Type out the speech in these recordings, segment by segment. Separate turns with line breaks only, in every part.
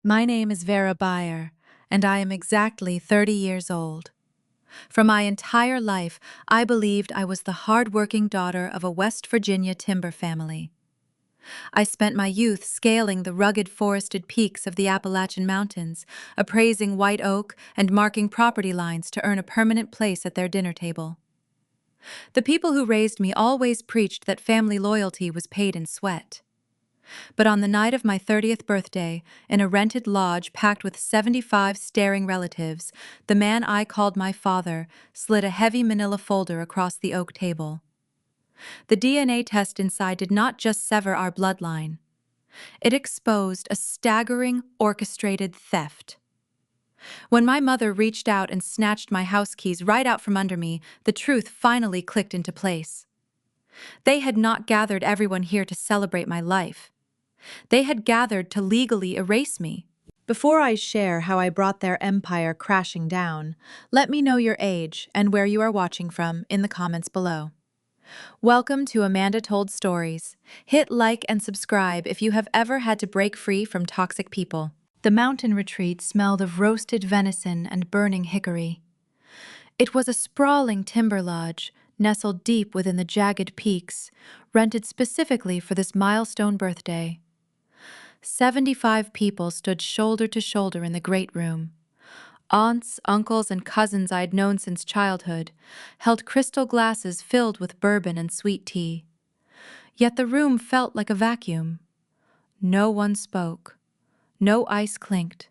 My name is Vera Beyer, and I am exactly 30 years old. For my entire life, I believed I was the hard-working daughter of a West Virginia timber family. I spent my youth scaling the rugged forested peaks of the Appalachian Mountains, appraising white oak and marking property lines to earn a permanent place at their dinner table. The people who raised me always preached that family loyalty was paid in sweat. But on the night of my 30th birthday, in a rented lodge packed with 75 staring relatives, the man I called my father slid a heavy manila folder across the oak table. The DNA test inside did not just sever our bloodline. It exposed a staggering, orchestrated theft. When my mother reached out and snatched my house keys right out from under me, the truth finally clicked into place. They had not gathered everyone here to celebrate my life. They had gathered to legally erase me. Before I share how I brought their empire crashing down, let me know your age and where you are watching from in the comments below. Welcome to Amanda Told Stories. Hit like and subscribe if you have ever had to break free from toxic people. The mountain retreat smelled of roasted venison and burning hickory. It was a sprawling timber lodge, nestled deep within the jagged peaks, rented specifically for this milestone birthday. 75 people stood shoulder to shoulder in the great room. Aunts, uncles, and cousins I'd known since childhood held crystal glasses filled with bourbon and sweet tea. Yet the room felt like a vacuum. No one spoke. No ice clinked.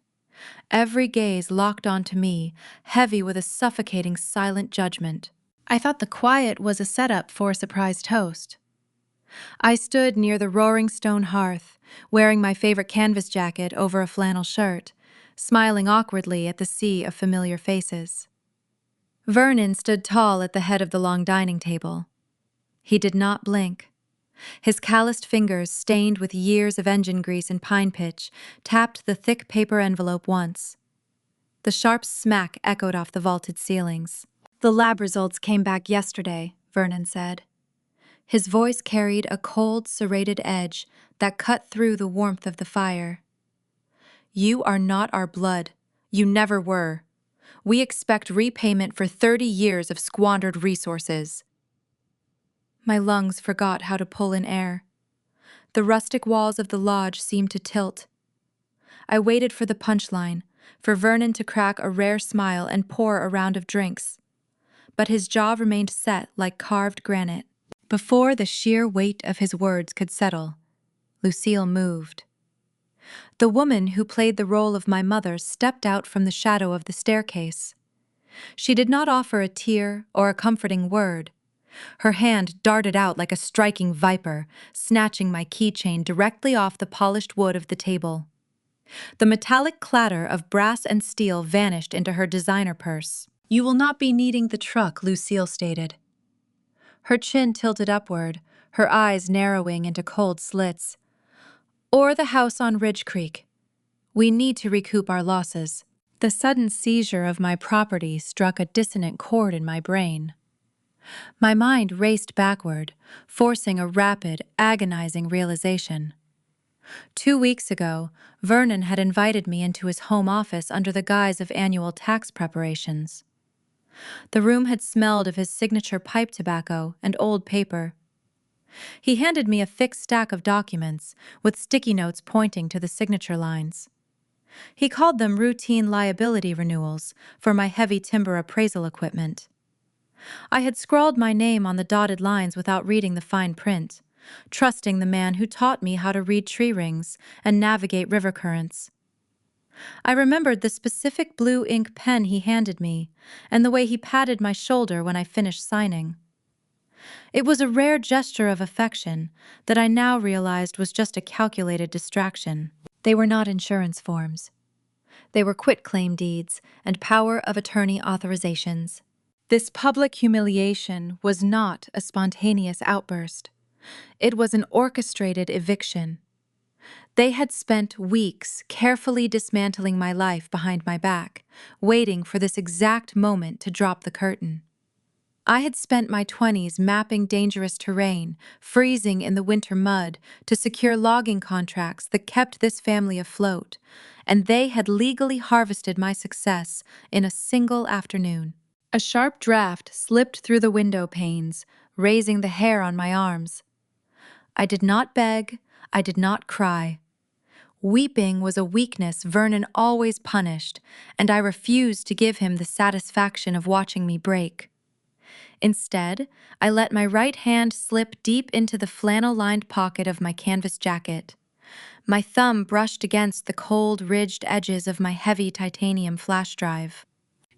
Every gaze locked onto me, heavy with a suffocating silent judgment. I thought the quiet was a setup for a surprise toast. I stood near the roaring stone hearth, wearing my favorite canvas jacket over a flannel shirt, smiling awkwardly at the sea of familiar faces. Vernon stood tall at the head of the long dining table. He did not blink. His calloused fingers, stained with years of engine grease and pine pitch, tapped the thick paper envelope once. The sharp smack echoed off the vaulted ceilings. "The lab results came back yesterday," Vernon said. His voice carried a cold, serrated edge that cut through the warmth of the fire. "You are not our blood. You never were. We expect repayment for 30 years of squandered resources." My lungs forgot how to pull in air. The rustic walls of the lodge seemed to tilt. I waited for the punchline, for Vernon to crack a rare smile and pour a round of drinks. But his jaw remained set like carved granite. Before the sheer weight of his words could settle, Lucille moved. The woman who played the role of my mother stepped out from the shadow of the staircase. She did not offer a tear or a comforting word. Her hand darted out like a striking viper, snatching my keychain directly off the polished wood of the table. The metallic clatter of brass and steel vanished into her designer purse. "You will not be needing the truck," Lucille stated. Her chin tilted upward, her eyes narrowing into cold slits. "Or the house on Ridge Creek. We need to recoup our losses." The sudden seizure of my property struck a dissonant chord in my brain. My mind raced backward, forcing a rapid, agonizing realization. 2 weeks ago, Vernon had invited me into his home office under the guise of annual tax preparations. The room had smelled of his signature pipe tobacco and old paper. He handed me a thick stack of documents, with sticky notes pointing to the signature lines. He called them routine liability renewals for my heavy timber appraisal equipment. I had scrawled my name on the dotted lines without reading the fine print, trusting the man who taught me how to read tree rings and navigate river currents. I remembered the specific blue ink pen he handed me and the way he patted my shoulder when I finished signing. It was a rare gesture of affection that I now realized was just a calculated distraction. They were not insurance forms. They were quitclaim deeds and power of attorney authorizations. This public humiliation was not a spontaneous outburst. It was an orchestrated eviction. They had spent weeks carefully dismantling my life behind my back, waiting for this exact moment to drop the curtain. I had spent my 20s mapping dangerous terrain, freezing in the winter mud to secure logging contracts that kept this family afloat, and they had legally harvested my success in a single afternoon. A sharp draft slipped through the window panes, raising the hair on my arms. I did not beg, I did not cry. Weeping was a weakness Vernon always punished, and I refused to give him the satisfaction of watching me break. Instead, I let my right hand slip deep into the flannel-lined pocket of my canvas jacket. My thumb brushed against the cold, ridged edges of my heavy titanium flash drive.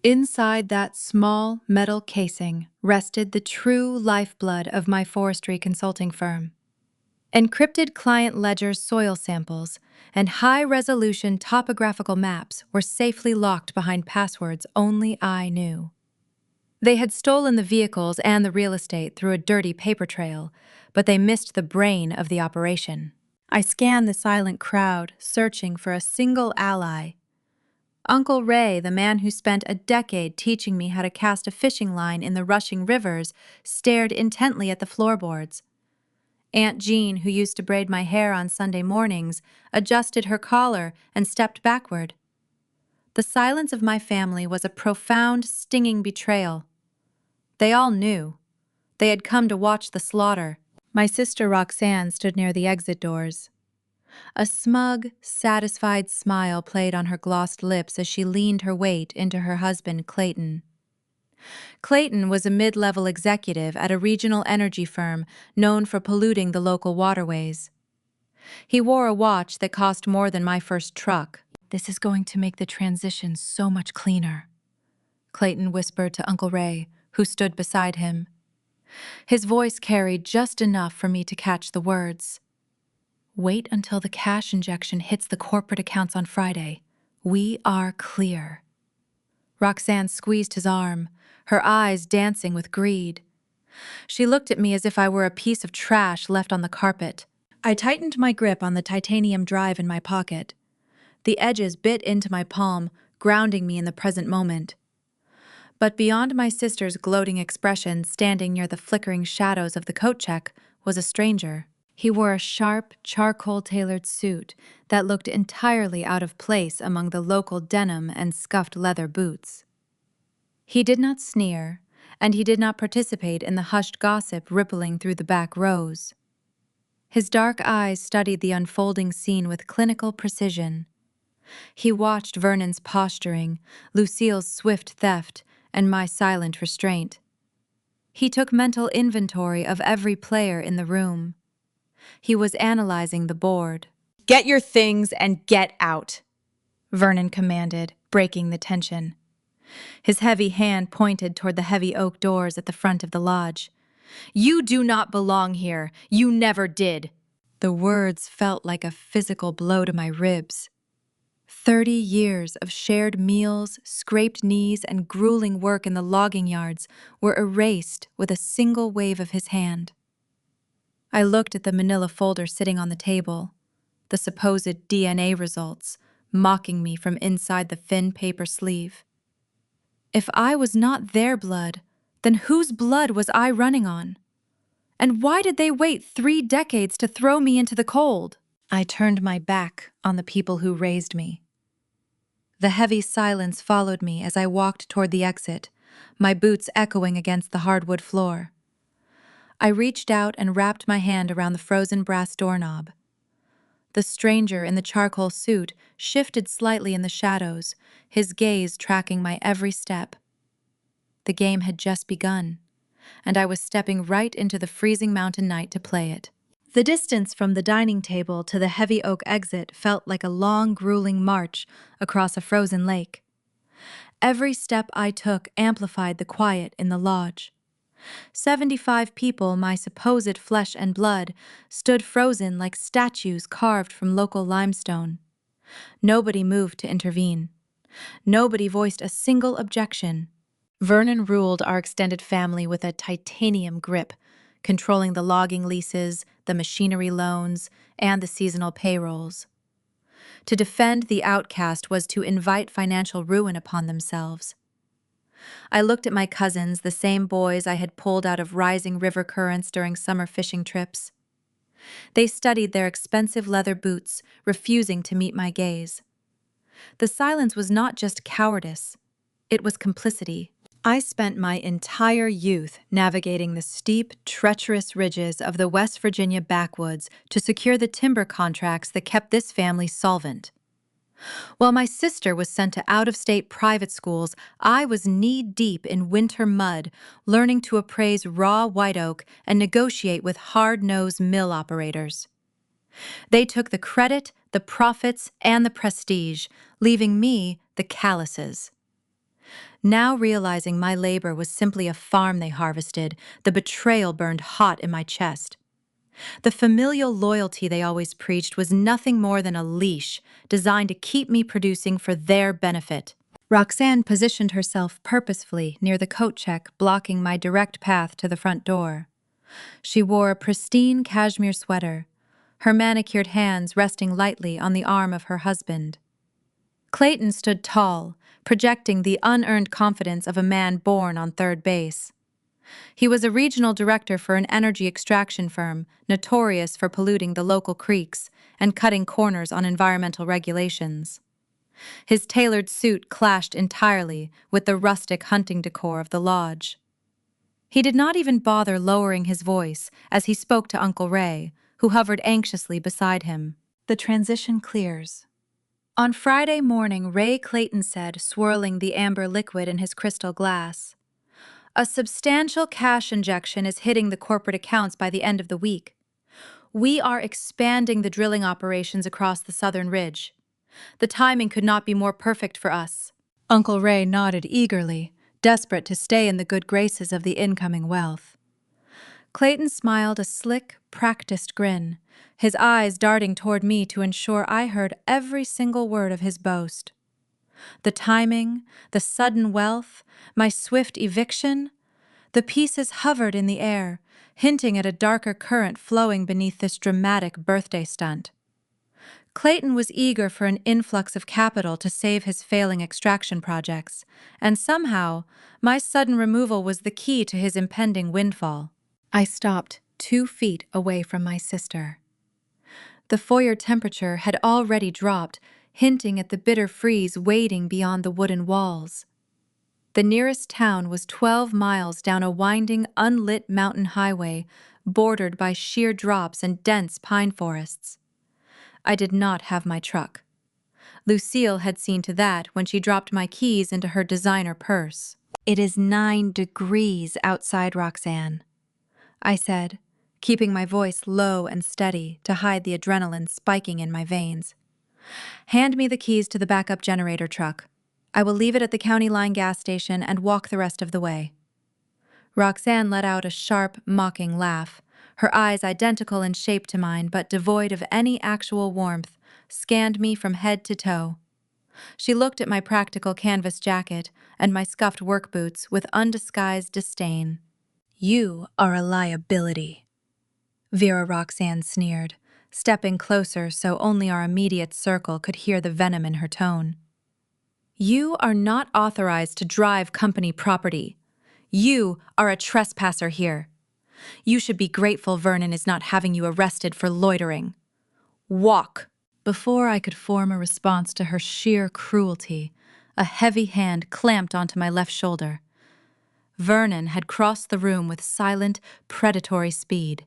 Inside that small metal casing rested the true lifeblood of my forestry consulting firm. Encrypted client ledger soil samples and high-resolution topographical maps were safely locked behind passwords only I knew. They had stolen the vehicles and the real estate through a dirty paper trail, but they missed the brain of the operation. I scanned the silent crowd, searching for a single ally. Uncle Ray, the man who spent a decade teaching me how to cast a fishing line in the rushing rivers, stared intently at the floorboards. Aunt Jean, who used to braid my hair on Sunday mornings, adjusted her collar and stepped backward. The silence of my family was a profound, stinging betrayal. They all knew. They had come to watch the slaughter. My sister Roxanne stood near the exit doors. A smug, satisfied smile played on her glossed lips as she leaned her weight into her husband, Clayton. Clayton was a mid-level executive at a regional energy firm known for polluting the local waterways. He wore a watch that cost more than my first truck. "This is going to make the transition so much cleaner," Clayton whispered to Uncle Ray, who stood beside him. His voice carried just enough for me to catch the words. "Wait until the cash injection hits the corporate accounts on Friday. We are clear." Roxanne squeezed his arm, her eyes dancing with greed. She looked at me as if I were a piece of trash left on the carpet. I tightened my grip on the titanium drive in my pocket. The edges bit into my palm, grounding me in the present moment. But beyond my sister's gloating expression standing near the flickering shadows of the coat check was a stranger. He wore a sharp, charcoal-tailored suit that looked entirely out of place among the local denim and scuffed leather boots. He did not sneer, and he did not participate in the hushed gossip rippling through the back rows. His dark eyes studied the unfolding scene with clinical precision. He watched Vernon's posturing, Lucille's swift theft, and my silent restraint. He took mental inventory of every player in the room. He was analyzing the board. "Get your things and get out," Vernon commanded, breaking the tension. His heavy hand pointed toward the heavy oak doors at the front of the lodge. "You do not belong here. You never did." The words felt like a physical blow to my ribs. 30 years of shared meals, scraped knees, and grueling work in the logging yards were erased with a single wave of his hand. I looked at the manila folder sitting on the table, the supposed DNA results, mocking me from inside the thin paper sleeve. If I was not their blood, then whose blood was I running on? And why did they wait 3 decades to throw me into the cold? I turned my back on the people who raised me. The heavy silence followed me as I walked toward the exit, my boots echoing against the hardwood floor. I reached out and wrapped my hand around the frozen brass doorknob. The stranger in the charcoal suit shifted slightly in the shadows, his gaze tracking my every step. The game had just begun, and I was stepping right into the freezing mountain night to play it. The distance from the dining table to the heavy oak exit felt like a long, grueling march across a frozen lake. Every step I took amplified the quiet in the lodge. 75 people, my supposed flesh and blood, stood frozen like statues carved from local limestone. Nobody moved to intervene. Nobody voiced a single objection. Vernon ruled our extended family with a titanium grip, controlling the logging leases, the machinery loans, and the seasonal payrolls. To defend the outcast was to invite financial ruin upon themselves. I looked at my cousins, the same boys I had pulled out of rising river currents during summer fishing trips. They studied their expensive leather boots, refusing to meet my gaze. The silence was not just cowardice, it was complicity. I spent my entire youth navigating the steep, treacherous ridges of the West Virginia backwoods to secure the timber contracts that kept this family solvent. While my sister was sent to out-of-state private schools, I was knee-deep in winter mud, learning to appraise raw white oak and negotiate with hard-nosed mill operators. They took the credit, the profits, and the prestige, leaving me the calluses. Now realizing my labor was simply a farm they harvested, the betrayal burned hot in my chest. The familial loyalty they always preached was nothing more than a leash designed to keep me producing for their benefit. Roxanne positioned herself purposefully near the coat check, blocking my direct path to the front door. She wore a pristine cashmere sweater, her manicured hands resting lightly on the arm of her husband. Clayton stood tall, projecting the unearned confidence of a man born on third base. He was a regional director for an energy extraction firm, notorious for polluting the local creeks and cutting corners on environmental regulations. His tailored suit clashed entirely with the rustic hunting decor of the lodge. He did not even bother lowering his voice as he spoke to Uncle Ray, who hovered anxiously beside him. The transition clears. On Friday morning, Ray Clayton said, swirling the amber liquid in his crystal glass, "A substantial cash injection is hitting the corporate accounts by the end of the week. We are expanding the drilling operations across the southern ridge. The timing could not be more perfect for us." Uncle Ray nodded eagerly, desperate to stay in the good graces of the incoming wealth. Clayton smiled a slick, practiced grin, his eyes darting toward me to ensure I heard every single word of his boast. The timing, the sudden wealth, my swift eviction, the pieces hovered in the air, hinting at a darker current flowing beneath this dramatic birthday stunt. Clayton was eager for an influx of capital to save his failing extraction projects, and somehow, my sudden removal was the key to his impending windfall. I stopped 2 feet away from my sister. The foyer temperature had already dropped, hinting at the bitter freeze waiting beyond the wooden walls. The nearest town was 12 miles down a winding, unlit mountain highway, bordered by sheer drops and dense pine forests. I did not have my truck. Lucille had seen to that when she dropped my keys into her designer purse. "It is 9 degrees outside, Roxanne," I said, keeping my voice low and steady to hide the adrenaline spiking in my veins. "Hand me the keys to the backup generator truck. I will leave it at the county line gas station and walk the rest of the way." Roxanne let out a sharp, mocking laugh, her eyes identical in shape to mine but devoid of any actual warmth, scanned me from head to toe. She looked at my practical canvas jacket and my scuffed work boots with undisguised disdain. "You are a liability," Vera Roxanne sneered, stepping closer so only our immediate circle could hear the venom in her tone. "You are not authorized to drive company property. You are a trespasser here. You should be grateful Vernon is not having you arrested for loitering. Walk!" Before I could form a response to her sheer cruelty, a heavy hand clamped onto my left shoulder. Vernon had crossed the room with silent, predatory speed.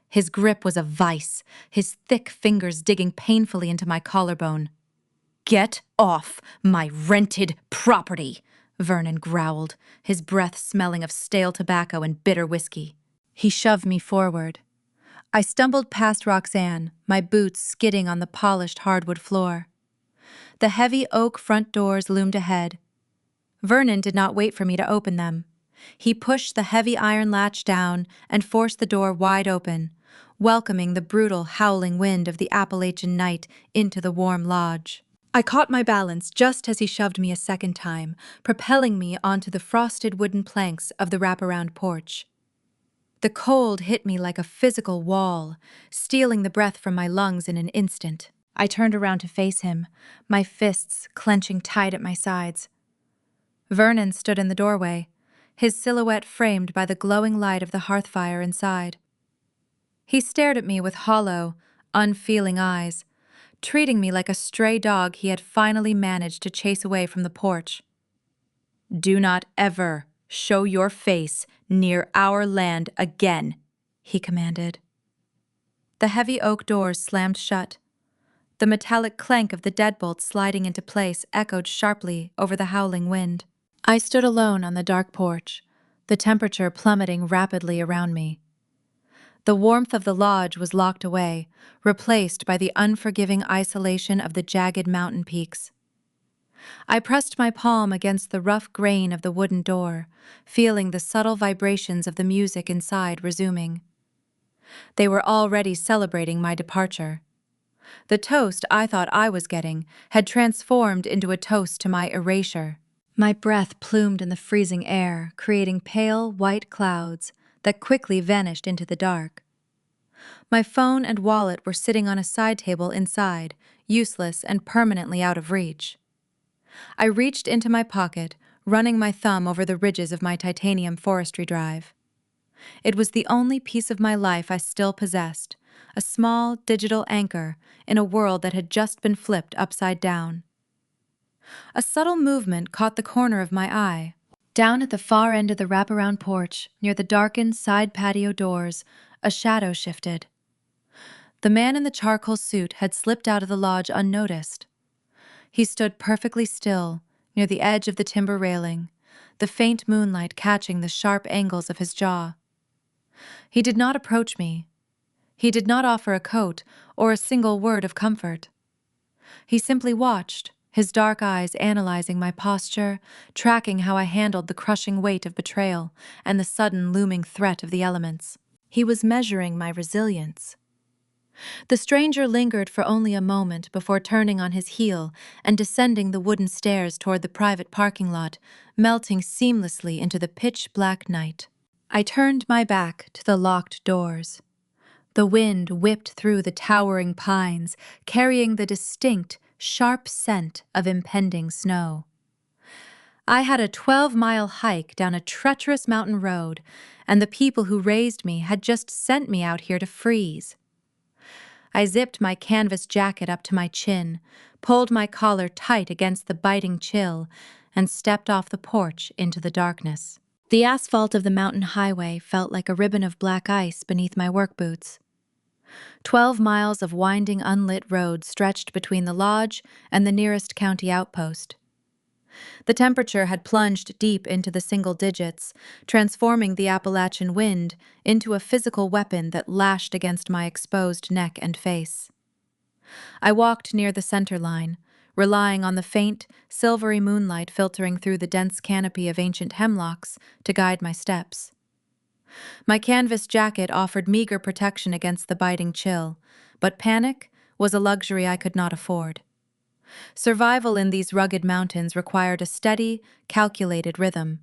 His grip was a vice, his thick fingers digging painfully into my collarbone. "Get off my rented property," Vernon growled, his breath smelling of stale tobacco and bitter whiskey. He shoved me forward. I stumbled past Roxanne, my boots skidding on the polished hardwood floor. The heavy oak front doors loomed ahead. Vernon did not wait for me to open them. He pushed the heavy iron latch down and forced the door wide open, welcoming the brutal, howling wind of the Appalachian night into the warm lodge. I caught my balance just as he shoved me a second time, propelling me onto the frosted wooden planks of the wraparound porch. The cold hit me like a physical wall, stealing the breath from my lungs in an instant. I turned around to face him, my fists clenching tight at my sides. Vernon stood in the doorway, his silhouette framed by the glowing light of the hearth fire inside. He stared at me with hollow, unfeeling eyes, treating me like a stray dog he had finally managed to chase away from the porch. "Do not ever show your face near our land again," he commanded. The heavy oak doors slammed shut. The metallic clank of the deadbolt sliding into place echoed sharply over the howling wind. I stood alone on the dark porch, the temperature plummeting rapidly around me. The warmth of the lodge was locked away, replaced by the unforgiving isolation of the jagged mountain peaks. I pressed my palm against the rough grain of the wooden door, feeling the subtle vibrations of the music inside resuming. They were already celebrating my departure. The toast I thought I was getting had transformed into a toast to my erasure. My breath plumed in the freezing air, creating pale, white clouds that quickly vanished into the dark. My phone and wallet were sitting on a side table inside, useless and permanently out of reach. I reached into my pocket, running my thumb over the ridges of my titanium forestry drive. It was the only piece of my life I still possessed, a small digital anchor in a world that had just been flipped upside down. A subtle movement caught the corner of my eye. Down at the far end of the wraparound porch, near the darkened side patio doors, a shadow shifted. The man in the charcoal suit had slipped out of the lodge unnoticed. He stood perfectly still, near the edge of the timber railing, the faint moonlight catching the sharp angles of his jaw. He did not approach me. He did not offer a coat or a single word of comfort. He simply watched, his dark eyes analyzing my posture, tracking how I handled the crushing weight of betrayal and the sudden looming threat of the elements. He was measuring my resilience. The stranger lingered for only a moment before turning on his heel and descending the wooden stairs toward the private parking lot, melting seamlessly into the pitch-black night. I turned my back to the locked doors. The wind whipped through the towering pines, carrying the distinct, sharp scent of impending snow. I had a 12-mile hike down a treacherous mountain road, and the people who raised me had just sent me out here to freeze. I zipped my canvas jacket up to my chin, pulled my collar tight against the biting chill, and stepped off the porch into the darkness. The asphalt of the mountain highway felt like a ribbon of black ice beneath my work boots. 12 miles of winding unlit road stretched between the lodge and the nearest county outpost. The temperature had plunged deep into the single digits, transforming the Appalachian wind into a physical weapon that lashed against my exposed neck and face. I walked near the center line, relying on the faint, silvery moonlight filtering through the dense canopy of ancient hemlocks to guide my steps. My canvas jacket offered meager protection against the biting chill, but panic was a luxury I could not afford. Survival in these rugged mountains required a steady, calculated rhythm.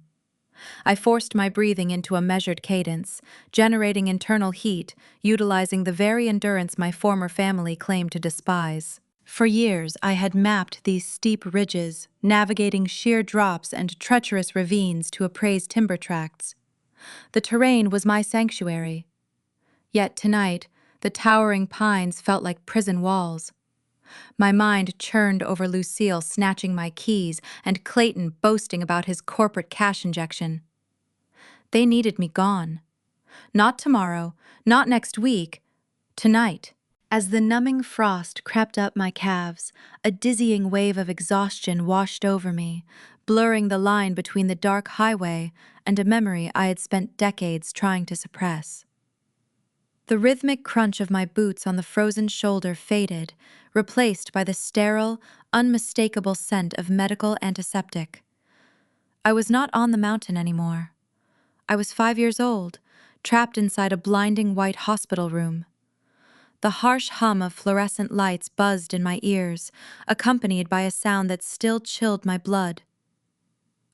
I forced my breathing into a measured cadence, generating internal heat, utilizing the very endurance my former family claimed to despise. For years, I had mapped these steep ridges, navigating sheer drops and treacherous ravines to appraise timber tracts. The terrain was my sanctuary. Yet tonight, the towering pines felt like prison walls. My mind churned over Lucille snatching my keys and Clayton boasting about his corporate cash injection. They needed me gone. Not tomorrow, not next week, tonight. As the numbing frost crept up my calves, a dizzying wave of exhaustion washed over me, blurring the line between the dark highway and a memory I had spent decades trying to suppress. The rhythmic crunch of my boots on the frozen shoulder faded, replaced by the sterile, unmistakable scent of medical antiseptic. I was not on the mountain anymore. I was 5 years old, trapped inside a blinding white hospital room. The harsh hum of fluorescent lights buzzed in my ears, accompanied by a sound that still chilled my blood.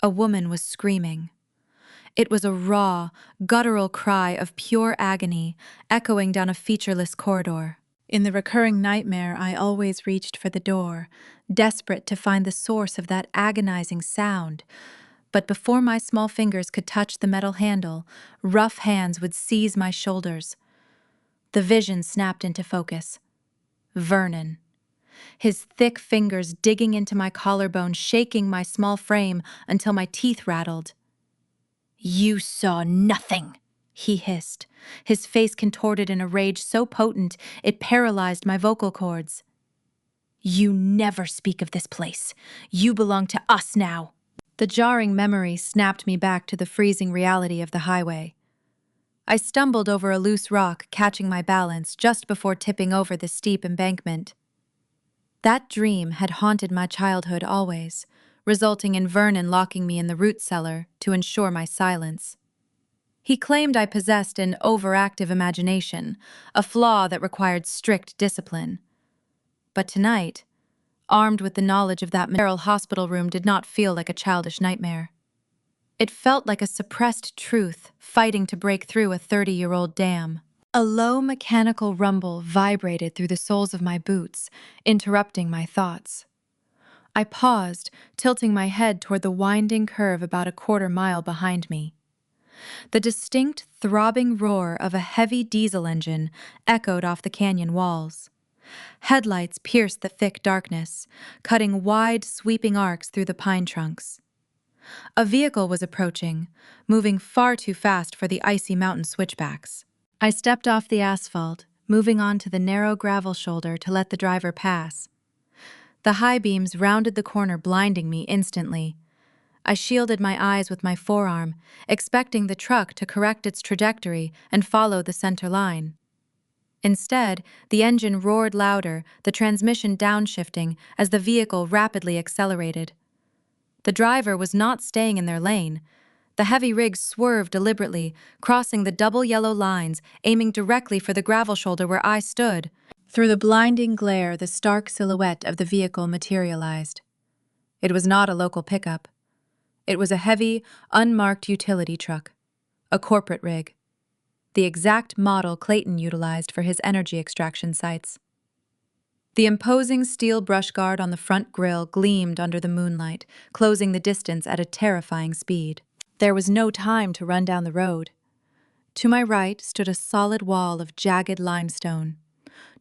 A woman was screaming. It was a raw, guttural cry of pure agony, echoing down a featureless corridor. In the recurring nightmare, I always reached for the door, desperate to find the source of that agonizing sound, But before my small fingers could touch the metal handle, rough hands would seize my shoulders. The vision snapped into focus. Vernon. His thick fingers digging into my collarbone, shaking my small frame until my teeth rattled. "You saw nothing," he hissed, his face contorted in a rage so potent it paralyzed my vocal cords. "You never speak of this place. You belong to us now." The jarring memory snapped me back to the freezing reality of the highway. I stumbled over a loose rock, catching my balance just before tipping over the steep embankment. That dream had haunted my childhood always, resulting in Vernon locking me in the root cellar to ensure my silence. He claimed I possessed an overactive imagination, a flaw that required strict discipline. But tonight, armed with the knowledge of that sterile hospital room, did not feel like a childish nightmare. It felt like a suppressed truth fighting to break through a 30-year-old dam. A low mechanical rumble vibrated through the soles of my boots, interrupting my thoughts. I paused, tilting my head toward the winding curve about a quarter-mile behind me. The distinct, throbbing roar of a heavy diesel engine echoed off the canyon walls. Headlights pierced the thick darkness, cutting wide, sweeping arcs through the pine trunks. A vehicle was approaching, moving far too fast for the icy mountain switchbacks. I stepped off the asphalt, moving on to the narrow gravel shoulder to let the driver pass. The high beams rounded the corner, blinding me instantly. I shielded my eyes with my forearm, expecting the truck to correct its trajectory and follow the center line. Instead, the engine roared louder, the transmission downshifting as the vehicle rapidly accelerated. The driver was not staying in their lane. The heavy rig swerved deliberately, crossing the double yellow lines, aiming directly for the gravel shoulder where I stood. Through the blinding glare, the stark silhouette of the vehicle materialized. It was not a local pickup. It was a heavy, unmarked utility truck, a corporate rig, the exact model Clayton utilized for his energy extraction sites. The imposing steel brush guard on the front grille gleamed under the moonlight, closing the distance at a terrifying speed. There was no time to run down the road. To my right stood a solid wall of jagged limestone.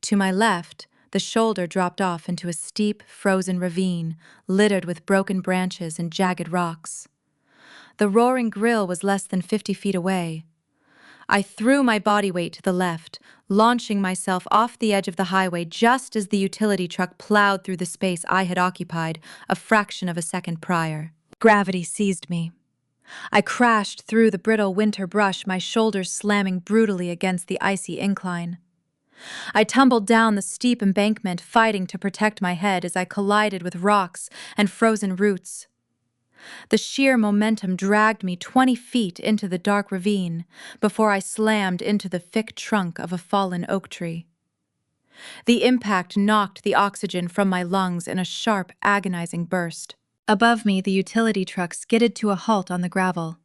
To my left, the shoulder dropped off into a steep, frozen ravine, littered with broken branches and jagged rocks. The roaring grille was less than 50 feet away. I threw my body weight to the left, launching myself off the edge of the highway just as the utility truck plowed through the space I had occupied a fraction of a second prior. Gravity seized me. I crashed through the brittle winter brush, my shoulders slamming brutally against the icy incline. I tumbled down the steep embankment, fighting to protect my head as I collided with rocks and frozen roots. The sheer momentum dragged me 20 feet into the dark ravine before I slammed into the thick trunk of a fallen oak tree. The impact knocked the oxygen from my lungs in a sharp, agonizing burst. Above me, the utility truck skidded to a halt on the gravel.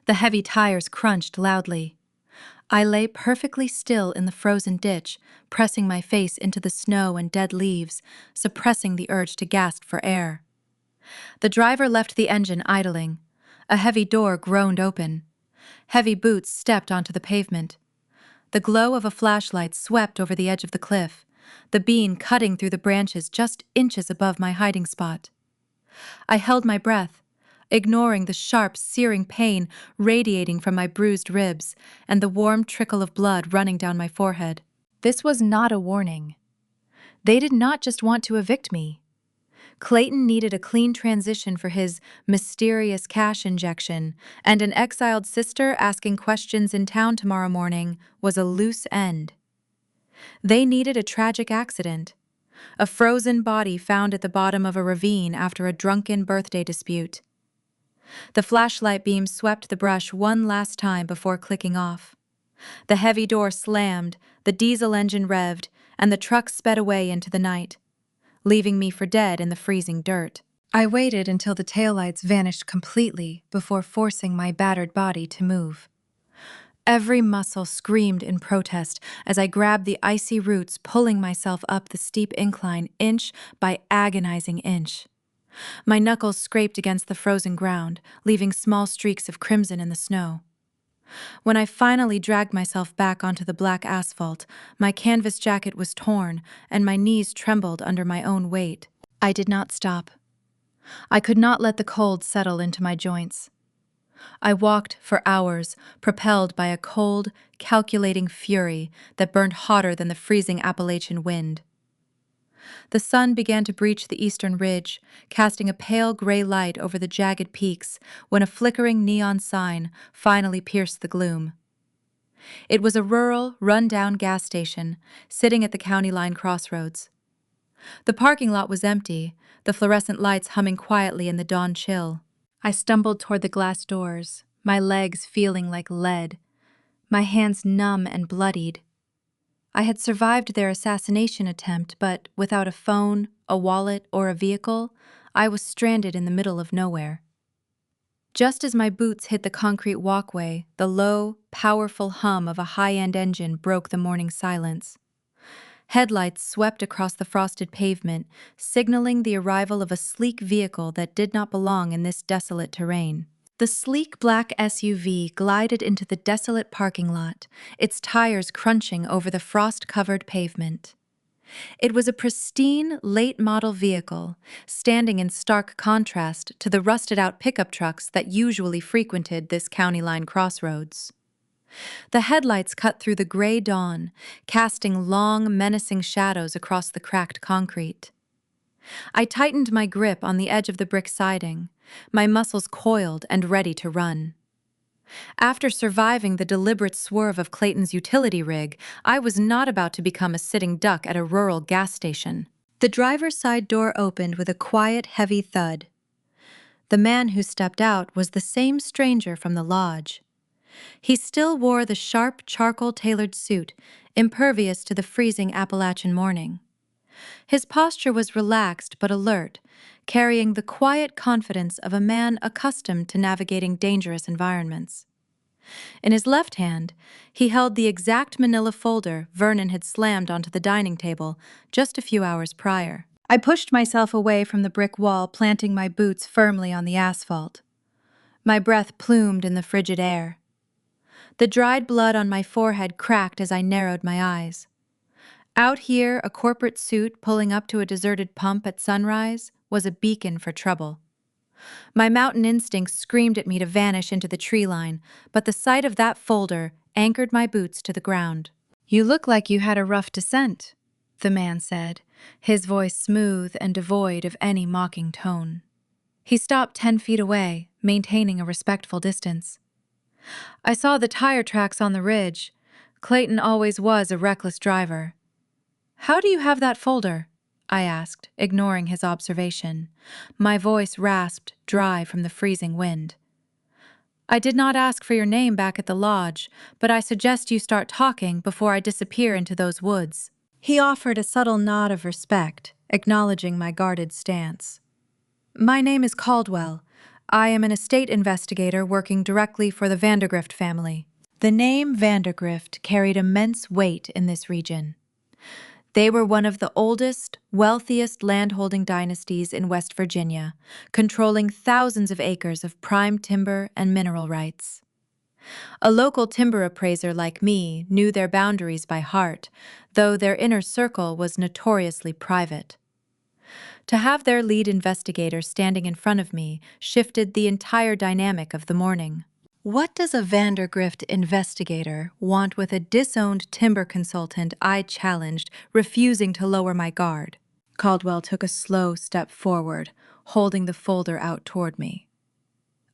The heavy tires crunched loudly. I lay perfectly still in the frozen ditch, pressing my face into the snow and dead leaves, suppressing the urge to gasp for air. The driver left the engine idling. A heavy door groaned open. Heavy boots stepped onto the pavement. The glow of a flashlight swept over the edge of the cliff, the beam cutting through the branches just inches above my hiding spot. I held my breath, ignoring the sharp, searing pain radiating from my bruised ribs and the warm trickle of blood running down my forehead. This was not a warning. They did not just want to evict me. Clayton needed a clean transition for his mysterious cash injection, and an exiled sister asking questions in town tomorrow morning was a loose end. They needed a tragic accident, a frozen body found at the bottom of a ravine after a drunken birthday dispute. The flashlight beam swept the brush one last time before clicking off. The heavy door slammed, the diesel engine revved, and the truck sped away into the night, leaving me for dead in the freezing dirt. I waited until the taillights vanished completely before forcing my battered body to move. Every muscle screamed in protest as I grabbed the icy roots, pulling myself up the steep incline inch by agonizing inch. My knuckles scraped against the frozen ground, leaving small streaks of crimson in the snow. When I finally dragged myself back onto the black asphalt, my canvas jacket was torn and my knees trembled under my own weight. I did not stop. I could not let the cold settle into my joints. I walked for hours, propelled by a cold, calculating fury that burned hotter than the freezing Appalachian wind. The sun began to breach the eastern ridge, casting a pale gray light over the jagged peaks when a flickering neon sign finally pierced the gloom. It was a rural, run-down gas station, sitting at the county line crossroads. The parking lot was empty, the fluorescent lights humming quietly in the dawn chill. I stumbled toward the glass doors, my legs feeling like lead, my hands numb and bloodied. I had survived their assassination attempt, but without a phone, a wallet, or a vehicle, I was stranded in the middle of nowhere. Just as my boots hit the concrete walkway, the low, powerful hum of a high-end engine broke the morning silence. Headlights swept across the frosted pavement, signaling the arrival of a sleek vehicle that did not belong in this desolate terrain. The sleek black SUV glided into the desolate parking lot, its tires crunching over the frost-covered pavement. It was a pristine, late-model vehicle, standing in stark contrast to the rusted-out pickup trucks that usually frequented this county line crossroads. The headlights cut through the gray dawn, casting long, menacing shadows across the cracked concrete. I tightened my grip on the edge of the brick siding, my muscles coiled and ready to run. After surviving the deliberate swerve of Clayton's utility rig, I was not about to become a sitting duck at a rural gas station. The driver's side door opened with a quiet, heavy thud. The man who stepped out was the same stranger from the lodge. He still wore the sharp, charcoal-tailored suit, impervious to the freezing Appalachian morning. His posture was relaxed but alert, carrying the quiet confidence of a man accustomed to navigating dangerous environments. In his left hand, he held the exact manila folder Vernon had slammed onto the dining table just a few hours prior. I pushed myself away from the brick wall, planting my boots firmly on the asphalt. My breath plumed in the frigid air. The dried blood on my forehead cracked as I narrowed my eyes. Out here, a corporate suit pulling up to a deserted pump at sunrise was a beacon for trouble. My mountain instincts screamed at me to vanish into the tree line, but the sight of that folder anchored my boots to the ground. "You look like you had a rough descent," the man said, his voice smooth and devoid of any mocking tone. He stopped 10 feet away, maintaining a respectful distance. "I saw the tire tracks on the ridge. Clayton always was a reckless driver." "How do you have that folder?" I asked, ignoring his observation. My voice rasped, dry from the freezing wind. "I did not ask for your name back at the lodge, but I suggest you start talking before I disappear into those woods." He offered a subtle nod of respect, acknowledging my guarded stance. "My name is Caldwell. I am an estate investigator working directly for the Vandergrift family." The name Vandergrift carried immense weight in this region. They were one of the oldest, wealthiest landholding dynasties in West Virginia, controlling thousands of acres of prime timber and mineral rights. A local timber appraiser like me knew their boundaries by heart, though their inner circle was notoriously private. To have their lead investigator standing in front of me shifted the entire dynamic of the morning. "What does a Vandergrift investigator want with a disowned timber consultant?" I challenged, refusing to lower my guard. Caldwell took a slow step forward, holding the folder out toward me.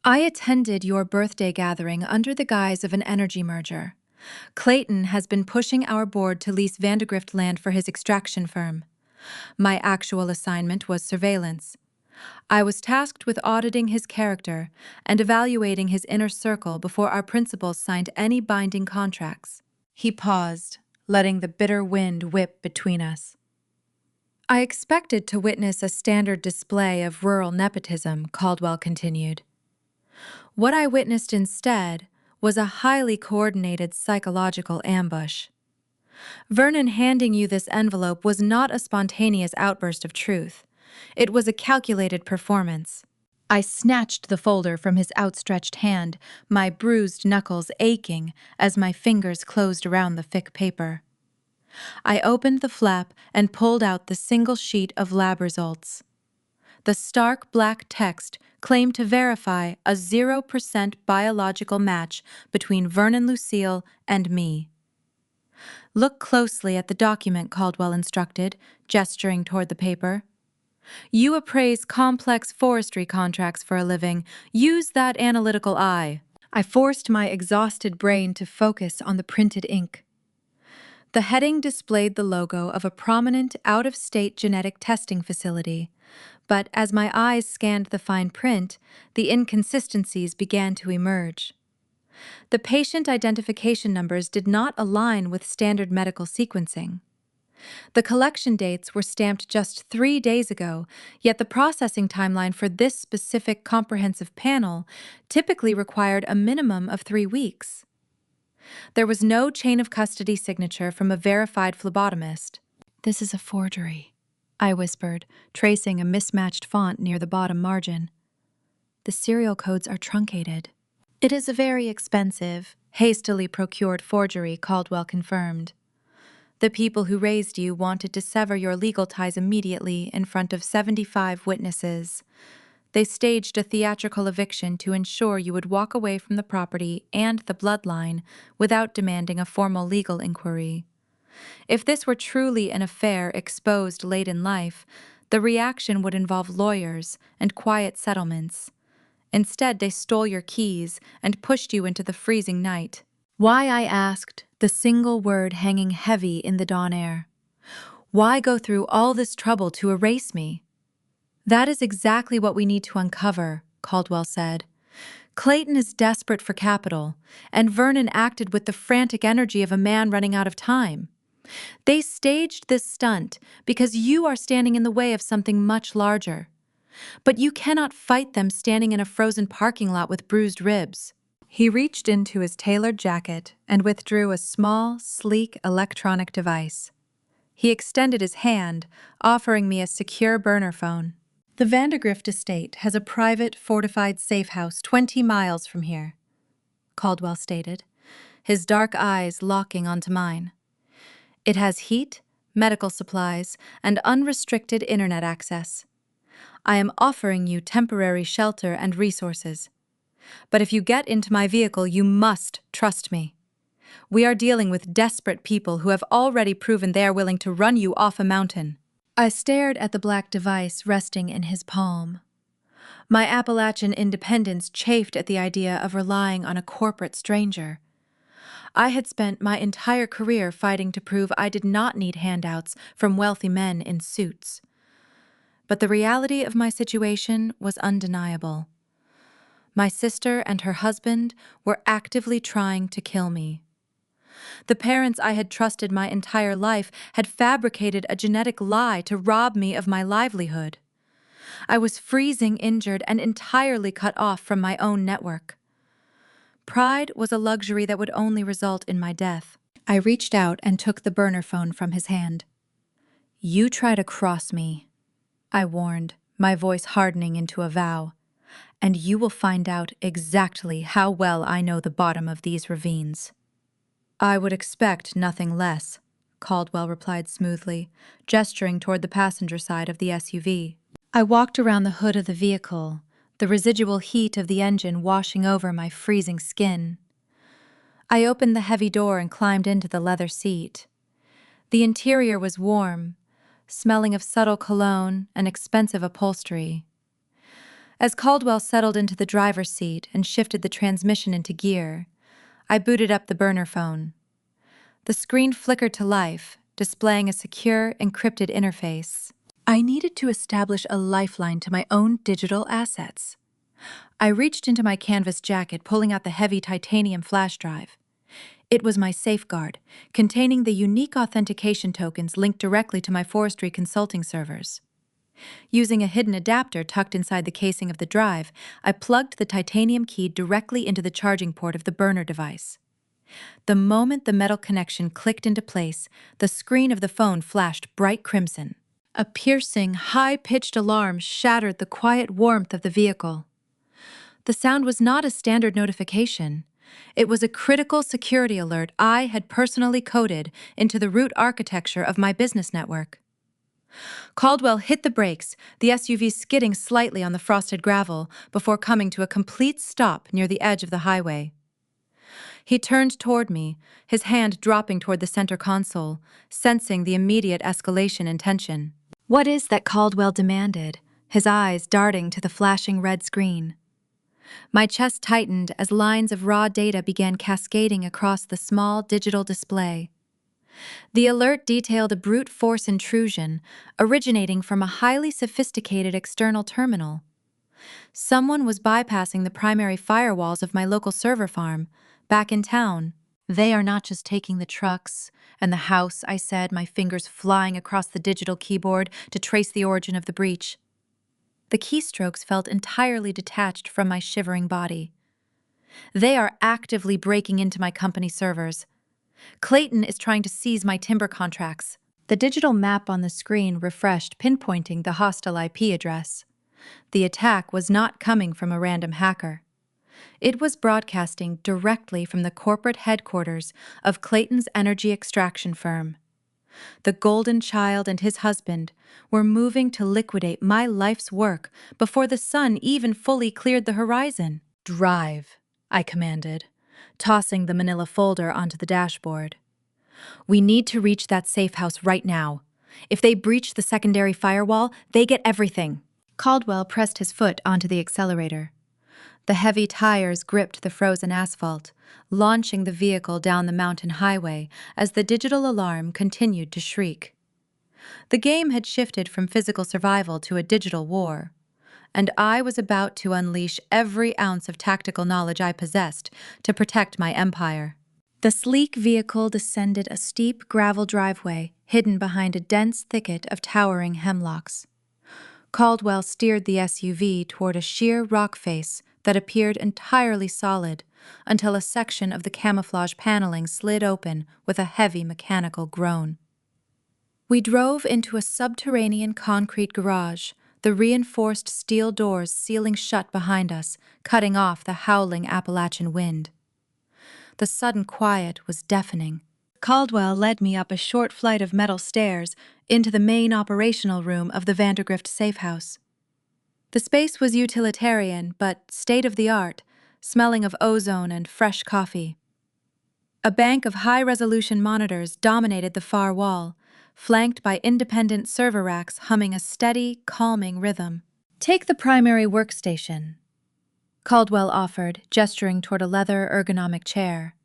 "I attended your birthday gathering under the guise of an energy merger. Clayton has been pushing our board to lease Vandergrift land for his extraction firm. My actual assignment was surveillance. I was tasked with auditing his character and evaluating his inner circle before our principals signed any binding contracts." He paused, letting the bitter wind whip between us. "I expected to witness a standard display of rural nepotism," Caldwell continued. "What I witnessed instead was a highly coordinated psychological ambush. Vernon handing you this envelope was not a spontaneous outburst of truth. It was a calculated performance. I snatched the folder from his outstretched hand, my bruised knuckles aching as my fingers closed around the thick paper. I opened the flap and pulled out the single sheet of lab results. The stark black text claimed to verify a 0% biological match between Vernon Lucille and me. Look closely at the document, Caldwell instructed, gesturing toward the paper. You appraise complex forestry contracts for a living. Use that analytical eye. I forced my exhausted brain to focus on the printed ink. The heading displayed the logo of a prominent out-of-state genetic testing facility, but as my eyes scanned the fine print, the inconsistencies began to emerge. The patient identification numbers did not align with standard medical sequencing. The collection dates were stamped just 3 days ago, yet the processing timeline for this specific comprehensive panel typically required a minimum of 3 weeks. There was no chain of custody signature from a verified phlebotomist. "This is a forgery," I whispered, tracing a mismatched font near the bottom margin. "The serial codes are truncated." "It is a very expensive, hastily procured forgery," Caldwell confirmed. "The people who raised you wanted to sever your legal ties immediately in front of 75 witnesses. They staged a theatrical eviction to ensure you would walk away from the property and the bloodline without demanding a formal legal inquiry. If this were truly an affair exposed late in life, the reaction would involve lawyers and quiet settlements. Instead, they stole your keys and pushed you into the freezing night." Why, I asked, the single word hanging heavy in the dawn air. Why go through all this trouble to erase me? "That is exactly what we need to uncover," Caldwell said. "Clayton is desperate for capital, and Vernon acted with the frantic energy of a man running out of time. They staged this stunt because you are standing in the way of something much larger. But you cannot fight them standing in a frozen parking lot with bruised ribs." He reached into his tailored jacket and withdrew a small, sleek electronic device. He extended his hand, offering me a secure burner phone. "The Vandergrift estate has a private, fortified safe house 20 miles from here," Caldwell stated, his dark eyes locking onto mine. "It has heat, medical supplies, and unrestricted internet access. I am offering you temporary shelter and resources. But if you get into my vehicle, you must trust me. We are dealing with desperate people who have already proven they are willing to run you off a mountain." I stared at the black device resting in his palm. My Appalachian independence chafed at the idea of relying on a corporate stranger. I had spent my entire career fighting to prove I did not need handouts from wealthy men in suits. But the reality of my situation was undeniable. My sister and her husband were actively trying to kill me. The parents I had trusted my entire life had fabricated a genetic lie to rob me of my livelihood. I was freezing injured and entirely cut off from my own network. Pride was a luxury that would only result in my death. I reached out and took the burner phone from his hand. "You try to cross me," I warned, my voice hardening into a vow, "and you will find out exactly how well I know the bottom of these ravines." "I would expect nothing less," Caldwell replied smoothly, gesturing toward the passenger side of the SUV. I walked around the hood of the vehicle, the residual heat of the engine washing over my freezing skin. I opened the heavy door and climbed into the leather seat. The interior was warm, smelling of subtle cologne and expensive upholstery. As Caldwell settled into the driver's seat and shifted the transmission into gear, I booted up the burner phone. The screen flickered to life, displaying a secure, encrypted interface. I needed to establish a lifeline to my own digital assets. I reached into my canvas jacket, pulling out the heavy titanium flash drive. It was my safeguard, containing the unique authentication tokens linked directly to my forestry consulting servers. Using a hidden adapter tucked inside the casing of the drive, I plugged the titanium key directly into the charging port of the burner device. The moment the metal connection clicked into place, the screen of the phone flashed bright crimson. A piercing, high-pitched alarm shattered the quiet warmth of the vehicle. The sound was not a standard notification. It was a critical security alert I had personally coded into the root architecture of my business network. Caldwell hit the brakes, the SUV skidding slightly on the frosted gravel before coming to a complete stop near the edge of the highway. He turned toward me, his hand dropping toward the center console, sensing the immediate escalation in tension. "What is that?" Caldwell demanded, his eyes darting to the flashing red screen. My chest tightened as lines of raw data began cascading across the small digital display. The alert detailed a brute force intrusion originating from a highly sophisticated external terminal. Someone was bypassing the primary firewalls of my local server farm, back in town. "They are not just taking the trucks and the house," I said, my fingers flying across the digital keyboard to trace the origin of the breach. The keystrokes felt entirely detached from my shivering body. "They are actively breaking into my company servers. Clayton is trying to seize my timber contracts." The digital map on the screen refreshed, pinpointing the hostile IP address. The attack was not coming from a random hacker. It was broadcasting directly from the corporate headquarters of Clayton's energy extraction firm. The Golden Child and his husband were moving to liquidate my life's work before the sun even fully cleared the horizon. "Drive," I commanded, tossing the manila folder onto the dashboard. "We need to reach that safe house right now. If they breach the secondary firewall, they get everything." Caldwell pressed his foot onto the accelerator. The heavy tires gripped the frozen asphalt, launching the vehicle down the mountain highway as the digital alarm continued to shriek. The game had shifted from physical survival to a digital war, and I was about to unleash every ounce of tactical knowledge I possessed to protect my empire. The sleek vehicle descended a steep gravel driveway hidden behind a dense thicket of towering hemlocks. Caldwell steered the SUV toward a sheer rock face that appeared entirely solid until a section of the camouflage paneling slid open with a heavy mechanical groan. We drove into a subterranean concrete garage, the reinforced steel doors sealing shut behind us, cutting off the howling Appalachian wind. The sudden quiet was deafening. Caldwell led me up a short flight of metal stairs into the main operational room of the Vandergrift safe house. The space was utilitarian but state-of-the-art, smelling of ozone and fresh coffee. A bank of high-resolution monitors dominated the far wall, flanked by independent server racks humming a steady, calming rhythm. "Take the primary workstation," Caldwell offered, gesturing toward a leather ergonomic chair.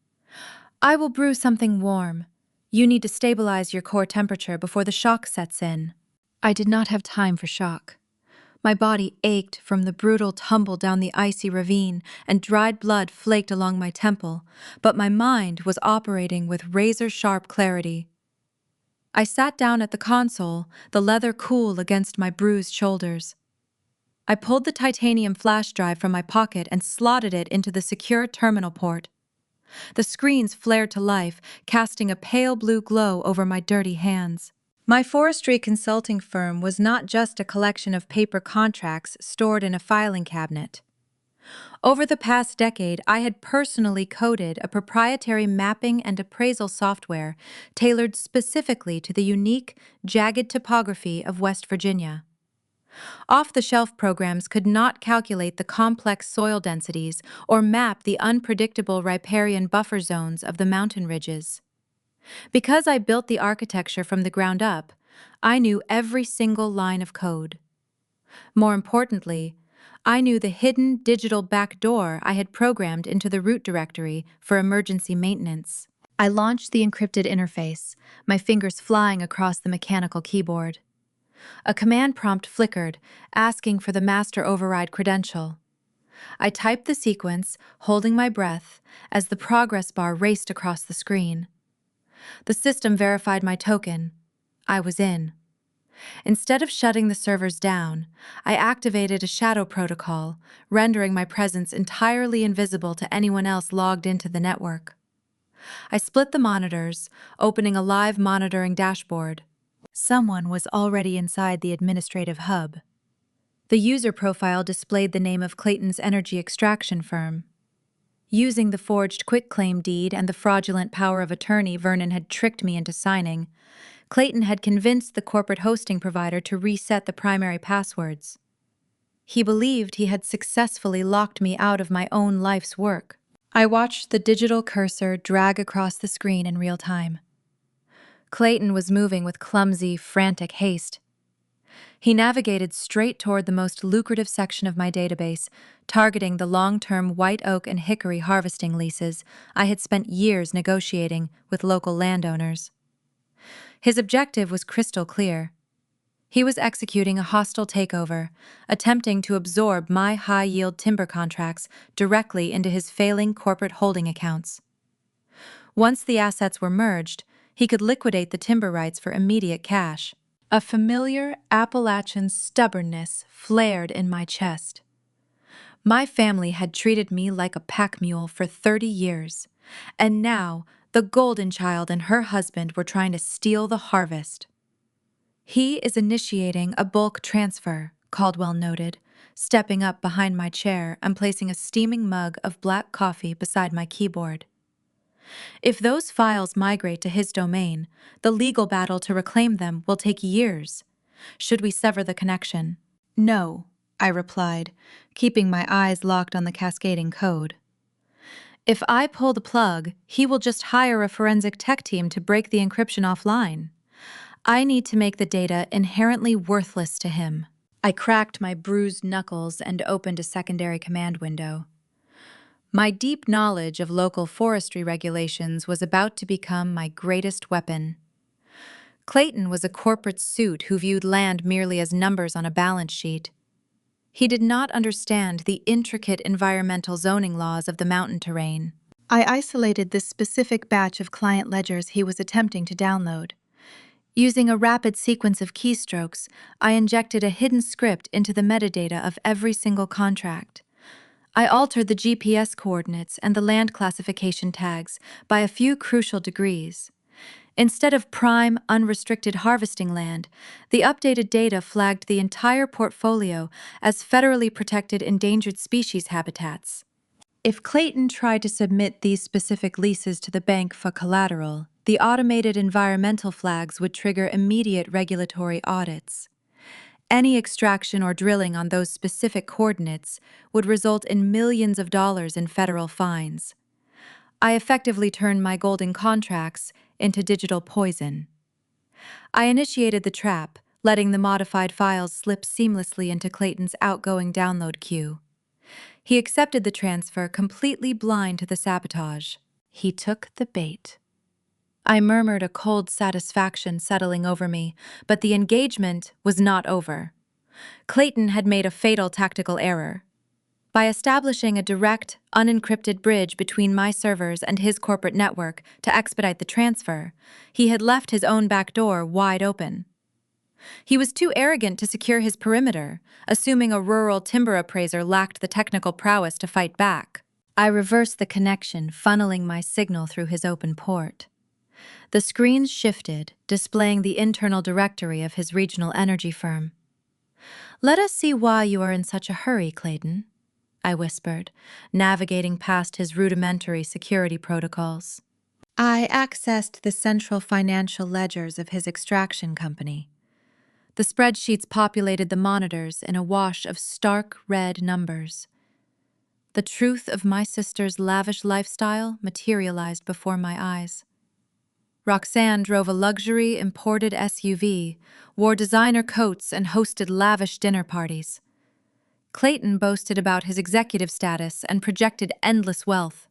"I will brew something warm. You need to stabilize your core temperature before the shock sets in." I did not have time for shock. My body ached from the brutal tumble down the icy ravine, and dried blood flaked along my temple, but my mind was operating with razor-sharp clarity. I sat down at the console, the leather cool against my bruised shoulders. I pulled the titanium flash drive from my pocket and slotted it into the secure terminal port. The screens flared to life, casting a pale blue glow over my dirty hands. My forestry consulting firm was not just a collection of paper contracts stored in a filing cabinet. Over the past decade, I had personally coded a proprietary mapping and appraisal software tailored specifically to the unique, jagged topography of West Virginia. Off-the-shelf programs could not calculate the complex soil densities or map the unpredictable riparian buffer zones of the mountain ridges. Because I built the architecture from the ground up, I knew every single line of code. More importantly, I knew the hidden digital backdoor I had programmed into the root directory for emergency maintenance. I launched the encrypted interface, my fingers flying across the mechanical keyboard. A command prompt flickered, asking for the master override credential. I typed the sequence, holding my breath, as the progress bar raced across the screen. The system verified my token. I was in. Instead of shutting the servers down, I activated a shadow protocol, rendering my presence entirely invisible to anyone else logged into the network. I split the monitors, opening a live monitoring dashboard. Someone was already inside the administrative hub. The user profile displayed the name of Clayton's energy extraction firm. Using the forged quitclaim deed and the fraudulent power of attorney Vernon had tricked me into signing, Clayton had convinced the corporate hosting provider to reset the primary passwords. He believed he had successfully locked me out of my own life's work. I watched the digital cursor drag across the screen in real time. Clayton was moving with clumsy, frantic haste. He navigated straight toward the most lucrative section of my database, targeting the long-term white oak and hickory harvesting leases I had spent years negotiating with local landowners. His objective was crystal clear. He was executing a hostile takeover, attempting to absorb my high-yield timber contracts directly into his failing corporate holding accounts. Once the assets were merged, he could liquidate the timber rights for immediate cash. A familiar Appalachian stubbornness flared in my chest. My family had treated me like a pack mule for 30 years, and now the golden child and her husband were trying to steal the harvest. "He is initiating a bulk transfer," Caldwell noted, stepping up behind my chair and placing a steaming mug of black coffee beside my keyboard. "If those files migrate to his domain, the legal battle to reclaim them will take years. Should we sever the connection?" "No," I replied, keeping my eyes locked on the cascading code. "If I pull the plug, he will just hire a forensic tech team to break the encryption offline. I need to make the data inherently worthless to him." I cracked my bruised knuckles and opened a secondary command window. My deep knowledge of local forestry regulations was about to become my greatest weapon. Clayton was a corporate suit who viewed land merely as numbers on a balance sheet. He did not understand the intricate environmental zoning laws of the mountain terrain. I isolated this specific batch of client ledgers he was attempting to download. Using a rapid sequence of keystrokes, I injected a hidden script into the metadata of every single contract. I altered the GPS coordinates and the land classification tags by a few crucial degrees. Instead of prime, unrestricted harvesting land, the updated data flagged the entire portfolio as federally protected endangered species habitats. If Clayton tried to submit these specific leases to the bank for collateral, the automated environmental flags would trigger immediate regulatory audits. Any extraction or drilling on those specific coordinates would result in millions of dollars in federal fines. I effectively turned my golden contracts into digital poison. I initiated the trap, letting the modified files slip seamlessly into Clayton's outgoing download queue. He accepted the transfer, completely blind to the sabotage. He took the bait. I murmured, a cold satisfaction settling over me, but the engagement was not over. Clayton had made a fatal tactical error. By establishing a direct, unencrypted bridge between my servers and his corporate network to expedite the transfer, he had left his own back door wide open. He was too arrogant to secure his perimeter, assuming a rural timber appraiser lacked the technical prowess to fight back. I reversed the connection, funneling my signal through his open port. The screens shifted, displaying the internal directory of his regional energy firm. "Let us see why you are in such a hurry, Clayton," I whispered, navigating past his rudimentary security protocols. I accessed the central financial ledgers of his extraction company. The spreadsheets populated the monitors in a wash of stark red numbers. The truth of my sister's lavish lifestyle materialized before my eyes. Roxanne drove a luxury imported SUV, wore designer coats, and hosted lavish dinner parties. Clayton boasted about his executive status and projected endless wealth.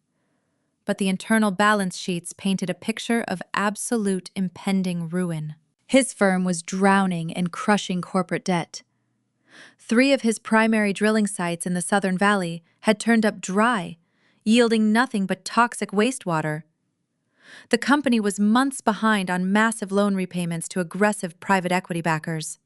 But the internal balance sheets painted a picture of absolute impending ruin. His firm was drowning in crushing corporate debt. 3 of his primary drilling sites in the Southern Valley had turned up dry, yielding nothing but toxic wastewater. The company was months behind on massive loan repayments to aggressive private equity backers.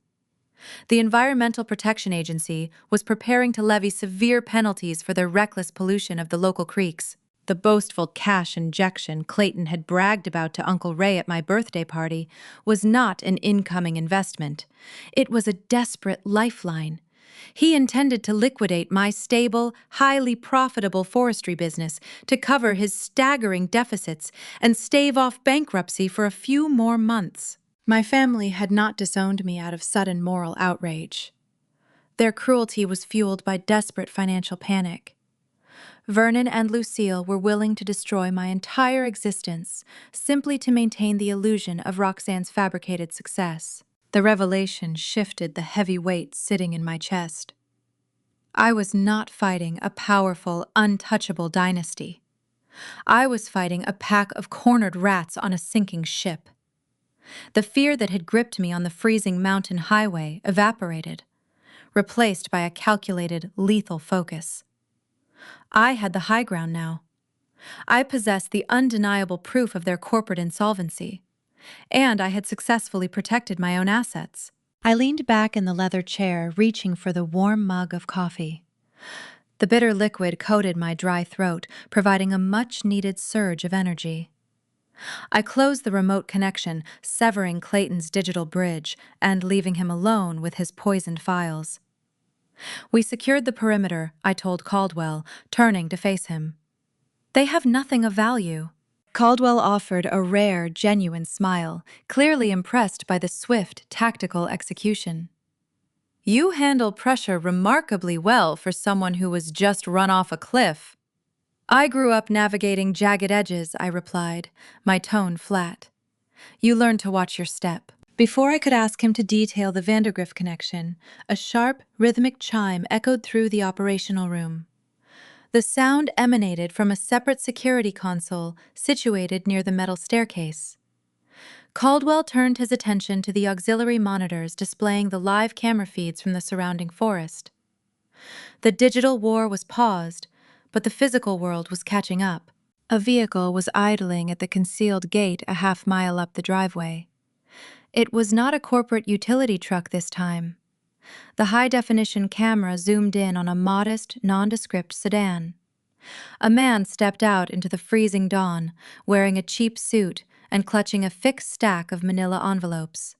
The Environmental Protection Agency was preparing to levy severe penalties for their reckless pollution of the local creeks. The boastful cash injection Clayton had bragged about to Uncle Ray at my birthday party was not an incoming investment. It was a desperate lifeline. He intended to liquidate my stable, highly profitable forestry business to cover his staggering deficits and stave off bankruptcy for a few more months. My family had not disowned me out of sudden moral outrage. Their cruelty was fueled by desperate financial panic. Vernon and Lucille were willing to destroy my entire existence simply to maintain the illusion of Roxanne's fabricated success. The revelation shifted the heavy weight sitting in my chest. I was not fighting a powerful, untouchable dynasty. I was fighting a pack of cornered rats on a sinking ship. The fear that had gripped me on the freezing mountain highway evaporated, replaced by a calculated, lethal focus. I had the high ground now. I possessed the undeniable proof of their corporate insolvency, and I had successfully protected my own assets. I leaned back in the leather chair, reaching for the warm mug of coffee. The bitter liquid coated my dry throat, providing a much-needed surge of energy. I closed the remote connection, severing Clayton's digital bridge and leaving him alone with his poisoned files. We secured the perimeter, I told Caldwell, turning to face him. They have nothing of value. Caldwell offered a rare, genuine smile, clearly impressed by the swift, tactical execution. You handle pressure remarkably well for someone who was just run off a cliff. I grew up navigating jagged edges, I replied, my tone flat. You learn to watch your step. Before I could ask him to detail the Vandergrift connection, a sharp, rhythmic chime echoed through the operational room. The sound emanated from a separate security console situated near the metal staircase. Caldwell turned his attention to the auxiliary monitors displaying the live camera feeds from the surrounding forest. The digital war was paused, but the physical world was catching up. A vehicle was idling at the concealed gate a half-mile up the driveway. It was not a corporate utility truck this time. The high-definition camera zoomed in on a modest, nondescript sedan. A man stepped out into the freezing dawn, wearing a cheap suit and clutching a thick stack of manila envelopes.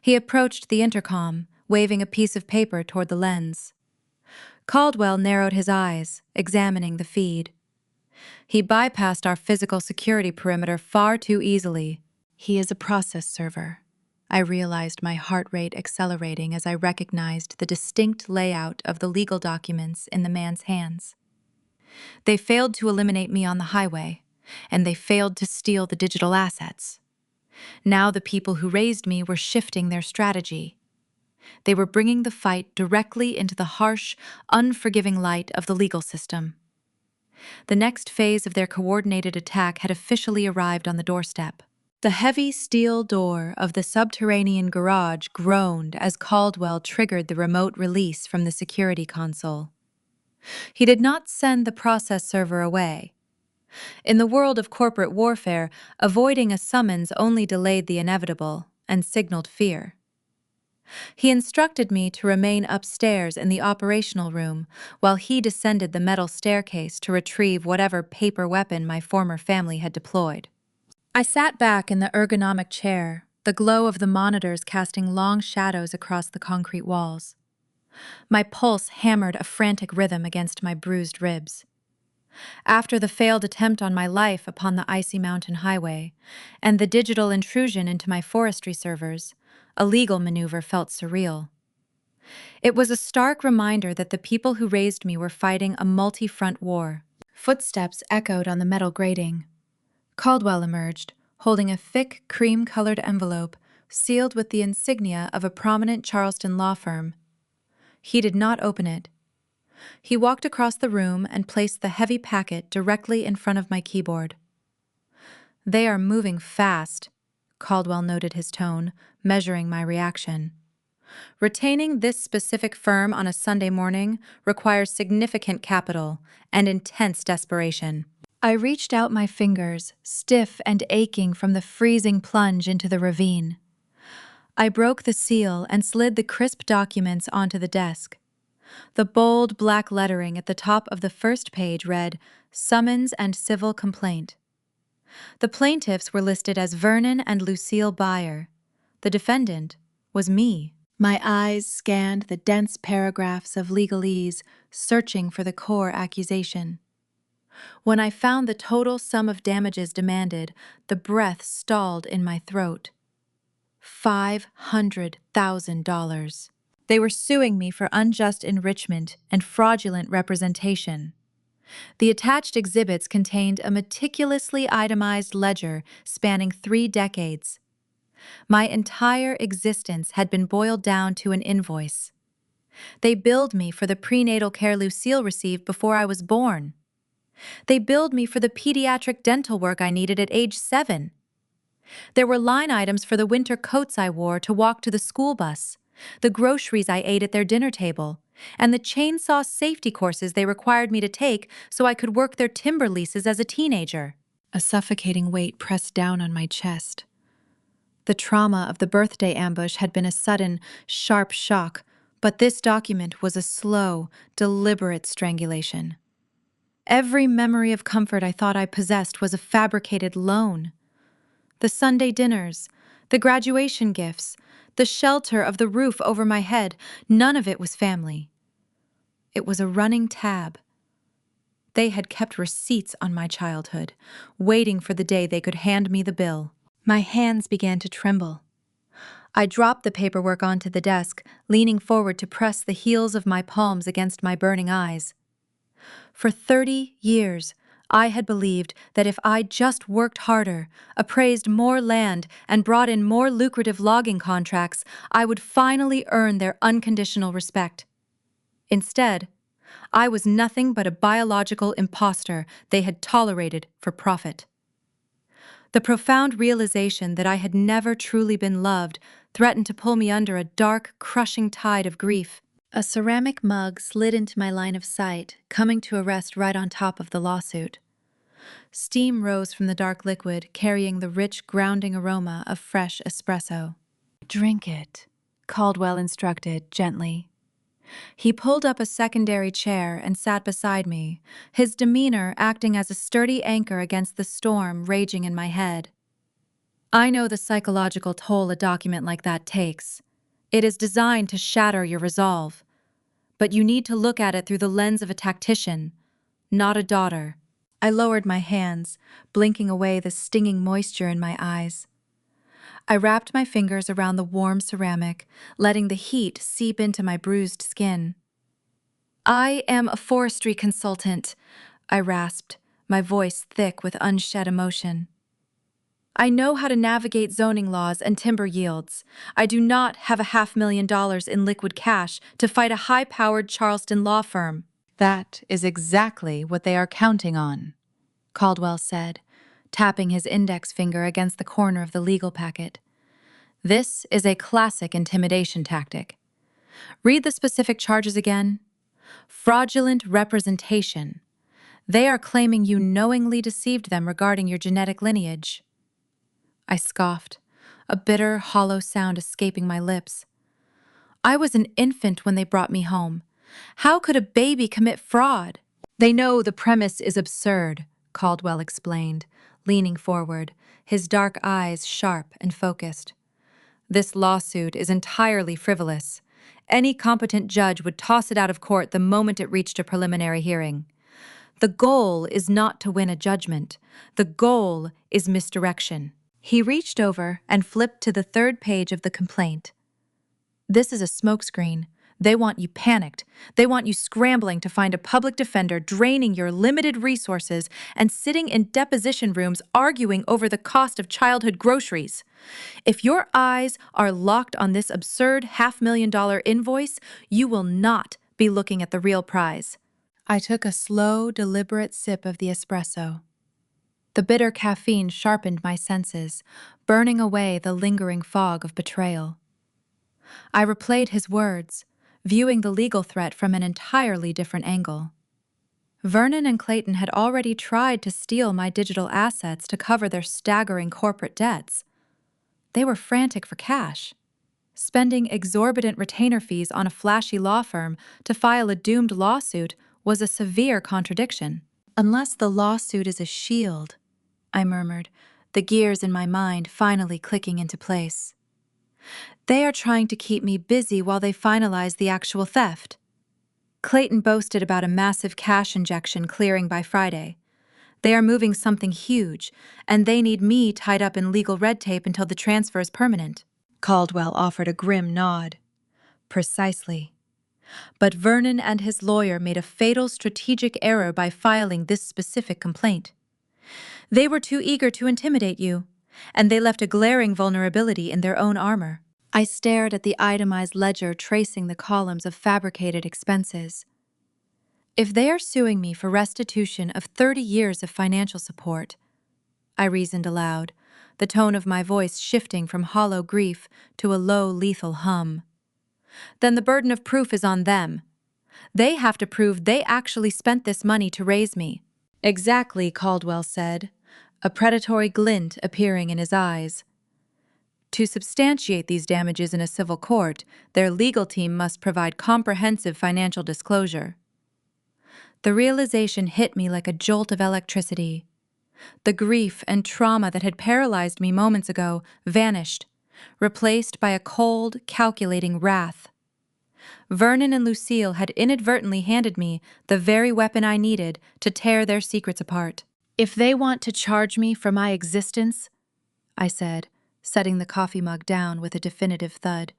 He approached the intercom, waving a piece of paper toward the lens. Caldwell narrowed his eyes, examining the feed. He bypassed our physical security perimeter far too easily. He is a process server. I realized, my heart rate accelerating as I recognized the distinct layout of the legal documents in the man's hands. They failed to eliminate me on the highway, and they failed to steal the digital assets. Now the people who raised me were shifting their strategy. They were bringing the fight directly into the harsh, unforgiving light of the legal system. The next phase of their coordinated attack had officially arrived on the doorstep. The heavy steel door of the subterranean garage groaned as Caldwell triggered the remote release from the security console. He did not send the process server away. In the world of corporate warfare, avoiding a summons only delayed the inevitable and signaled fear. He instructed me to remain upstairs in the operational room while he descended the metal staircase to retrieve whatever paper weapon my former family had deployed. I sat back in the ergonomic chair, the glow of the monitors casting long shadows across the concrete walls. My pulse hammered a frantic rhythm against my bruised ribs. After the failed attempt on my life upon the icy mountain highway, and the digital intrusion into my forestry servers, a legal maneuver felt surreal. It was a stark reminder that the people who raised me were fighting a multi-front war. Footsteps echoed on the metal grating. Caldwell emerged, holding a thick, cream-colored envelope sealed with the insignia of a prominent Charleston law firm. He did not open it. He walked across the room and placed the heavy packet directly in front of my keyboard. "They are moving fast," Caldwell noted his tone, measuring my reaction. "Retaining this specific firm on a Sunday morning requires significant capital and intense desperation." I reached out my fingers, stiff and aching from the freezing plunge into the ravine. I broke the seal and slid the crisp documents onto the desk. The bold black lettering at the top of the first page read, Summons and civil complaint. The plaintiffs were listed as Vernon and Lucille Byer. The defendant was me. My eyes scanned the dense paragraphs of legalese, searching for the core accusation. When I found the total sum of damages demanded, the breath stalled in my throat. $500,000. They were suing me for unjust enrichment and fraudulent representation. The attached exhibits contained a meticulously itemized ledger spanning 3 decades. My entire existence had been boiled down to an invoice. They billed me for the prenatal care Lucille received before I was born. They billed me for the pediatric dental work I needed at age 7. There were line items for the winter coats I wore to walk to the school bus, the groceries I ate at their dinner table, and the chainsaw safety courses they required me to take so I could work their timber leases as a teenager. A suffocating weight pressed down on my chest. The trauma of the birthday ambush had been a sudden, sharp shock, but this document was a slow, deliberate strangulation. Every memory of comfort I thought I possessed was a fabricated loan. The Sunday dinners, the graduation gifts, the shelter of the roof over my head, none of it was family. It was a running tab. They had kept receipts on my childhood, waiting for the day they could hand me the bill. My hands began to tremble. I dropped the paperwork onto the desk, leaning forward to press the heels of my palms against my burning eyes. For 30 years, I had believed that if I just worked harder, appraised more land, and brought in more lucrative logging contracts, I would finally earn their unconditional respect. Instead, I was nothing but a biological imposter they had tolerated for profit. The profound realization that I had never truly been loved threatened to pull me under a dark, crushing tide of grief. A ceramic mug slid into my line of sight, coming to a rest right on top of the lawsuit. Steam rose from the dark liquid, carrying the rich, grounding aroma of fresh espresso. "Drink it," Caldwell instructed gently. He pulled up a secondary chair and sat beside me, his demeanor acting as a sturdy anchor against the storm raging in my head. "I know the psychological toll a document like that takes. It is designed to shatter your resolve. But you need to look at it through the lens of a tactician, not a daughter." I lowered my hands, blinking away the stinging moisture in my eyes. I wrapped my fingers around the warm ceramic, letting the heat seep into my bruised skin. "I am a forestry consultant," I rasped, my voice thick with unshed emotion. "I know how to navigate zoning laws and timber yields. I do not have $500,000 in liquid cash to fight a high-powered Charleston law firm." "That is exactly what they are counting on," Caldwell said, tapping his index finger against the corner of the legal packet. "This is a classic intimidation tactic. Read the specific charges again. Fraudulent representation. They are claiming you knowingly deceived them regarding your genetic lineage." I scoffed, a bitter, hollow sound escaping my lips. "I was an infant when they brought me home. How could a baby commit fraud?" "They know the premise is absurd," Caldwell explained, leaning forward, his dark eyes sharp and focused. "This lawsuit is entirely frivolous. Any competent judge would toss it out of court the moment it reached a preliminary hearing. The goal is not to win a judgment. The goal is misdirection." He reached over and flipped to the 3rd page of the complaint. "This is a smokescreen. They want you panicked. They want you scrambling to find a public defender, draining your limited resources, and sitting in deposition rooms arguing over the cost of childhood groceries. If your eyes are locked on this absurd $500,000 invoice, you will not be looking at the real prize." I took a slow, deliberate sip of the espresso. The bitter caffeine sharpened my senses, burning away the lingering fog of betrayal. I replayed his words, viewing the legal threat from an entirely different angle. Vernon and Clayton had already tried to steal my digital assets to cover their staggering corporate debts. They were frantic for cash. Spending exorbitant retainer fees on a flashy law firm to file a doomed lawsuit was a severe contradiction. Unless the lawsuit is a shield, I murmured, the gears in my mind finally clicking into place. They are trying to keep me busy while they finalize the actual theft. Clayton boasted about a massive cash injection clearing by Friday. They are moving something huge, and they need me tied up in legal red tape until the transfer is permanent. Caldwell offered a grim nod. Precisely. But Vernon and his lawyer made a fatal strategic error by filing this specific complaint. They were too eager to intimidate you, and they left a glaring vulnerability in their own armor. I stared at the itemized ledger tracing the columns of fabricated expenses. If they are suing me for restitution of 30 years of financial support, I reasoned aloud, the tone of my voice shifting from hollow grief to a low, lethal hum, then the burden of proof is on them. They have to prove they actually spent this money to raise me. Exactly, Caldwell said, a predatory glint appearing in his eyes. To substantiate these damages in a civil court, their legal team must provide comprehensive financial disclosure. The realization hit me like a jolt of electricity. The grief and trauma that had paralyzed me moments ago vanished, replaced by a cold, calculating wrath. Vernon and Lucille had inadvertently handed me the very weapon I needed to tear their secrets apart. If they want to charge me for my existence, I said, setting the coffee mug down with a definitive thud,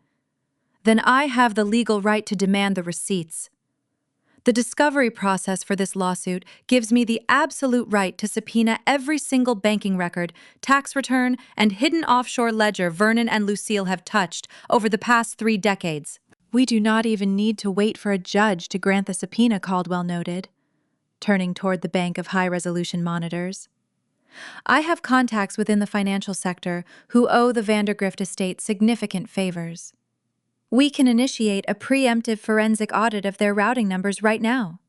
then I have the legal right to demand the receipts. The discovery process for this lawsuit gives me the absolute right to subpoena every single banking record, tax return, and hidden offshore ledger Vernon and Lucille have touched over the past 3 decades. We do not even need to wait for a judge to grant the subpoena, Caldwell noted, turning toward the bank of high-resolution monitors. I have contacts within the financial sector who owe the Vandergrift estate significant favors. We can initiate a preemptive forensic audit of their routing numbers right now.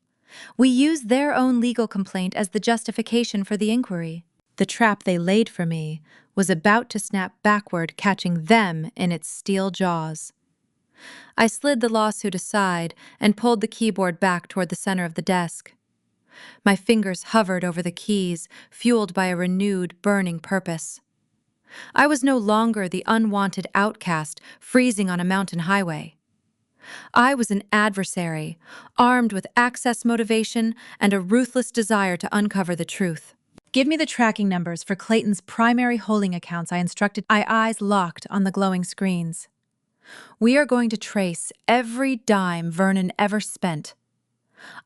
We use their own legal complaint as the justification for the inquiry. The trap they laid for me was about to snap backward, catching them in its steel jaws. I slid the lawsuit aside and pulled the keyboard back toward the center of the desk. My fingers hovered over the keys, fueled by a renewed, burning purpose. I was no longer the unwanted outcast freezing on a mountain highway. I was an adversary, armed with access motivation and a ruthless desire to uncover the truth. Give me the tracking numbers for Clayton's primary holding accounts, I instructed, my eyes locked on the glowing screens. We are going to trace every dime Vernon ever spent.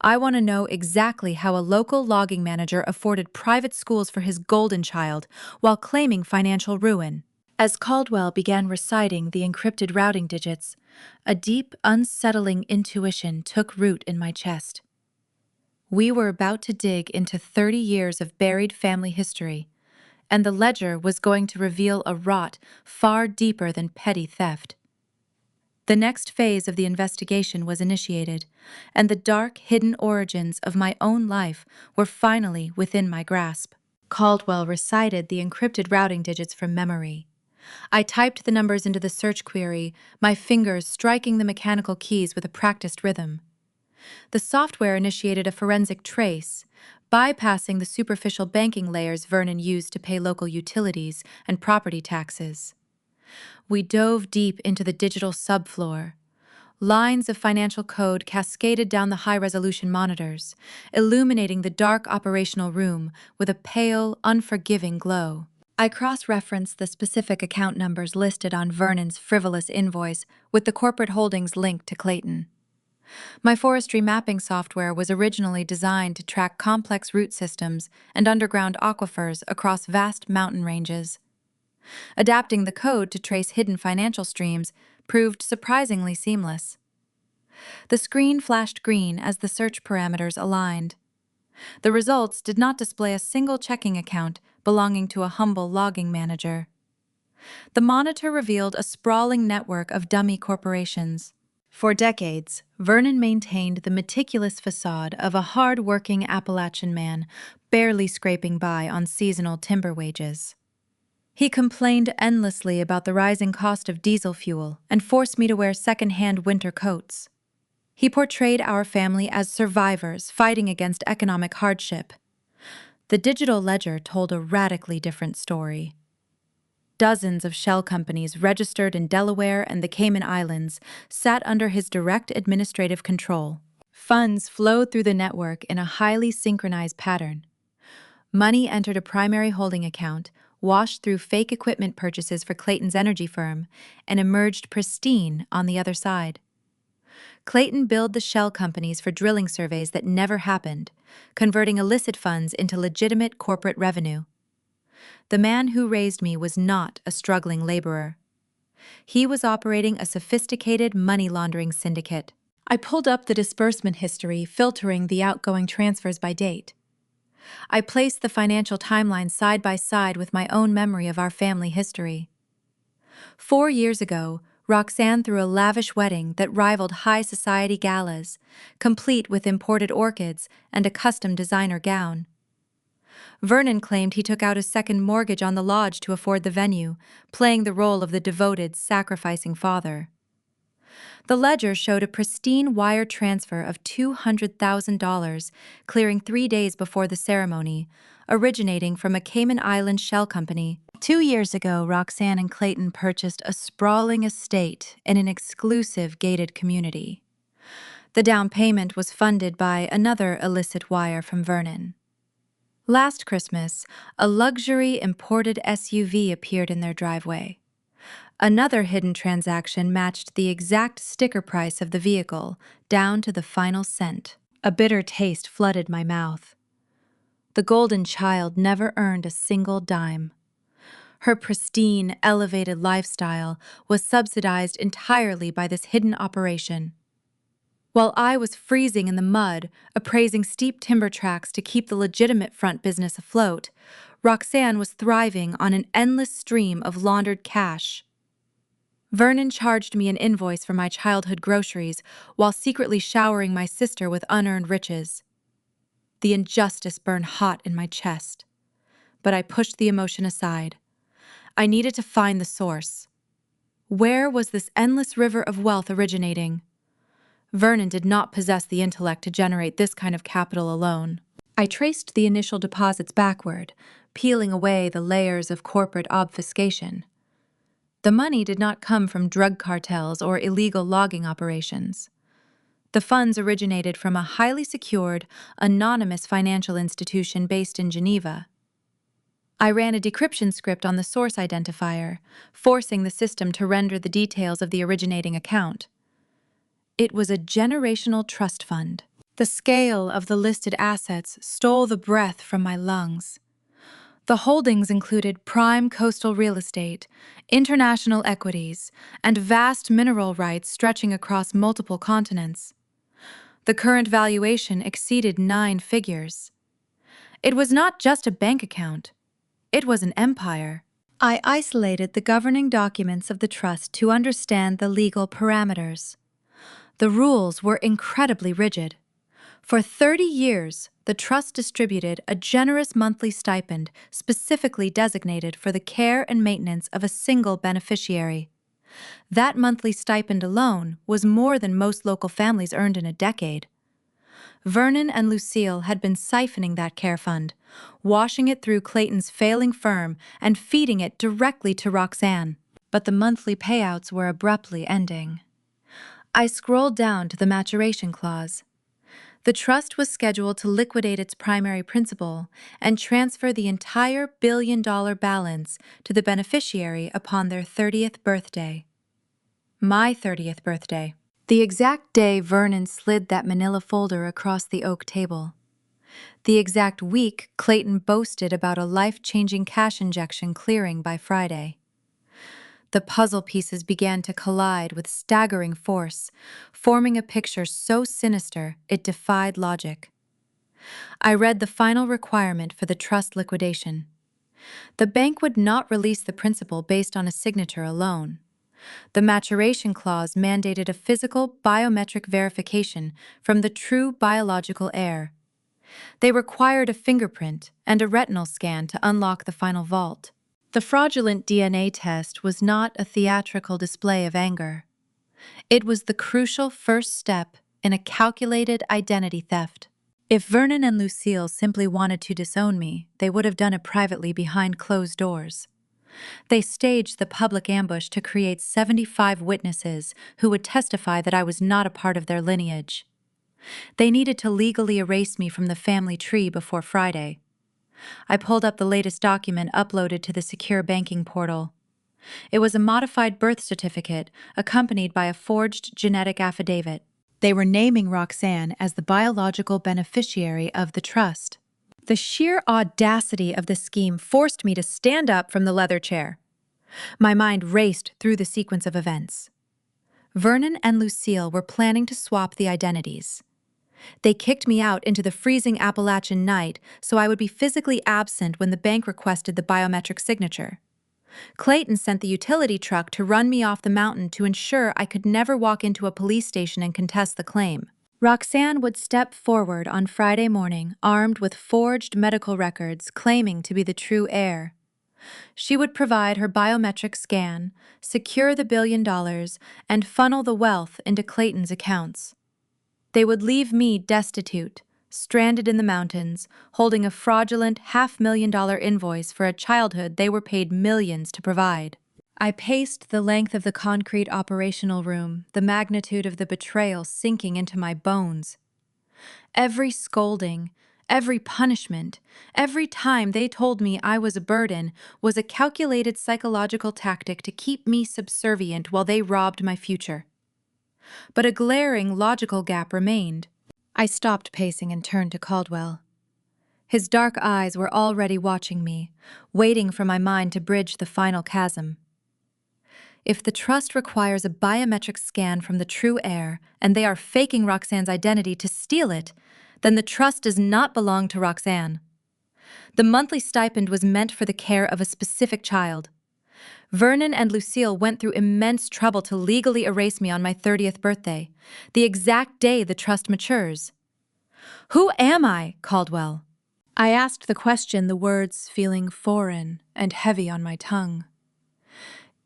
I want to know exactly how a local logging manager afforded private schools for his golden child while claiming financial ruin. As Caldwell began reciting the encrypted routing digits, a deep, unsettling intuition took root in my chest. We were about to dig into 30 years of buried family history, and the ledger was going to reveal a rot far deeper than petty theft. The next phase of the investigation was initiated, and the dark, hidden origins of my own life were finally within my grasp. Caldwell recited the encrypted routing digits from memory. I typed the numbers into the search query, my fingers striking the mechanical keys with a practiced rhythm. The software initiated a forensic trace, bypassing the superficial banking layers Vernon used to pay local utilities and property taxes. We dove deep into the digital subfloor. Lines of financial code cascaded down the high-resolution monitors, illuminating the dark operational room with a pale, unforgiving glow. I cross-referenced the specific account numbers listed on Vernon's frivolous invoice with the corporate holdings linked to Clayton. My forestry mapping software was originally designed to track complex root systems and underground aquifers across vast mountain ranges. Adapting the code to trace hidden financial streams proved surprisingly seamless. The screen flashed green as the search parameters aligned. The results did not display a single checking account belonging to a humble logging manager. The monitor revealed a sprawling network of dummy corporations. For decades, Vernon maintained the meticulous facade of a hard-working Appalachian man, barely scraping by on seasonal timber wages. He complained endlessly about the rising cost of diesel fuel and forced me to wear second-hand winter coats. He portrayed our family as survivors fighting against economic hardship. The digital ledger told a radically different story. Dozens of shell companies registered in Delaware and the Cayman Islands sat under his direct administrative control. Funds flowed through the network in a highly synchronized pattern. Money entered a primary holding account, washed through fake equipment purchases for Clayton's energy firm, and emerged pristine on the other side. Clayton billed the shell companies for drilling surveys that never happened, converting illicit funds into legitimate corporate revenue. The man who raised me was not a struggling laborer. He was operating a sophisticated money laundering syndicate. I pulled up the disbursement history, filtering the outgoing transfers by date. I placed the financial timeline side by side with my own memory of our family history. 4 years ago, Roxanne threw a lavish wedding that rivaled high society galas, complete with imported orchids and a custom designer gown. Vernon claimed he took out a second mortgage on the lodge to afford the venue, playing the role of the devoted, sacrificing father. The ledger showed a pristine wire transfer of $200,000, clearing 3 days before the ceremony, originating from a Cayman Island shell company. 2 years ago, Roxanne and Clayton purchased a sprawling estate in an exclusive gated community. The down payment was funded by another illicit wire from Vernon. Last Christmas, a luxury imported SUV appeared in their driveway. Another hidden transaction matched the exact sticker price of the vehicle, down to the final cent. A bitter taste flooded my mouth. The golden child never earned a single dime. Her pristine, elevated lifestyle was subsidized entirely by this hidden operation. While I was freezing in the mud, appraising steep timber tracks to keep the legitimate front business afloat, Roxanne was thriving on an endless stream of laundered cash. Vernon charged me an invoice for my childhood groceries while secretly showering my sister with unearned riches. The injustice burned hot in my chest, but I pushed the emotion aside. I needed to find the source. Where was this endless river of wealth originating? Vernon did not possess the intellect to generate this kind of capital alone. I traced the initial deposits backward, peeling away the layers of corporate obfuscation. The money did not come from drug cartels or illegal logging operations. The funds originated from a highly secured, anonymous financial institution based in Geneva. I ran a decryption script on the source identifier, forcing the system to render the details of the originating account. It was a generational trust fund. The scale of the listed assets stole the breath from my lungs. The holdings included prime coastal real estate, international equities, and vast mineral rights stretching across multiple continents. The current valuation exceeded 9 figures. It was not just a bank account. It was an empire. I isolated the governing documents of the trust to understand the legal parameters. The rules were incredibly rigid. For 30 years, the trust distributed a generous monthly stipend specifically designated for the care and maintenance of a single beneficiary. That monthly stipend alone was more than most local families earned in a decade. Vernon and Lucille had been siphoning that care fund, washing it through Clayton's failing firm and feeding it directly to Roxanne. But the monthly payouts were abruptly ending. I scrolled down to the maturation clause. The trust was scheduled to liquidate its primary principal and transfer the entire billion-dollar balance to the beneficiary upon their 30th birthday. My 30th birthday. The exact day Vernon slid that manila folder across the oak table. The exact week Clayton boasted about a life-changing cash injection clearing by Friday. The puzzle pieces began to collide with staggering force, forming a picture so sinister it defied logic. I read the final requirement for the trust liquidation. The bank would not release the principal based on a signature alone. The maturation clause mandated a physical biometric verification from the true biological heir. They required a fingerprint and a retinal scan to unlock the final vault. The fraudulent DNA test was not a theatrical display of anger. It was the crucial first step in a calculated identity theft. If Vernon and Lucille simply wanted to disown me, they would have done it privately behind closed doors. They staged the public ambush to create 75 witnesses who would testify that I was not a part of their lineage. They needed to legally erase me from the family tree before Friday. I pulled up the latest document uploaded to the secure banking portal. It was a modified birth certificate accompanied by a forged genetic affidavit. They were naming Roxanne as the biological beneficiary of the trust. The sheer audacity of the scheme forced me to stand up from the leather chair. My mind raced through the sequence of events. Vernon and Lucille were planning to swap the identities. They kicked me out into the freezing Appalachian night so I would be physically absent when the bank requested the biometric signature. Clayton sent the utility truck to run me off the mountain to ensure I could never walk into a police station and contest the claim. Roxanne would step forward on Friday morning armed with forged medical records claiming to be the true heir. She would provide her biometric scan, secure the $1 billion, and funnel the wealth into Clayton's accounts. They would leave me destitute, stranded in the mountains, holding a fraudulent $500,000 invoice for a childhood they were paid millions to provide. I paced the length of the concrete operational room, the magnitude of the betrayal sinking into my bones. Every scolding, every punishment, every time they told me I was a burden was a calculated psychological tactic to keep me subservient while they robbed my future. But a glaring logical gap remained. I stopped pacing and turned to Caldwell. His dark eyes were already watching me, waiting for my mind to bridge the final chasm. If the trust requires a biometric scan from the true heir, and they are faking Roxanne's identity to steal it, then the trust does not belong to Roxanne. The monthly stipend was meant for the care of a specific child. Vernon and Lucille went through immense trouble to legally erase me on my 30th birthday, the exact day the trust matures. Who am I, Caldwell? I asked the question, the words feeling foreign and heavy on my tongue.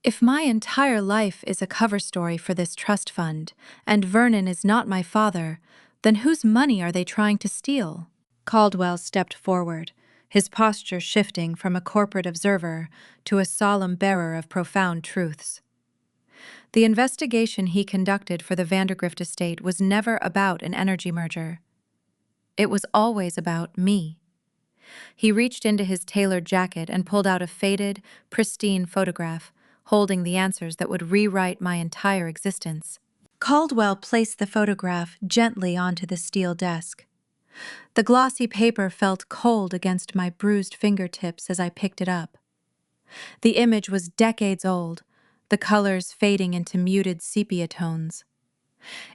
If my entire life is a cover story for this trust fund, and Vernon is not my father, then whose money are they trying to steal? Caldwell stepped forward, his posture shifting from a corporate observer to a solemn bearer of profound truths. The investigation he conducted for the Vandergrift estate was never about an energy merger. It was always about me. He reached into his tailored jacket and pulled out a faded, pristine photograph, holding the answers that would rewrite my entire existence. Caldwell placed the photograph gently onto the steel desk. The glossy paper felt cold against my bruised fingertips as I picked it up. The image was decades old, the colors fading into muted sepia tones.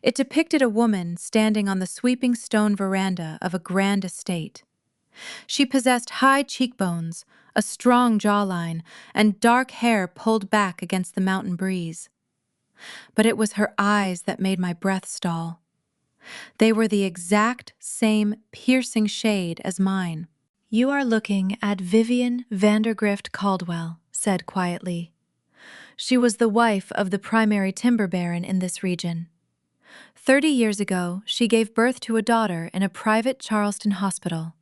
It depicted a woman standing on the sweeping stone veranda of a grand estate. She possessed high cheekbones, a strong jawline, and dark hair pulled back against the mountain breeze. But it was her eyes that made my breath stall. They were the exact same piercing shade as mine. "You are looking at Vivian Vandergrift Caldwell," said quietly. She was the wife of the primary timber baron in this region. 30 years ago, she gave birth to a daughter in a private Charleston hospital.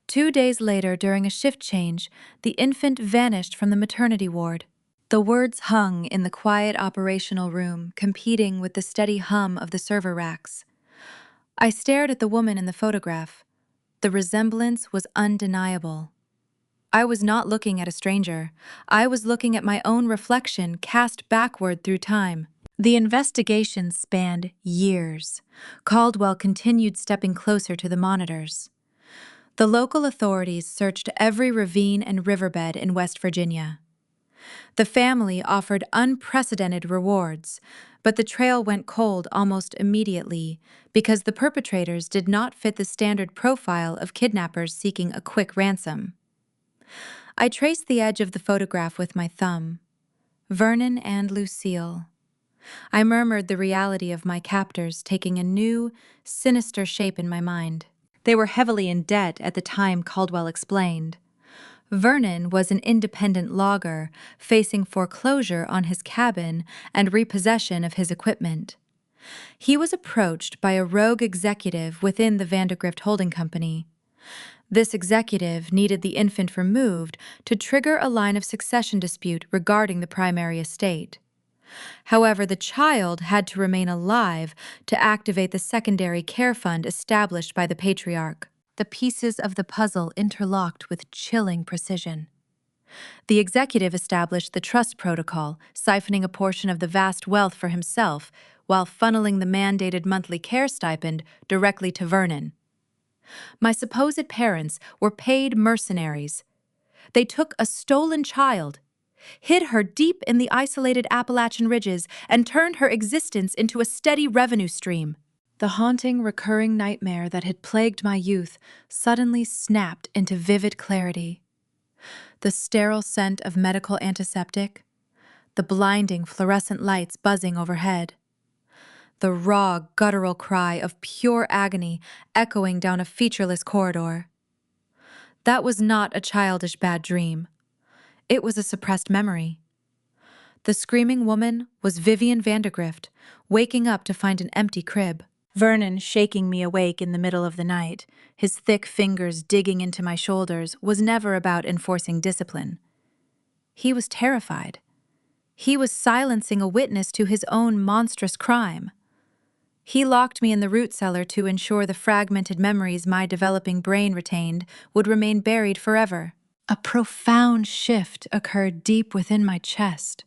2 days later, during a shift change, the infant vanished from the maternity ward. The words hung in the quiet operational room, competing with the steady hum of the server racks. I stared at the woman in the photograph. The resemblance was undeniable. I was not looking at a stranger. I was looking at my own reflection cast backward through time. The investigation spanned years. Caldwell continued stepping closer to the monitors. The local authorities searched every ravine and riverbed in West Virginia. The family offered unprecedented rewards, but the trail went cold almost immediately because the perpetrators did not fit the standard profile of kidnappers seeking a quick ransom. I traced the edge of the photograph with my thumb. Vernon and Lucille. I murmured the reality of my captors taking a new, sinister shape in my mind. They were heavily in debt at the time, Caldwell explained. Vernon was an independent logger, facing foreclosure on his cabin and repossession of his equipment. He was approached by a rogue executive within the Vandergrift Holding Company. This executive needed the infant removed to trigger a line of succession dispute regarding the primary estate. However, the child had to remain alive to activate the secondary care fund established by the patriarch. The pieces of the puzzle interlocked with chilling precision. The executive established the trust protocol, siphoning a portion of the vast wealth for himself while funneling the mandated monthly care stipend directly to Vernon. My supposed parents were paid mercenaries. They took a stolen child, hid her deep in the isolated Appalachian ridges, and turned her existence into a steady revenue stream. The haunting, recurring nightmare that had plagued my youth suddenly snapped into vivid clarity. The sterile scent of medical antiseptic, the blinding fluorescent lights buzzing overhead, the raw, guttural cry of pure agony echoing down a featureless corridor. That was not a childish bad dream. It was a suppressed memory. The screaming woman was Vivian Vandergrift, waking up to find an empty crib. Vernon, shaking me awake in the middle of the night, his thick fingers digging into my shoulders, was never about enforcing discipline. He was terrified. He was silencing a witness to his own monstrous crime. He locked me in the root cellar to ensure the fragmented memories my developing brain retained would remain buried forever. A profound shift occurred deep within my chest.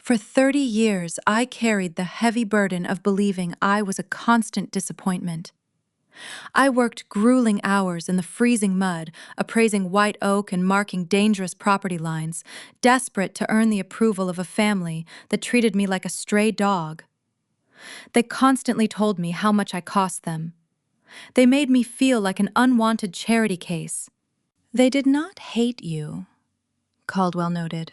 For 30 years, I carried the heavy burden of believing I was a constant disappointment. I worked grueling hours in the freezing mud, appraising white oak and marking dangerous property lines, desperate to earn the approval of a family that treated me like a stray dog. They constantly told me how much I cost them. They made me feel like an unwanted charity case. "They did not hate you," Caldwell noted,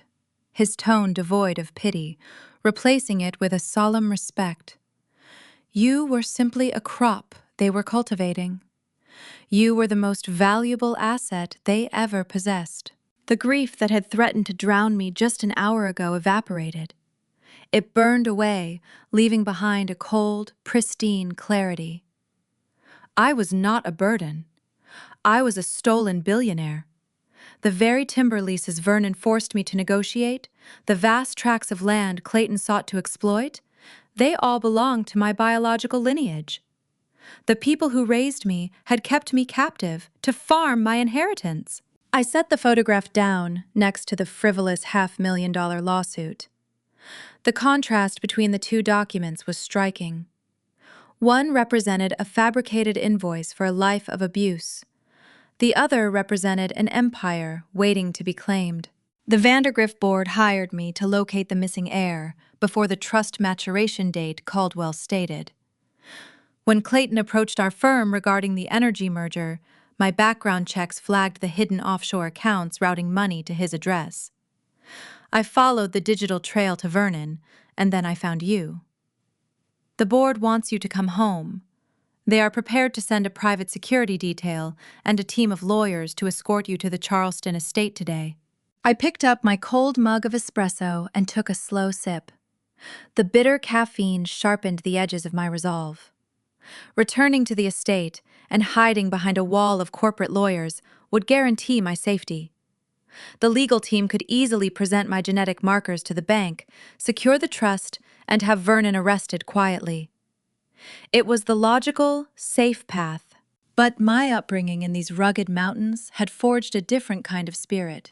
his tone devoid of pity, replacing it with a solemn respect. "You were simply a crop they were cultivating. You were the most valuable asset they ever possessed." The grief that had threatened to drown me just an hour ago evaporated. It burned away, leaving behind a cold, pristine clarity. I was not a burden. I was a stolen billionaire. The very timber leases Vernon forced me to negotiate, the vast tracts of land Clayton sought to exploit, they all belonged to my biological lineage. The people who raised me had kept me captive to farm my inheritance. I set the photograph down next to the frivolous $500,000 lawsuit. The contrast between the two documents was striking. One represented a fabricated invoice for a life of abuse. The other represented an empire waiting to be claimed. The Vandergrift board hired me to locate the missing heir before the trust maturation date Caldwell stated. When Clayton approached our firm regarding the energy merger, my background checks flagged the hidden offshore accounts routing money to his address. I followed the digital trail to Vernon, and then I found you. The board wants you to come home. They are prepared to send a private security detail and a team of lawyers to escort you to the Charleston estate today. I picked up my cold mug of espresso and took a slow sip. The bitter caffeine sharpened the edges of my resolve. Returning to the estate and hiding behind a wall of corporate lawyers would guarantee my safety. The legal team could easily present my genetic markers to the bank, secure the trust, and have Vernon arrested quietly. It was the logical, safe path. But my upbringing in these rugged mountains had forged a different kind of spirit.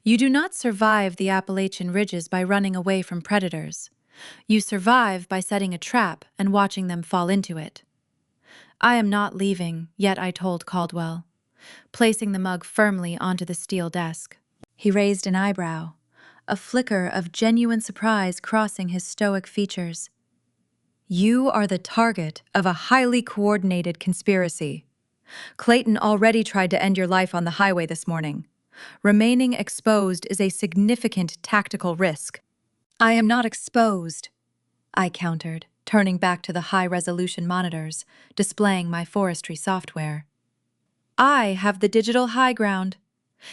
You do not survive the Appalachian ridges by running away from predators. You survive by setting a trap and watching them fall into it. I am not leaving, yet I told Caldwell, placing the mug firmly onto the steel desk. He raised an eyebrow, a flicker of genuine surprise crossing his stoic features. "You are the target of a highly coordinated conspiracy. Clayton already tried to end your life on the highway this morning. Remaining exposed is a significant tactical risk." "I am not exposed," I countered, turning back to the high-resolution monitors, displaying my forestry software. "I have the digital high ground.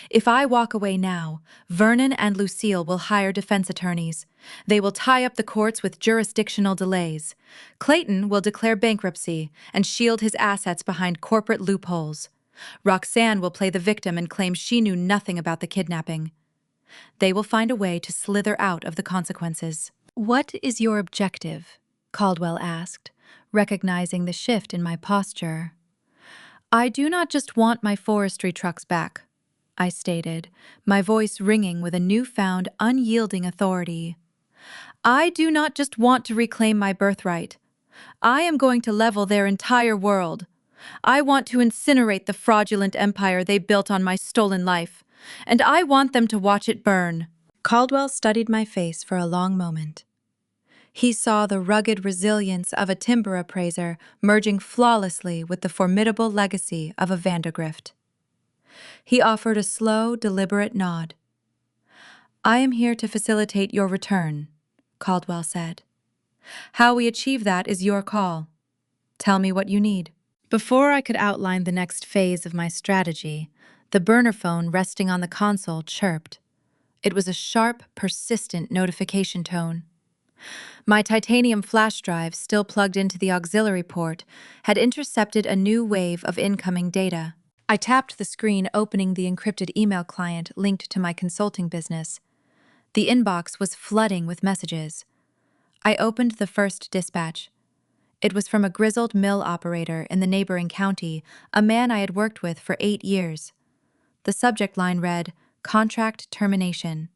If I walk away now, Vernon and Lucille will hire defense attorneys, They will tie up the courts with jurisdictional delays. Clayton will declare bankruptcy and shield his assets behind corporate loopholes. Roxanne will play the victim and claim she knew nothing about the kidnapping. They will find a way to slither out of the consequences. "What is your objective?" Caldwell asked, recognizing the shift in my posture. "I do not just want my forestry trucks back," I stated, my voice ringing with a newfound, unyielding authority. "I do not just want to reclaim my birthright. I am going to level their entire world. I want to incinerate the fraudulent empire they built on my stolen life, and I want them to watch it burn." Caldwell studied my face for a long moment. He saw the rugged resilience of a timber appraiser merging flawlessly with the formidable legacy of a Vandergrift. He offered a slow, deliberate nod. "I am here to facilitate your return," Caldwell said. "How we achieve that is your call. Tell me what you need." Before I could outline the next phase of my strategy, the burner phone resting on the console chirped. It was a sharp, persistent notification tone. My titanium flash drive, still plugged into the auxiliary port, had intercepted a new wave of incoming data. I tapped the screen, opening the encrypted email client linked to my consulting business. The inbox was flooding with messages. I opened the first dispatch. It was from a grizzled mill operator in the neighboring county, a man I had worked with for 8 years. The subject line read, "Contract Termination."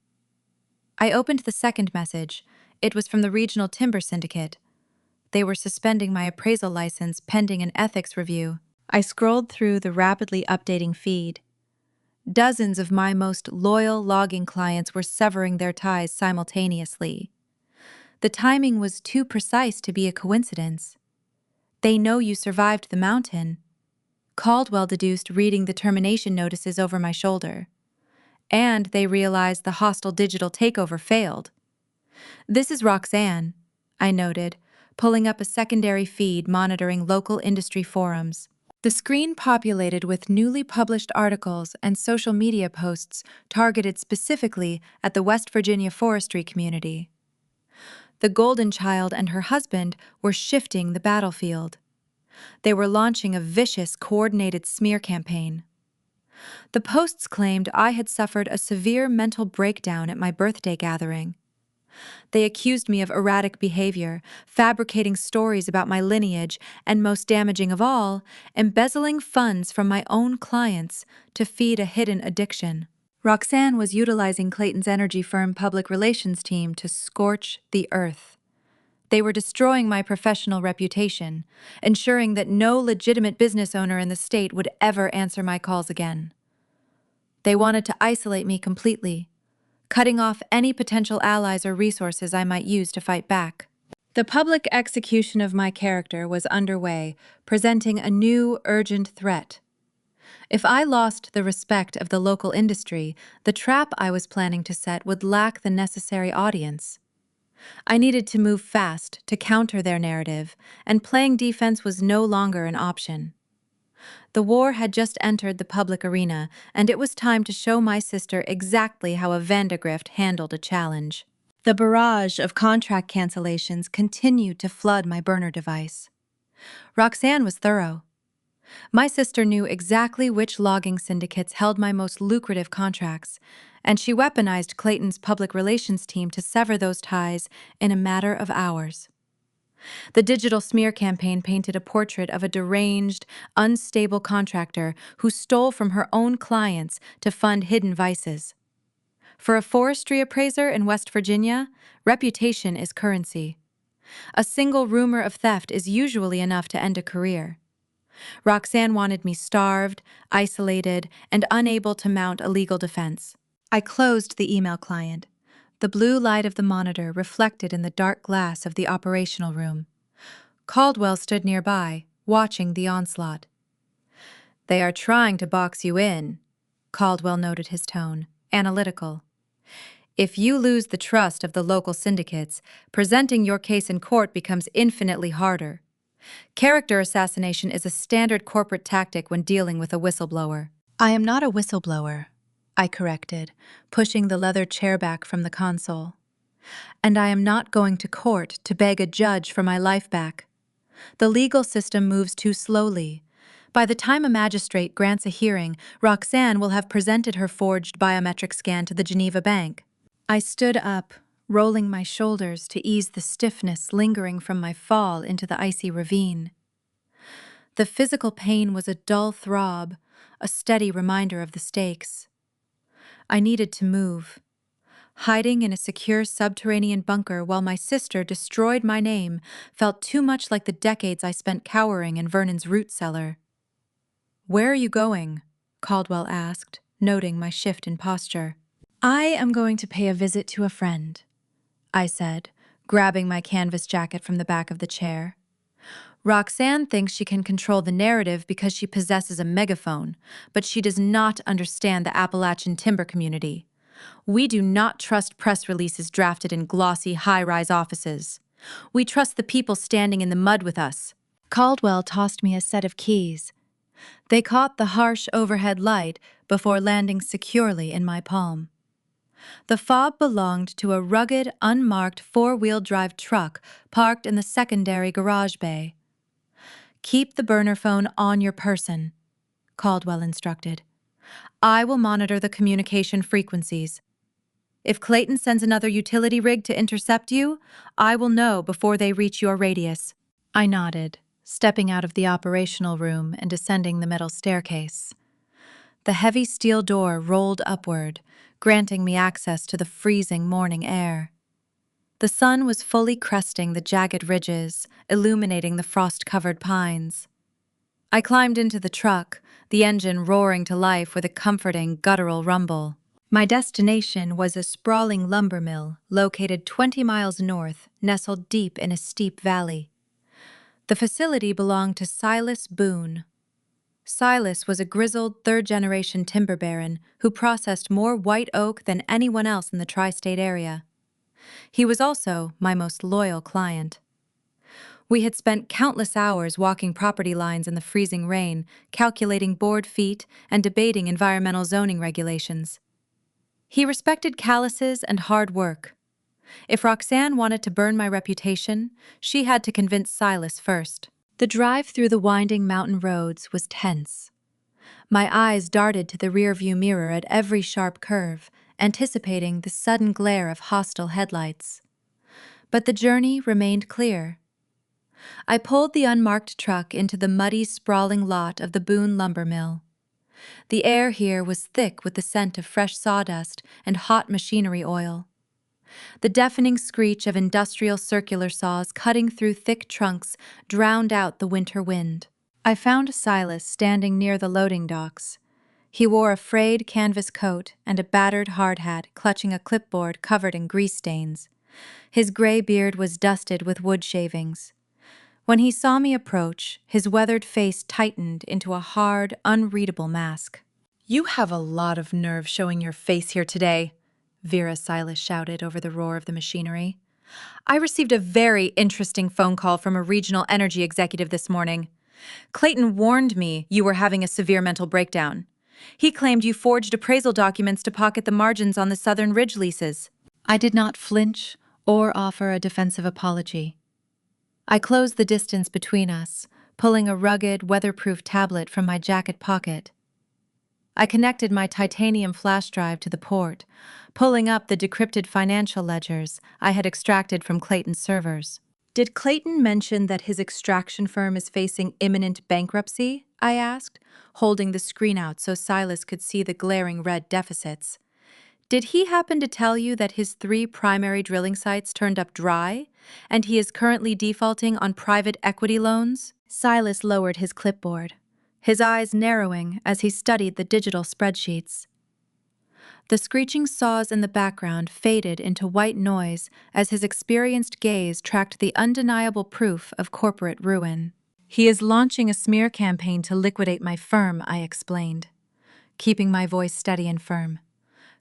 I opened the second message. It was from the Regional Timber Syndicate. They were suspending my appraisal license pending an ethics review. I scrolled through the rapidly updating feed. Dozens of my most loyal logging clients were severing their ties simultaneously. The timing was too precise to be a coincidence. "They know you survived the mountain," Caldwell deduced, reading the termination notices over my shoulder. "And they realized the hostile digital takeover failed." "This is Roxanne," I noted, pulling up a secondary feed monitoring local industry forums. The screen populated with newly published articles and social media posts targeted specifically at the West Virginia forestry community. The Golden Child and her husband were shifting the battlefield. They were launching a vicious, coordinated smear campaign. The posts claimed I had suffered a severe mental breakdown at my birthday gathering. They accused me of erratic behavior, fabricating stories about my lineage, and most damaging of all, embezzling funds from my own clients to feed a hidden addiction. Roxanne was utilizing Clayton's energy firm public relations team to scorch the earth. They were destroying my professional reputation, ensuring that no legitimate business owner in the state would ever answer my calls again. They wanted to isolate me completely, cutting off any potential allies or resources I might use to fight back. The public execution of my character was underway, presenting a new, urgent threat. If I lost the respect of the local industry, the trap I was planning to set would lack the necessary audience. I needed to move fast to counter their narrative, and playing defense was no longer an option. The war had just entered the public arena, and it was time to show my sister exactly how a Vandergrift handled a challenge. The barrage of contract cancellations continued to flood my burner device. Roxanne was thorough. My sister knew exactly which logging syndicates held my most lucrative contracts, and she weaponized Clayton's public relations team to sever those ties in a matter of hours. The digital smear campaign painted a portrait of a deranged, unstable contractor who stole from her own clients to fund hidden vices. For a forestry appraiser in West Virginia, reputation is currency. A single rumor of theft is usually enough to end a career. Roxanne wanted me starved, isolated, and unable to mount a legal defense. I closed the email client. The blue light of the monitor reflected in the dark glass of the operational room. Caldwell stood nearby, watching the onslaught. "They are trying to box you in," Caldwell noted, his tone analytical. "If you lose the trust of the local syndicates, presenting your case in court becomes infinitely harder. Character assassination is a standard corporate tactic when dealing with a whistleblower." "I am not a whistleblower," I corrected, pushing the leather chair back from the console. And I am not going to court to beg a judge for my life back. The legal system moves too slowly. By the time a magistrate grants a hearing, Roxanne will have presented her forged biometric scan to the Geneva bank. I stood up, rolling my shoulders to ease the stiffness lingering from my fall into the icy ravine. The physical pain was a dull throb, a steady reminder of the stakes. I needed to move. Hiding in a secure subterranean bunker while my sister destroyed my name felt too much like the decades I spent cowering in Vernon's root cellar. "Where are you going?" Caldwell asked, noting my shift in posture. "I am going to pay a visit to a friend," I said, grabbing my canvas jacket from the back of the chair. Roxanne thinks she can control the narrative because she possesses a megaphone, but she does not understand the Appalachian timber community. We do not trust press releases drafted in glossy, high-rise offices. We trust the people standing in the mud with us. Caldwell tossed me a set of keys. They caught the harsh overhead light before landing securely in my palm. The fob belonged to a rugged, unmarked four-wheel-drive truck parked in the secondary garage bay. "Keep the burner phone on your person," Caldwell instructed. "I will monitor the communication frequencies. If Clayton sends another utility rig to intercept you, I will know before they reach your radius." I nodded, stepping out of the operational room and descending the metal staircase. The heavy steel door rolled upward, granting me access to the freezing morning air. The sun was fully cresting the jagged ridges, illuminating the frost-covered pines. I climbed into the truck, the engine roaring to life with a comforting, guttural rumble. My destination was a sprawling lumber mill located 20 miles north, nestled deep in a steep valley. The facility belonged to Silas Boone. Silas was a grizzled third-generation timber baron who processed more white oak than anyone else in the tri-state area. He was also my most loyal client. We had spent countless hours walking property lines in the freezing rain, calculating board feet, and debating environmental zoning regulations. He respected calluses and hard work. If Roxanne wanted to burn my reputation, she had to convince Silas first. The drive through the winding mountain roads was tense. My eyes darted to the rearview mirror at every sharp curve, anticipating the sudden glare of hostile headlights. But the journey remained clear. I pulled the unmarked truck into the muddy, sprawling lot of the Boone lumber mill. The air here was thick with the scent of fresh sawdust and hot machinery oil. The deafening screech of industrial circular saws cutting through thick trunks drowned out the winter wind. I found Silas standing near the loading docks. He wore a frayed canvas coat and a battered hard hat, clutching a clipboard covered in grease stains. His gray beard was dusted with wood shavings. When he saw me approach, his weathered face tightened into a hard, unreadable mask. "You have a lot of nerve showing your face here today," Vera Silas shouted over the roar of the machinery. "I received a very interesting phone call from a regional energy executive this morning. Clayton warned me you were having a severe mental breakdown. He claimed you forged appraisal documents to pocket the margins on the Southern Ridge leases." I did not flinch or offer a defensive apology. I closed the distance between us, pulling a rugged, weatherproof tablet from my jacket pocket. I connected my titanium flash drive to the port, pulling up the decrypted financial ledgers I had extracted from Clayton's servers. "Did Clayton mention that his extraction firm is facing imminent bankruptcy?" I asked, holding the screen out so Silas could see the glaring red deficits. "Did he happen to tell you that his 3 primary drilling sites turned up dry, and he is currently defaulting on private equity loans?" Silas lowered his clipboard, his eyes narrowing as he studied the digital spreadsheets. The screeching saws in the background faded into white noise as his experienced gaze tracked the undeniable proof of corporate ruin. "He is launching a smear campaign to liquidate my firm," I explained, keeping my voice steady and firm.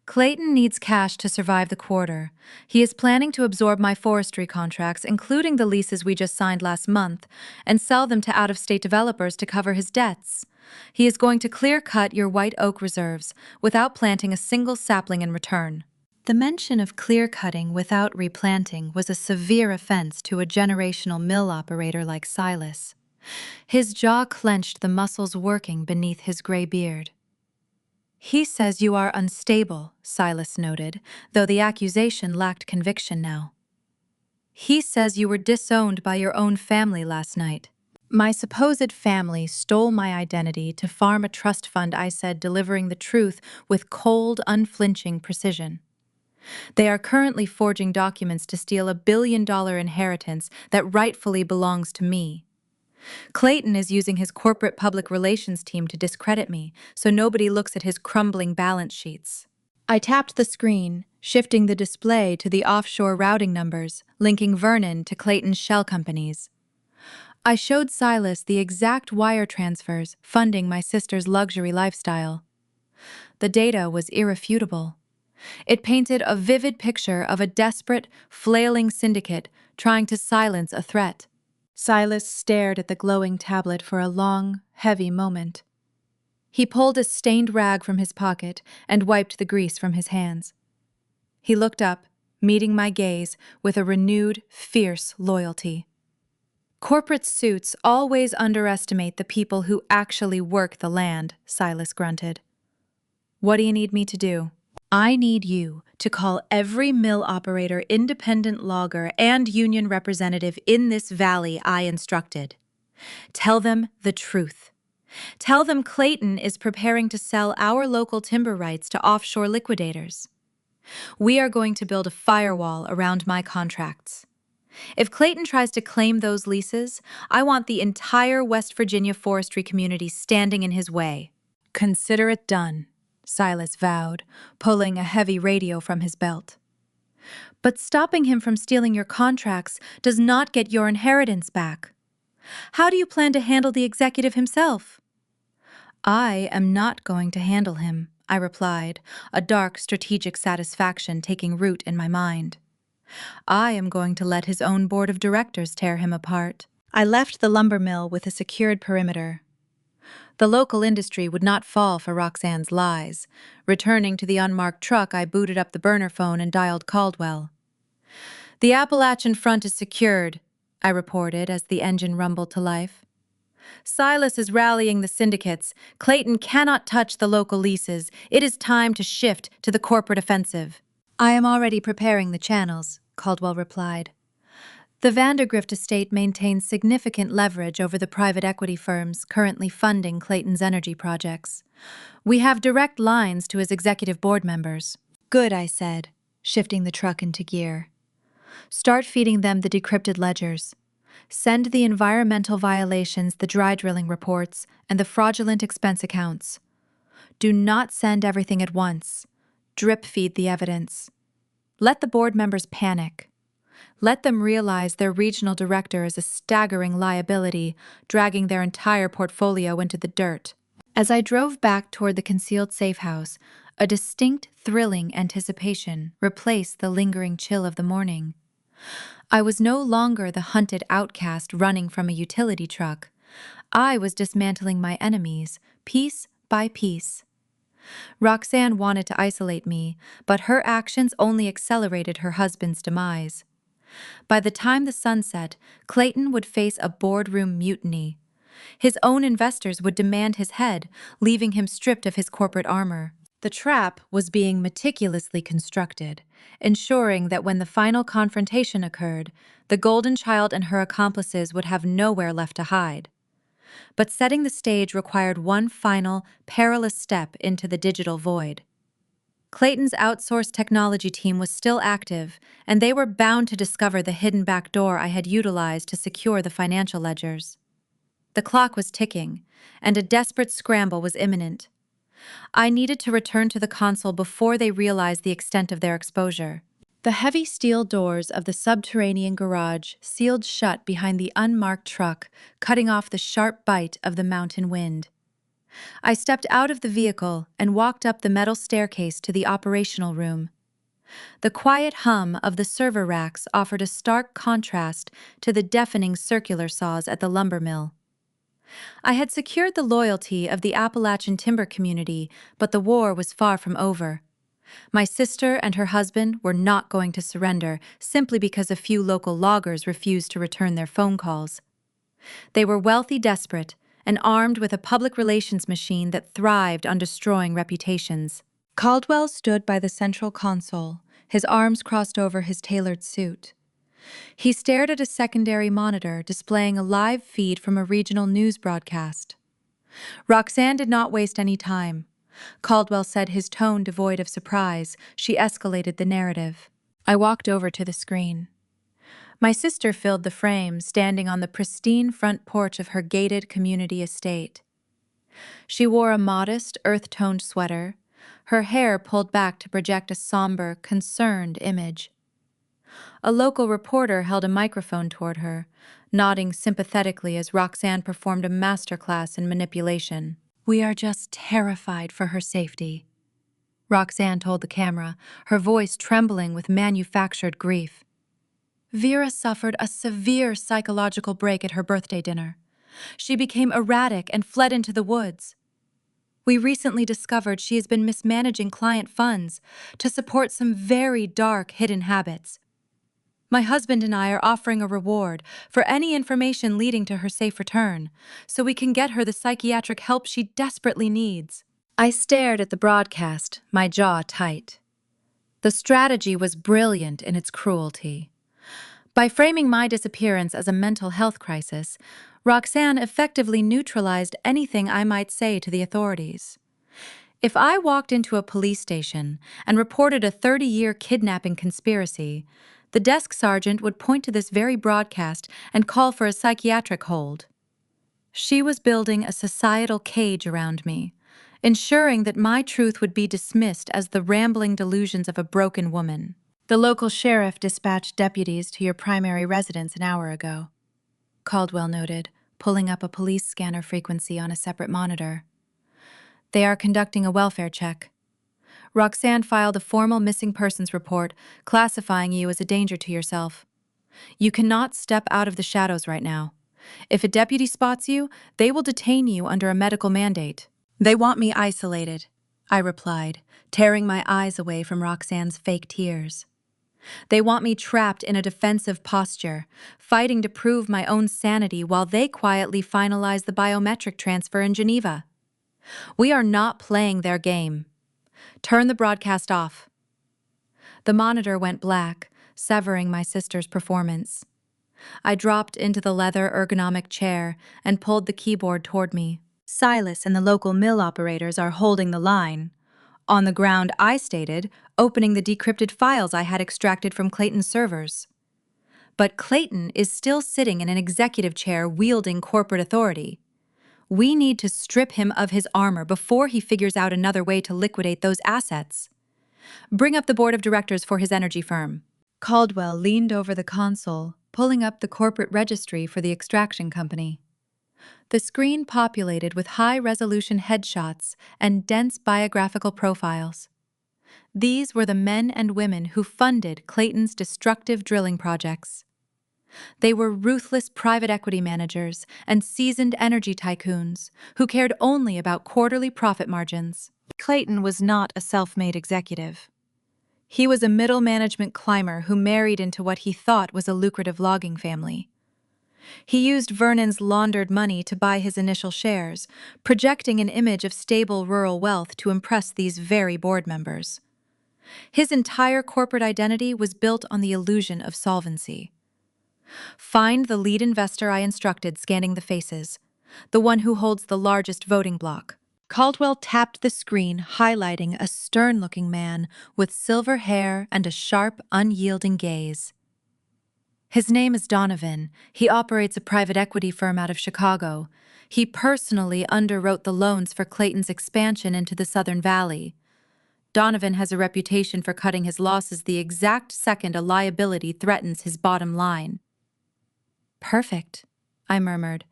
"Clayton needs cash to survive the quarter. He is planning to absorb my forestry contracts, including the leases we just signed last month, and sell them to out-of-state developers to cover his debts. He is going to clear-cut your white oak reserves without planting a single sapling in return." The mention of clear-cutting without replanting was a severe offense to a generational mill operator like Silas. His jaw clenched, the muscles working beneath his gray beard. "He says you are unstable," Silas noted, though the accusation lacked conviction now. "He says you were disowned by your own family last night." "My supposed family stole my identity to farm a trust fund," I said, delivering the truth with cold, unflinching precision. "They are currently forging documents to steal $1 billion inheritance that rightfully belongs to me. Clayton is using his corporate public relations team to discredit me, so nobody looks at his crumbling balance sheets." I tapped the screen, shifting the display to the offshore routing numbers, linking Vernon to Clayton's shell companies. I showed Silas the exact wire transfers funding my sister's luxury lifestyle. The data was irrefutable. It painted a vivid picture of a desperate, flailing syndicate trying to silence a threat. Silas stared at the glowing tablet for a long, heavy moment. He pulled a stained rag from his pocket and wiped the grease from his hands. He looked up, meeting my gaze with a renewed, fierce loyalty. "Corporate suits always underestimate the people who actually work the land," Silas grunted. "What do you need me to do?" "I need you to call every mill operator, independent logger, and union representative in this valley," I instructed. "Tell them the truth. Tell them Clayton is preparing to sell our local timber rights to offshore liquidators. We are going to build a firewall around my contracts. If Clayton tries to claim those leases, I want the entire West Virginia forestry community standing in his way." "Consider it done," Silas vowed, pulling a heavy radio from his belt. "But stopping him from stealing your contracts does not get your inheritance back. How do you plan to handle the executive himself?" "I am not going to handle him," I replied, a dark strategic satisfaction taking root in my mind. "I am going to let his own board of directors tear him apart." I left the lumber mill with a secured perimeter. The local industry would not fall for Roxanne's lies. Returning to the unmarked truck, I booted up the burner phone and dialed Caldwell. "The Appalachian front is secured," I reported as the engine rumbled to life. "Silas is rallying the syndicates. Clayton cannot touch the local leases. It is time to shift to the corporate offensive." "I am already preparing the channels," Caldwell replied. "The Vandergrift estate maintains significant leverage over the private equity firms currently funding Clayton's energy projects. We have direct lines to his executive board members." "Good," I said, shifting the truck into gear. "Start feeding them the decrypted ledgers. Send the environmental violations, the dry drilling reports, and the fraudulent expense accounts. Do not send everything at once. Drip feed the evidence. Let the board members panic. Let them realize their regional director is a staggering liability, dragging their entire portfolio into the dirt." As I drove back toward the concealed safe house, a distinct, thrilling anticipation replaced the lingering chill of the morning. I was no longer the hunted outcast running from a utility truck. I was dismantling my enemies, piece by piece. Roxanne wanted to isolate me, but her actions only accelerated her husband's demise. By the time the sun set, Clayton would face a boardroom mutiny. His own investors would demand his head, leaving him stripped of his corporate armor. The trap was being meticulously constructed, ensuring that when the final confrontation occurred, the Golden Child and her accomplices would have nowhere left to hide. But setting the stage required one final, perilous step into the digital void. Clayton's outsourced technology team was still active, and they were bound to discover the hidden backdoor I had utilized to secure the financial ledgers. The clock was ticking, and a desperate scramble was imminent. I needed to return to the console before they realized the extent of their exposure. The heavy steel doors of the subterranean garage sealed shut behind the unmarked truck, cutting off the sharp bite of the mountain wind. I stepped out of the vehicle and walked up the metal staircase to the operational room. The quiet hum of the server racks offered a stark contrast to the deafening circular saws at the lumber mill. I had secured the loyalty of the Appalachian timber community, but the war was far from over. My sister and her husband were not going to surrender simply because a few local loggers refused to return their phone calls. They were wealthy, desperate, and armed with a public relations machine that thrived on destroying reputations. Caldwell stood by the central console, his arms crossed over his tailored suit. He stared at a secondary monitor displaying a live feed from a regional news broadcast. Roxanne did not waste any time. Caldwell said, his tone devoid of surprise. She escalated the narrative. I walked over to the screen. My sister filled the frame, standing on the pristine front porch of her gated community estate. She wore a modest, earth-toned sweater, her hair pulled back to project a somber, concerned image. A local reporter held a microphone toward her, nodding sympathetically as Roxanne performed a masterclass in manipulation. "We are just terrified for her safety," Roxanne told the camera, her voice trembling with manufactured grief. "Vera suffered a severe psychological break at her birthday dinner. She became erratic and fled into the woods. We recently discovered she has been mismanaging client funds to support some very dark hidden habits. My husband and I are offering a reward for any information leading to her safe return, so we can get her the psychiatric help she desperately needs." I stared at the broadcast, my jaw tight. The strategy was brilliant in its cruelty. By framing my disappearance as a mental health crisis, Roxanne effectively neutralized anything I might say to the authorities. If I walked into a police station and reported a 30-year kidnapping conspiracy, the desk sergeant would point to this very broadcast and call for a psychiatric hold. She was building a societal cage around me, ensuring that my truth would be dismissed as the rambling delusions of a broken woman. "The local sheriff dispatched deputies to your primary residence an hour ago," Caldwell noted, pulling up a police scanner frequency on a separate monitor. "They are conducting a welfare check. Roxanne filed a formal missing persons report, classifying you as a danger to yourself. You cannot step out of the shadows right now. If a deputy spots you, they will detain you under a medical mandate." "They want me isolated," I replied, tearing my eyes away from Roxanne's fake tears. "They want me trapped in a defensive posture, fighting to prove my own sanity while they quietly finalize the biometric transfer in Geneva. We are not playing their game. Turn the broadcast off." The monitor went black, severing my sister's performance. I dropped into the leather ergonomic chair and pulled the keyboard toward me. "Silas and the local mill operators are holding the line. On the ground, I stated, opening the decrypted files I had extracted from Clayton's servers. But Clayton is still sitting in an executive chair wielding corporate authority. We need to strip him of his armor before he figures out another way to liquidate those assets. Bring up the board of directors for his energy firm." Caldwell leaned over the console, pulling up the corporate registry for the extraction company. The screen populated with high-resolution headshots and dense biographical profiles. These were the men and women who funded Clayton's destructive drilling projects. They were ruthless private equity managers and seasoned energy tycoons who cared only about quarterly profit margins. Clayton was not a self-made executive. He was a middle management climber who married into what he thought was a lucrative logging family. He used Vernon's laundered money to buy his initial shares, projecting an image of stable rural wealth to impress these very board members. His entire corporate identity was built on the illusion of solvency. "Find the lead investor," I instructed, scanning the faces, "the one who holds the largest voting block." Caldwell tapped the screen, highlighting a stern-looking man with silver hair and a sharp, unyielding gaze. "His name is Donovan. He operates a private equity firm out of Chicago. He personally underwrote the loans for Clayton's expansion into the Southern Valley. Donovan has a reputation for cutting his losses the exact second a liability threatens his bottom line." "Perfect," I murmured.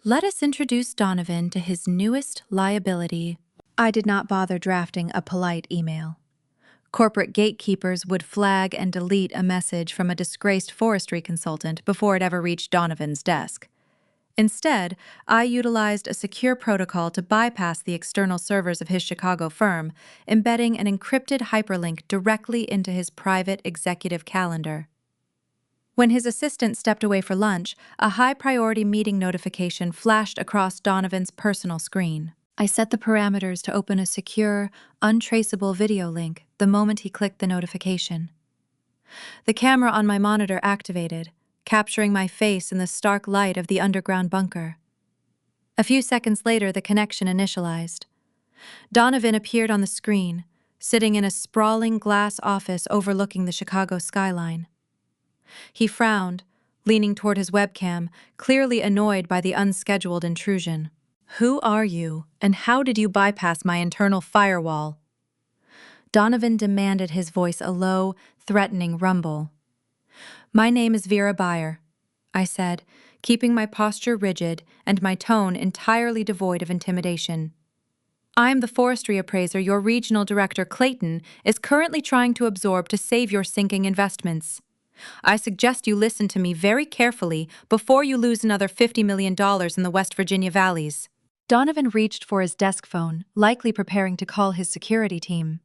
"Let us introduce Donovan to his newest liability." I did not bother drafting a polite email. Corporate gatekeepers would flag and delete a message from a disgraced forestry consultant before it ever reached Donovan's desk. Instead, I utilized a secure protocol to bypass the external servers of his Chicago firm, embedding an encrypted hyperlink directly into his private executive calendar. When his assistant stepped away for lunch, a high-priority meeting notification flashed across Donovan's personal screen. I set the parameters to open a secure, untraceable video link the moment he clicked the notification. The camera on my monitor activated, capturing my face in the stark light of the underground bunker. A few seconds later, the connection initialized. Donovan appeared on the screen, sitting in a sprawling glass office overlooking the Chicago skyline. He frowned, leaning toward his webcam, clearly annoyed by the unscheduled intrusion. "Who are you, and how did you bypass my internal firewall?" Donovan demanded, his voice a low, threatening rumble. "My name is Vera Byer," I said, keeping my posture rigid and my tone entirely devoid of intimidation. "I am the forestry appraiser your regional director Clayton is currently trying to absorb to save your sinking investments. I suggest you listen to me very carefully before you lose another $50 million in the West Virginia valleys." Donovan reached for his desk phone, likely preparing to call his security team.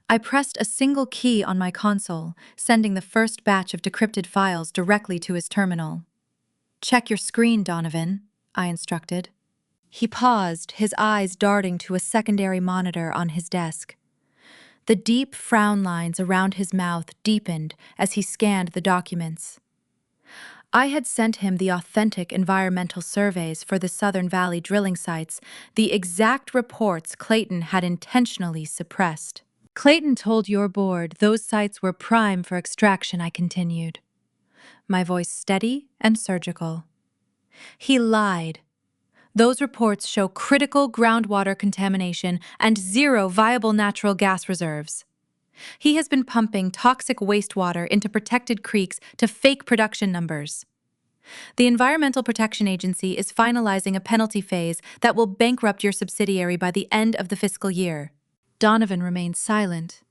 I pressed a single key on my console, sending the first batch of decrypted files directly to his terminal. "Check your screen, Donovan," I instructed. He paused, his eyes darting to a secondary monitor on his desk. The deep frown lines around his mouth deepened as he scanned the documents. I had sent him the authentic environmental surveys for the Southern Valley drilling sites, the exact reports Clayton had intentionally suppressed. "Clayton told your board those sites were prime for extraction," I continued, my voice steady and surgical. "He lied. Those reports show critical groundwater contamination and zero viable natural gas reserves. He has been pumping toxic wastewater into protected creeks to fake production numbers. The Environmental Protection Agency is finalizing a penalty phase that will bankrupt your subsidiary by the end of the fiscal year." Donovan remained silent,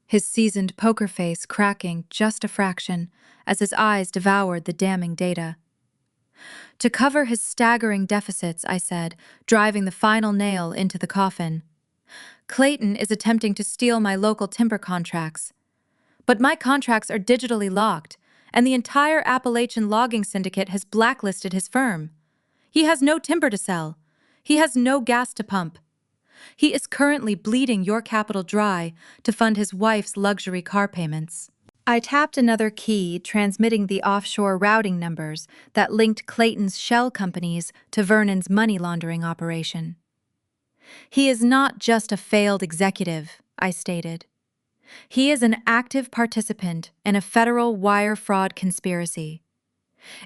his seasoned poker face cracking just a fraction as his eyes devoured the damning data. "To cover his staggering deficits," I said, driving the final nail into the coffin, "Clayton is attempting to steal my local timber contracts. But my contracts are digitally locked, and the entire Appalachian logging syndicate has blacklisted his firm. He has no timber to sell. He has no gas to pump. He is currently bleeding your capital dry to fund his wife's luxury car payments." I tapped another key, transmitting the offshore routing numbers that linked Clayton's shell companies to Vernon's money laundering operation. "He is not just a failed executive," I stated. "He is an active participant in a federal wire fraud conspiracy.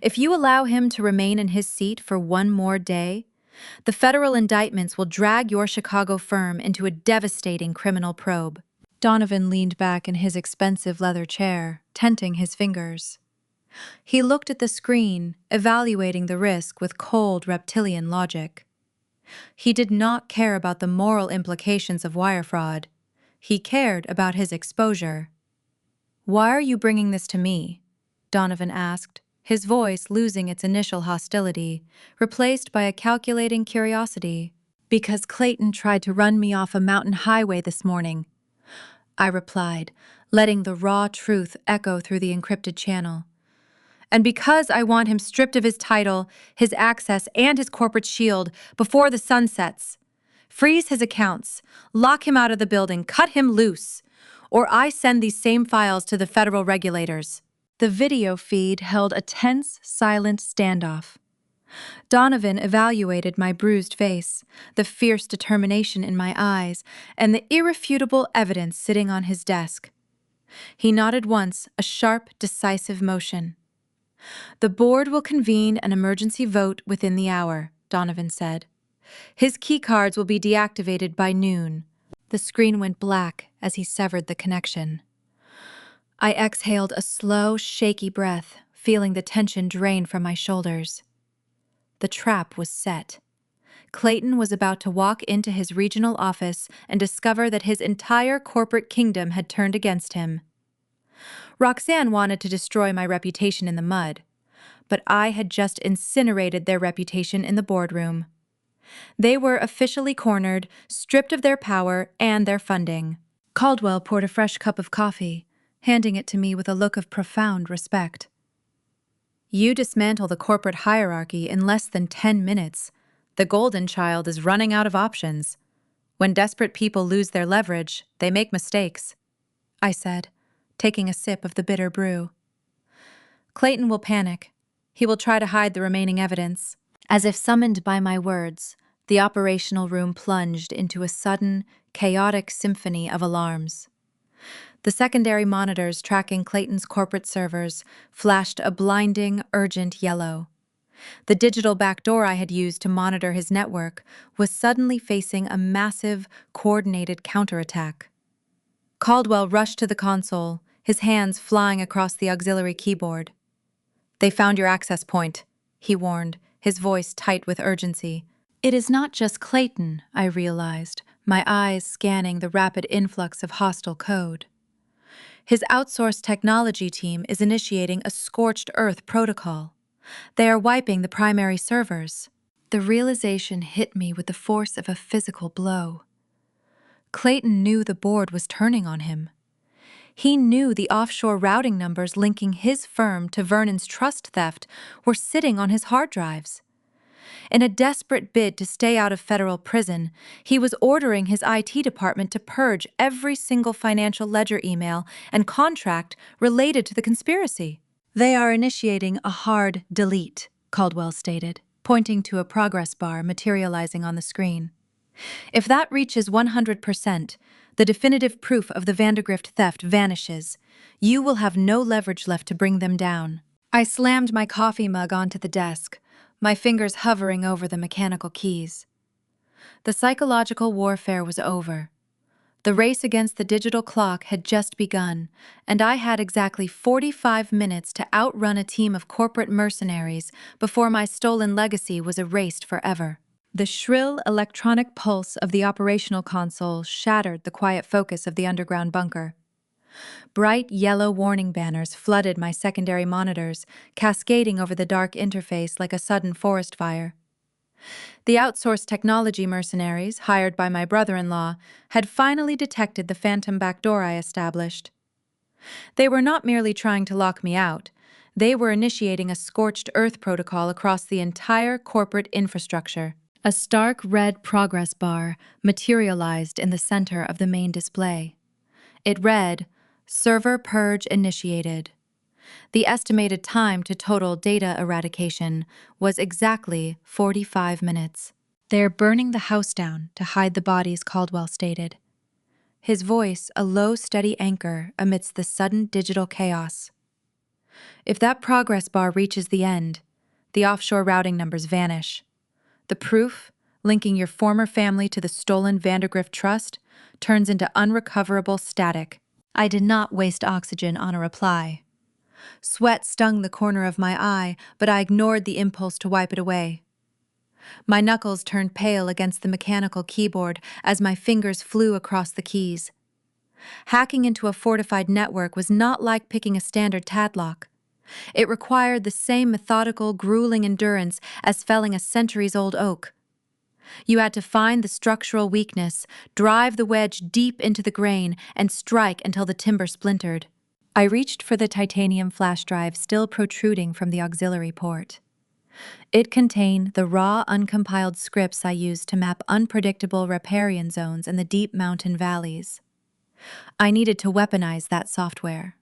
If you allow him to remain in his seat for one more day, the federal indictments will drag your Chicago firm into a devastating criminal probe." Donovan leaned back in his expensive leather chair, tenting his fingers. He looked at the screen, evaluating the risk with cold reptilian logic. He did not care about the moral implications of wire fraud. He cared about his exposure. "Why are you bringing this to me?" Donovan asked, his voice losing its initial hostility, replaced by a calculating curiosity. "Because Clayton tried to run me off a mountain highway this morning," I replied, letting the raw truth echo through the encrypted channel. "And because I want him stripped of his title, his access, and his corporate shield before the sun sets. Freeze his accounts, lock him out of the building, cut him loose, or I send these same files to the federal regulators." The video feed held a tense, silent standoff. Donovan evaluated my bruised face, the fierce determination in my eyes, and the irrefutable evidence sitting on his desk. He nodded once, a sharp, decisive motion. "The board will convene an emergency vote within the hour," Donovan said. "His keycards will be deactivated by noon." The screen went black as he severed the connection. I exhaled a slow, shaky breath, feeling the tension drain from my shoulders. The trap was set. Clayton was about to walk into his regional office and discover that his entire corporate kingdom had turned against him. Roxanne wanted to destroy my reputation in the mud, but I had just incinerated their reputation in the boardroom. They were officially cornered, stripped of their power and their funding. Caldwell poured a fresh cup of coffee, handing it to me with a look of profound respect. You dismantle the corporate hierarchy in less than 10 minutes. The golden child is running out of options. When desperate people lose their leverage, they make mistakes, I said, taking a sip of the bitter brew. Clayton will panic. He will try to hide the remaining evidence. As if summoned by my words, the operational room plunged into a sudden, chaotic symphony of alarms. The secondary monitors tracking Clayton's corporate servers flashed a blinding, urgent yellow. The digital backdoor I had used to monitor his network was suddenly facing a massive, coordinated counterattack. Caldwell rushed to the console, his hands flying across the auxiliary keyboard. "They found your access point," he warned, his voice tight with urgency. It is not just Clayton, I realized, my eyes scanning the rapid influx of hostile code. His outsourced technology team is initiating a scorched earth protocol. They are wiping the primary servers. The realization hit me with the force of a physical blow. Clayton knew the board was turning on him. He knew the offshore routing numbers linking his firm to Vernon's trust theft were sitting on his hard drives. In a desperate bid to stay out of federal prison, he was ordering his IT department to purge every single financial ledger email and contract related to the conspiracy. "They are initiating a hard delete," Caldwell stated, pointing to a progress bar materializing on the screen. "If that reaches 100%, the definitive proof of the Vandergrift theft vanishes. You will have no leverage left to bring them down." I slammed my coffee mug onto the desk, my fingers hovering over the mechanical keys. The psychological warfare was over. The race against the digital clock had just begun, and I had exactly 45 minutes to outrun a team of corporate mercenaries before my stolen legacy was erased forever. The shrill electronic pulse of the operational console shattered the quiet focus of the underground bunker. Bright yellow warning banners flooded my secondary monitors, cascading over the dark interface like a sudden forest fire. The outsourced technology mercenaries, hired by my brother-in-law, had finally detected the phantom backdoor I established. They were not merely trying to lock me out. They were initiating a scorched earth protocol across the entire corporate infrastructure. A stark red progress bar materialized in the center of the main display. It read, "Server purge initiated." The estimated time to total data eradication was exactly 45 minutes. "They're burning the house down to hide the bodies," Caldwell stated. His voice a low, steady anchor amidst the sudden digital chaos. "If that progress bar reaches the end, the offshore routing numbers vanish. The proof, linking your former family to the stolen Vandergrift trust, turns into unrecoverable static." I did not waste oxygen on a reply. Sweat stung the corner of my eye, but I ignored the impulse to wipe it away. My knuckles turned pale against the mechanical keyboard as my fingers flew across the keys. Hacking into a fortified network was not like picking a standard padlock. It required the same methodical, grueling endurance as felling a centuries-old oak. You had to find the structural weakness, drive the wedge deep into the grain, and strike until the timber splintered. I reached for the titanium flash drive still protruding from the auxiliary port. It contained the raw, uncompiled scripts I used to map unpredictable riparian zones in the deep mountain valleys. I needed to weaponize that software.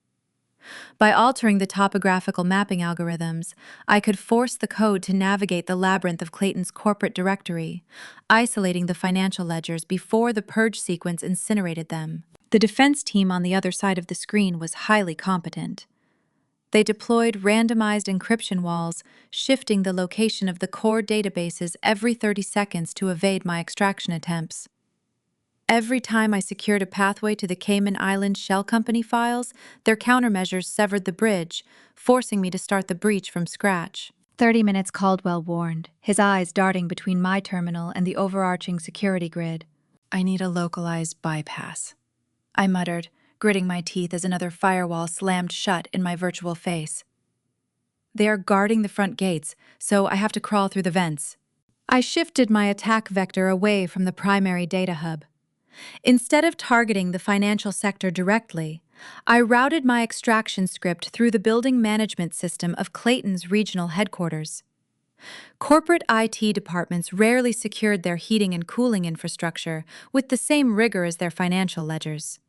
By altering the topographical mapping algorithms, I could force the code to navigate the labyrinth of Clayton's corporate directory, isolating the financial ledgers before the purge sequence incinerated them. The defense team on the other side of the screen was highly competent. They deployed randomized encryption walls, shifting the location of the core databases every 30 seconds to evade my extraction attempts. Every time I secured a pathway to the Cayman Islands Shell Company files, their countermeasures severed the bridge, forcing me to start the breach from scratch. 30 minutes, Caldwell warned, his eyes darting between my terminal and the overarching security grid. "I need a localized bypass," I muttered, gritting my teeth as another firewall slammed shut in my virtual face. They are guarding the front gates, so I have to crawl through the vents. I shifted my attack vector away from the primary data hub. Instead of targeting the financial sector directly, I routed my extraction script through the building management system of Clayton's regional headquarters. Corporate IT departments rarely secured their heating and cooling infrastructure with the same rigor as their financial ledgers.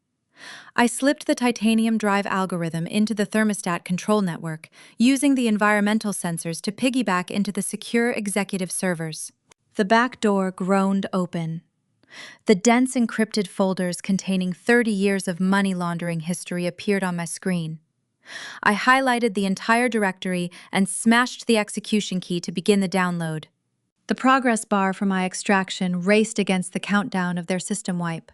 I slipped the titanium drive algorithm into the thermostat control network, using the environmental sensors to piggyback into the secure executive servers. The back door groaned open. The dense encrypted folders containing 30 years of money laundering history appeared on my screen. I highlighted the entire directory and smashed the execution key to begin the download. The progress bar for my extraction raced against the countdown of their system wipe.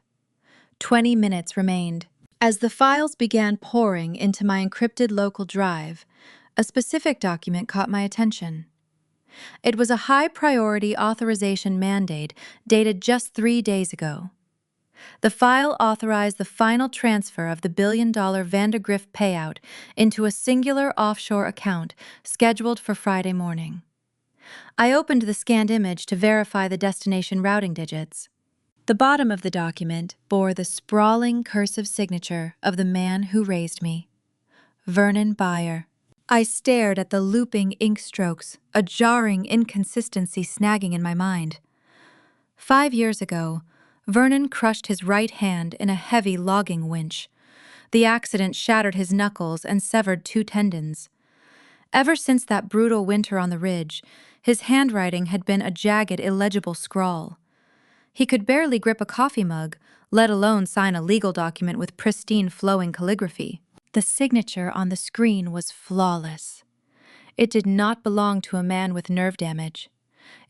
20 minutes remained. As the files began pouring into my encrypted local drive, a specific document caught my attention. It was a high-priority authorization mandate dated just 3 days ago. The file authorized the final transfer of the billion-dollar Vandergrift payout into a singular offshore account scheduled for Friday morning. I opened the scanned image to verify the destination routing digits. The bottom of the document bore the sprawling cursive signature of the man who raised me, Vernon Byer. I stared at the looping ink strokes, a jarring inconsistency snagging in my mind. 5 years ago, Vernon crushed his right hand in a heavy logging winch. The accident shattered his knuckles and severed 2 tendons. Ever since that brutal winter on the ridge, his handwriting had been a jagged, illegible scrawl. He could barely grip a coffee mug, let alone sign a legal document with pristine flowing calligraphy. The signature on the screen was flawless. It did not belong to a man with nerve damage.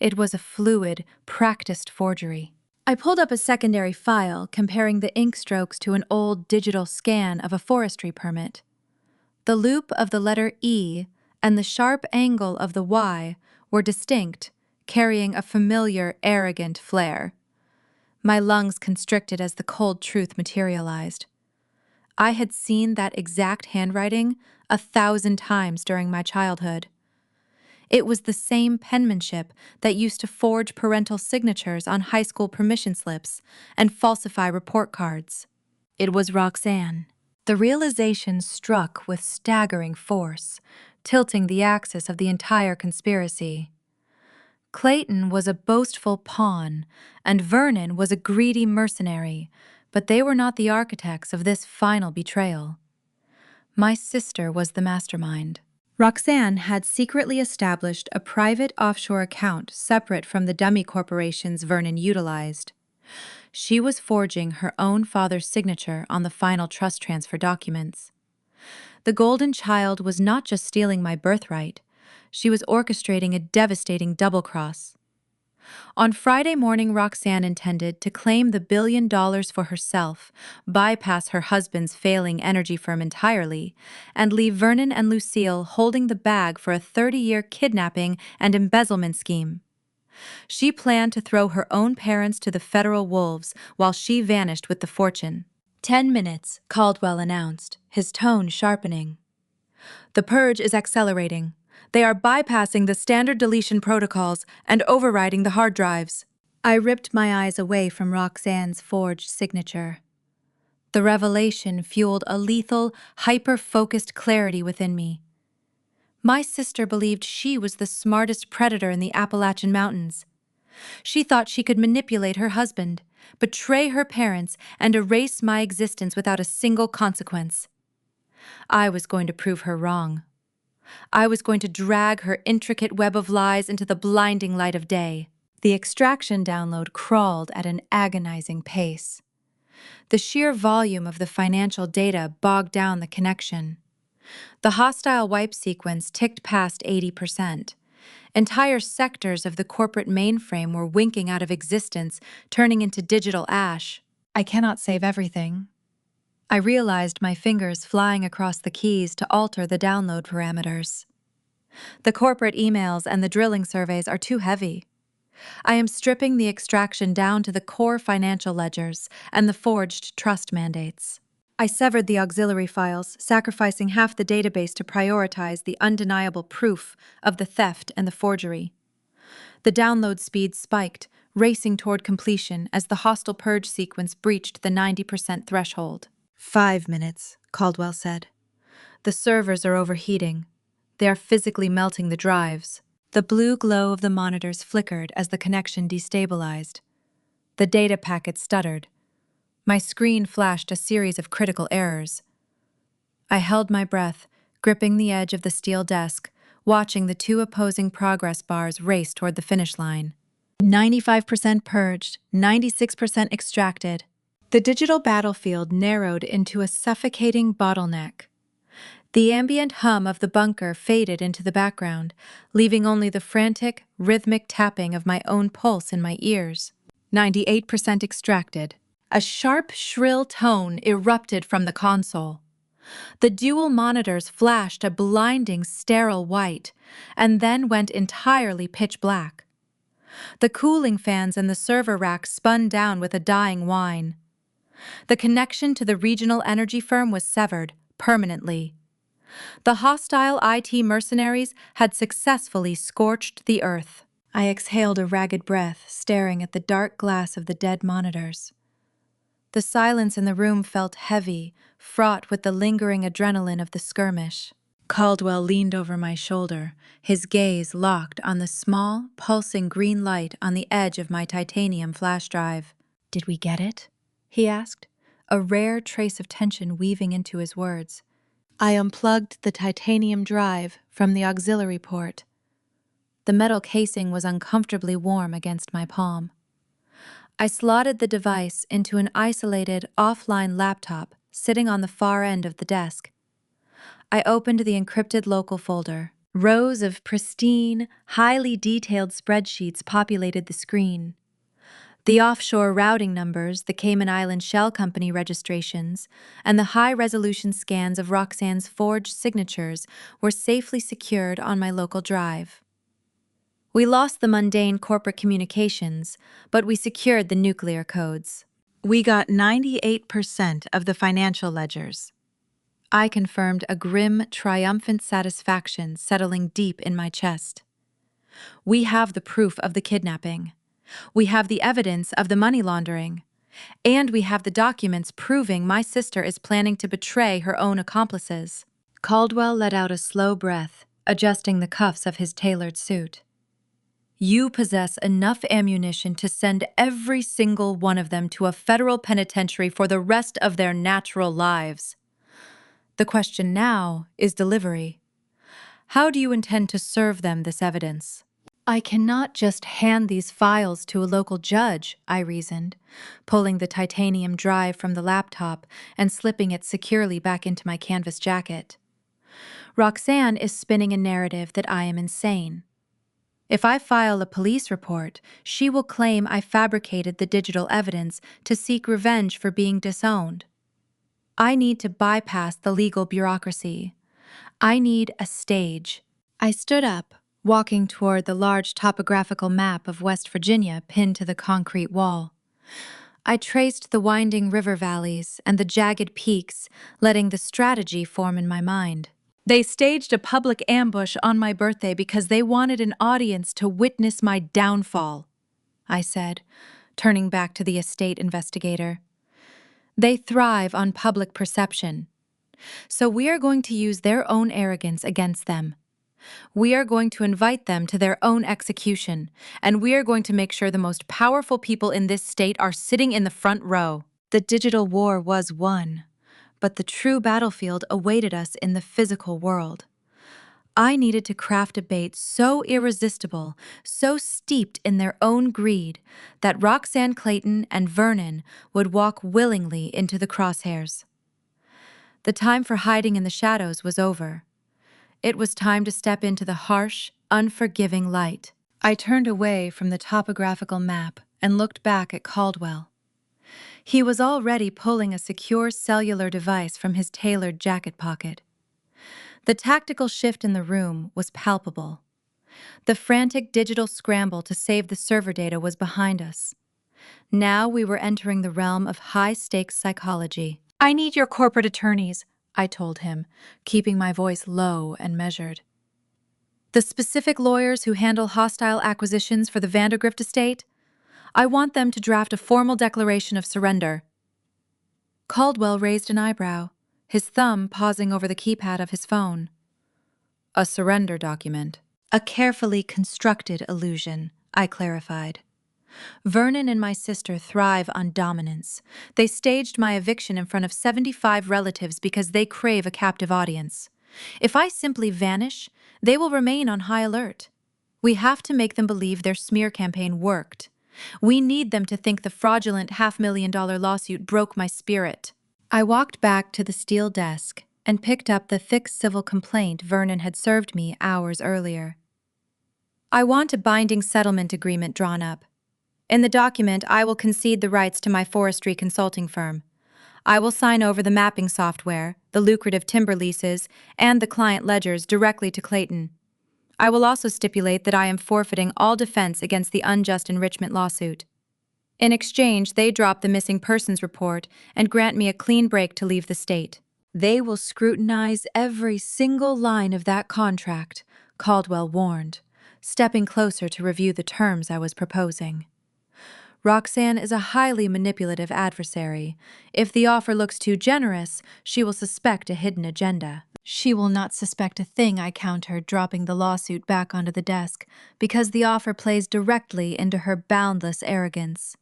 It was a fluid, practiced forgery. I pulled up a secondary file comparing the ink strokes to an old digital scan of a forestry permit. The loop of the letter E and the sharp angle of the Y were distinct, carrying a familiar, arrogant flair. My lungs constricted as the cold truth materialized. I had seen that exact handwriting 1,000 times during my childhood. It was the same penmanship that used to forge parental signatures on high school permission slips and falsify report cards. It was Roxanne. The realization struck with staggering force, tilting the axis of the entire conspiracy. Clayton was a boastful pawn, and Vernon was a greedy mercenary, but they were not the architects of this final betrayal. My sister was the mastermind. Roxanne had secretly established a private offshore account separate from the dummy corporations Vernon utilized. She was forging her own father's signature on the final trust transfer documents. The golden child was not just stealing my birthright, she was orchestrating a devastating double-cross. On Friday morning, Roxanne intended to claim the $1 billion for herself, bypass her husband's failing energy firm entirely, and leave Vernon and Lucille holding the bag for a 30-year kidnapping and embezzlement scheme. She planned to throw her own parents to the federal wolves while she vanished with the fortune. 10 minutes, Caldwell announced, his tone sharpening. The purge is accelerating. They are bypassing the standard deletion protocols and overriding the hard drives. I ripped my eyes away from Roxanne's forged signature. The revelation fueled a lethal, hyper-focused clarity within me. My sister believed she was the smartest predator in the Appalachian Mountains. She thought she could manipulate her husband, betray her parents, and erase my existence without a single consequence. I was going to prove her wrong. I was going to drag her intricate web of lies into the blinding light of day. The extraction download crawled at an agonizing pace. The sheer volume of the financial data bogged down the connection. The hostile wipe sequence ticked past 80%. Entire sectors of the corporate mainframe were winking out of existence, turning into digital ash. I cannot save everything. I realized my fingers flying across the keys to alter the download parameters. The corporate emails and the drilling surveys are too heavy. I am stripping the extraction down to the core financial ledgers and the forged trust mandates. I severed the auxiliary files, sacrificing half the database to prioritize the undeniable proof of the theft and the forgery. The download speed spiked, racing toward completion as the hostile purge sequence breached the 90% threshold. 5 minutes, Caldwell said. The servers are overheating. They are physically melting the drives. The blue glow of the monitors flickered as the connection destabilized. The data packet stuttered. My screen flashed a series of critical errors. I held my breath, gripping the edge of the steel desk, watching the two opposing progress bars race toward the finish line. 95% purged, 96% extracted. The digital battlefield narrowed into a suffocating bottleneck. The ambient hum of the bunker faded into the background, leaving only the frantic, rhythmic tapping of my own pulse in my ears. 98% extracted. A sharp, shrill tone erupted from the console. The dual monitors flashed a blinding, sterile white, and then went entirely pitch black. The cooling fans in the server rack spun down with a dying whine. The connection to the regional energy firm was severed, permanently. The hostile IT mercenaries had successfully scorched the earth. I exhaled a ragged breath, staring at the dark glass of the dead monitors. The silence in the room felt heavy, fraught with the lingering adrenaline of the skirmish. Caldwell leaned over my shoulder, his gaze locked on the small, pulsing green light on the edge of my titanium flash drive. "Did we get it?" he asked, a rare trace of tension weaving into his words. I unplugged the titanium drive from the auxiliary port. The metal casing was uncomfortably warm against my palm. I slotted the device into an isolated, offline laptop sitting on the far end of the desk. I opened the encrypted local folder. Rows of pristine, highly detailed spreadsheets populated the screen. The offshore routing numbers, the Cayman Island Shell Company registrations, and the high-resolution scans of Roxanne's forged signatures were safely secured on my local drive. We lost the mundane corporate communications, but we secured the nuclear codes. We got 98% of the financial ledgers. I confirmed, a grim, triumphant satisfaction settling deep in my chest. We have the proof of the kidnapping. We have the evidence of the money laundering. And we have the documents proving my sister is planning to betray her own accomplices. Caldwell let out a slow breath, adjusting the cuffs of his tailored suit. You possess enough ammunition to send every single one of them to a federal penitentiary for the rest of their natural lives. The question now is delivery. How do you intend to serve them this evidence? I cannot just hand these files to a local judge, I reasoned, pulling the titanium drive from the laptop and slipping it securely back into my canvas jacket. Roxanne is spinning a narrative that I am insane. If I file a police report, she will claim I fabricated the digital evidence to seek revenge for being disowned. I need to bypass the legal bureaucracy. I need a stage. I stood up, walking toward the large topographical map of West Virginia pinned to the concrete wall. I traced the winding river valleys and the jagged peaks, letting the strategy form in my mind. They staged a public ambush on my birthday because they wanted an audience to witness my downfall, I said, turning back to the estate investigator. They thrive on public perception. So we are going to use their own arrogance against them. We are going to invite them to their own execution, and we are going to make sure the most powerful people in this state are sitting in the front row. The digital war was won, but the true battlefield awaited us in the physical world. I needed to craft a bait so irresistible, so steeped in their own greed, that Roxanne Clayton and Vernon would walk willingly into the crosshairs. The time for hiding in the shadows was over. It was time to step into the harsh, unforgiving light. I turned away from the topographical map and looked back at Caldwell. He was already pulling a secure cellular device from his tailored jacket pocket. The tactical shift in the room was palpable. The frantic digital scramble to save the server data was behind us. Now we were entering the realm of high-stakes psychology. I need your corporate attorneys, I told him, keeping my voice low and measured. The specific lawyers who handle hostile acquisitions for the Vandergrift estate? I want them to draft a formal declaration of surrender. Caldwell raised an eyebrow, his thumb pausing over the keypad of his phone. A surrender document. A carefully constructed illusion, I clarified. Vernon and my sister thrive on dominance. They staged my eviction in front of 75 relatives because they crave a captive audience. If I simply vanish, they will remain on high alert. We have to make them believe their smear campaign worked. We need them to think the fraudulent $500,000 lawsuit broke my spirit. I walked back to the steel desk and picked up the thick civil complaint Vernon had served me hours earlier. I want a binding settlement agreement drawn up. In the document, I will concede the rights to my forestry consulting firm. I will sign over the mapping software, the lucrative timber leases, and the client ledgers directly to Clayton. I will also stipulate that I am forfeiting all defense against the unjust enrichment lawsuit. In exchange, they drop the missing persons report and grant me a clean break to leave the state. They will scrutinize every single line of that contract, Caldwell warned, stepping closer to review the terms I was proposing. Roxanne is a highly manipulative adversary. If the offer looks too generous, she will suspect a hidden agenda. She will not suspect a thing, I countered, dropping the lawsuit back onto the desk, because the offer plays directly into her boundless arrogance.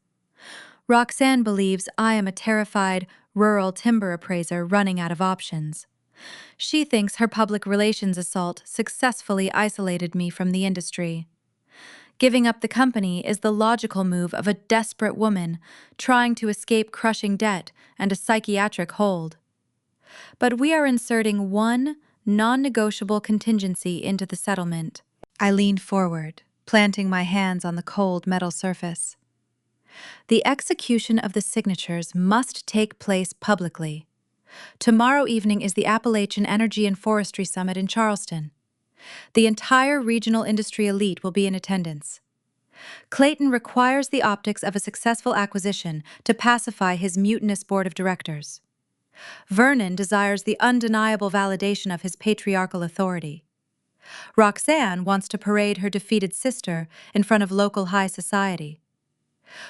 Roxanne believes I am a terrified, rural timber appraiser running out of options. She thinks her public relations assault successfully isolated me from the industry. Giving up the company is the logical move of a desperate woman trying to escape crushing debt and a psychiatric hold. But we are inserting one non-negotiable contingency into the settlement. I leaned forward, planting my hands on the cold metal surface. The execution of the signatures must take place publicly. Tomorrow evening is the Appalachian Energy and Forestry Summit in Charleston. The entire regional industry elite will be in attendance. Clayton requires the optics of a successful acquisition to pacify his mutinous board of directors. Vernon desires the undeniable validation of his patriarchal authority. Roxanne wants to parade her defeated sister in front of local high society.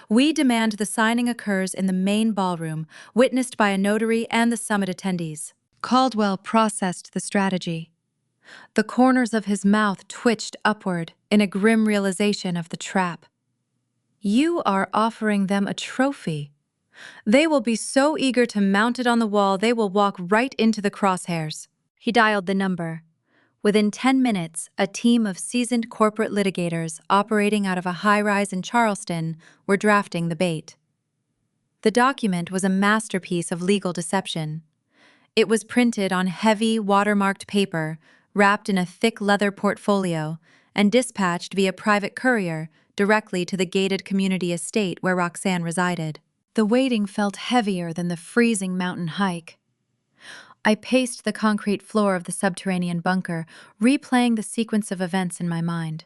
We demand the signing occurs in the main ballroom, witnessed by a notary and the summit attendees. Caldwell processed the strategy. The corners of his mouth twitched upward in a grim realization of the trap. You are offering them a trophy. They will be so eager to mount it on the wall they will walk right into the crosshairs. He dialed the number. Within 10 minutes, a team of seasoned corporate litigators operating out of a high-rise in Charleston were drafting the bait. The document was a masterpiece of legal deception. It was printed on heavy, watermarked paper, wrapped in a thick leather portfolio, and dispatched via private courier directly to the gated community estate where Roxanne resided. The waiting felt heavier than the freezing mountain hike. I paced the concrete floor of the subterranean bunker, replaying the sequence of events in my mind.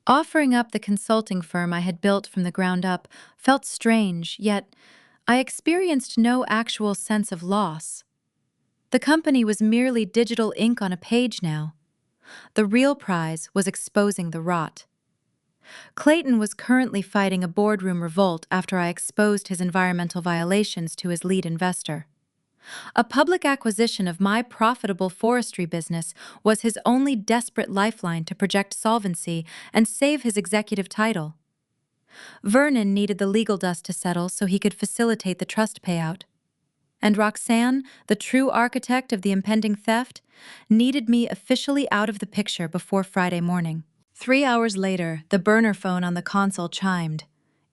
Offering up the consulting firm I had built from the ground up felt strange, yet I experienced no actual sense of loss. The company was merely digital ink on a page now. The real prize was exposing the rot. Clayton was currently fighting a boardroom revolt after I exposed his environmental violations to his lead investor. A public acquisition of my profitable forestry business was his only desperate lifeline to project solvency and save his executive title. Vernon needed the legal dust to settle so he could facilitate the trust payout. And Roxanne, the true architect of the impending theft, needed me officially out of the picture before Friday morning. 3 hours later, the burner phone on the console chimed.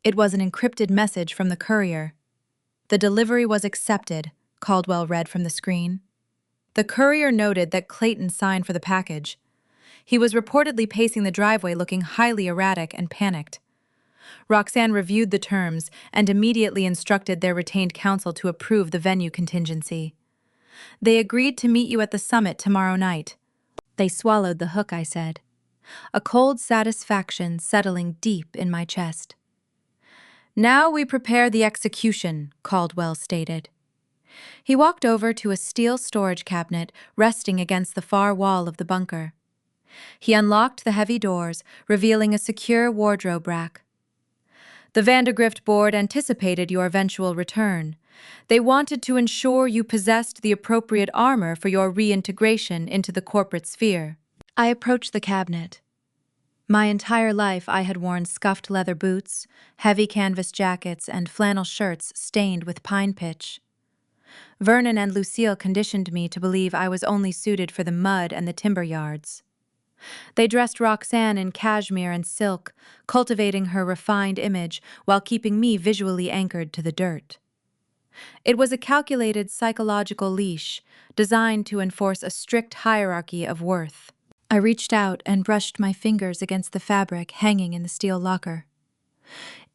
It was an encrypted message from the courier. The delivery was accepted, Caldwell read from the screen. The courier noted that Clayton signed for the package. He was reportedly pacing the driveway looking highly erratic and panicked. Roxanne reviewed the terms and immediately instructed their retained counsel to approve the venue contingency. They agreed to meet you at the summit tomorrow night. They swallowed the hook, I said, a cold satisfaction settling deep in my chest. Now we prepare the execution, Caldwell stated. He walked over to a steel storage cabinet resting against the far wall of the bunker. He unlocked the heavy doors, revealing a secure wardrobe rack. The Vandergrift board anticipated your eventual return. They wanted to ensure you possessed the appropriate armor for your reintegration into the corporate sphere. I approached the cabinet. My entire life I had worn scuffed leather boots, heavy canvas jackets, and flannel shirts stained with pine pitch. Vernon and Lucille conditioned me to believe I was only suited for the mud and the timber yards. They dressed Roxanne in cashmere and silk, cultivating her refined image while keeping me visually anchored to the dirt. It was a calculated psychological leash, designed to enforce a strict hierarchy of worth. I reached out and brushed my fingers against the fabric hanging in the steel locker.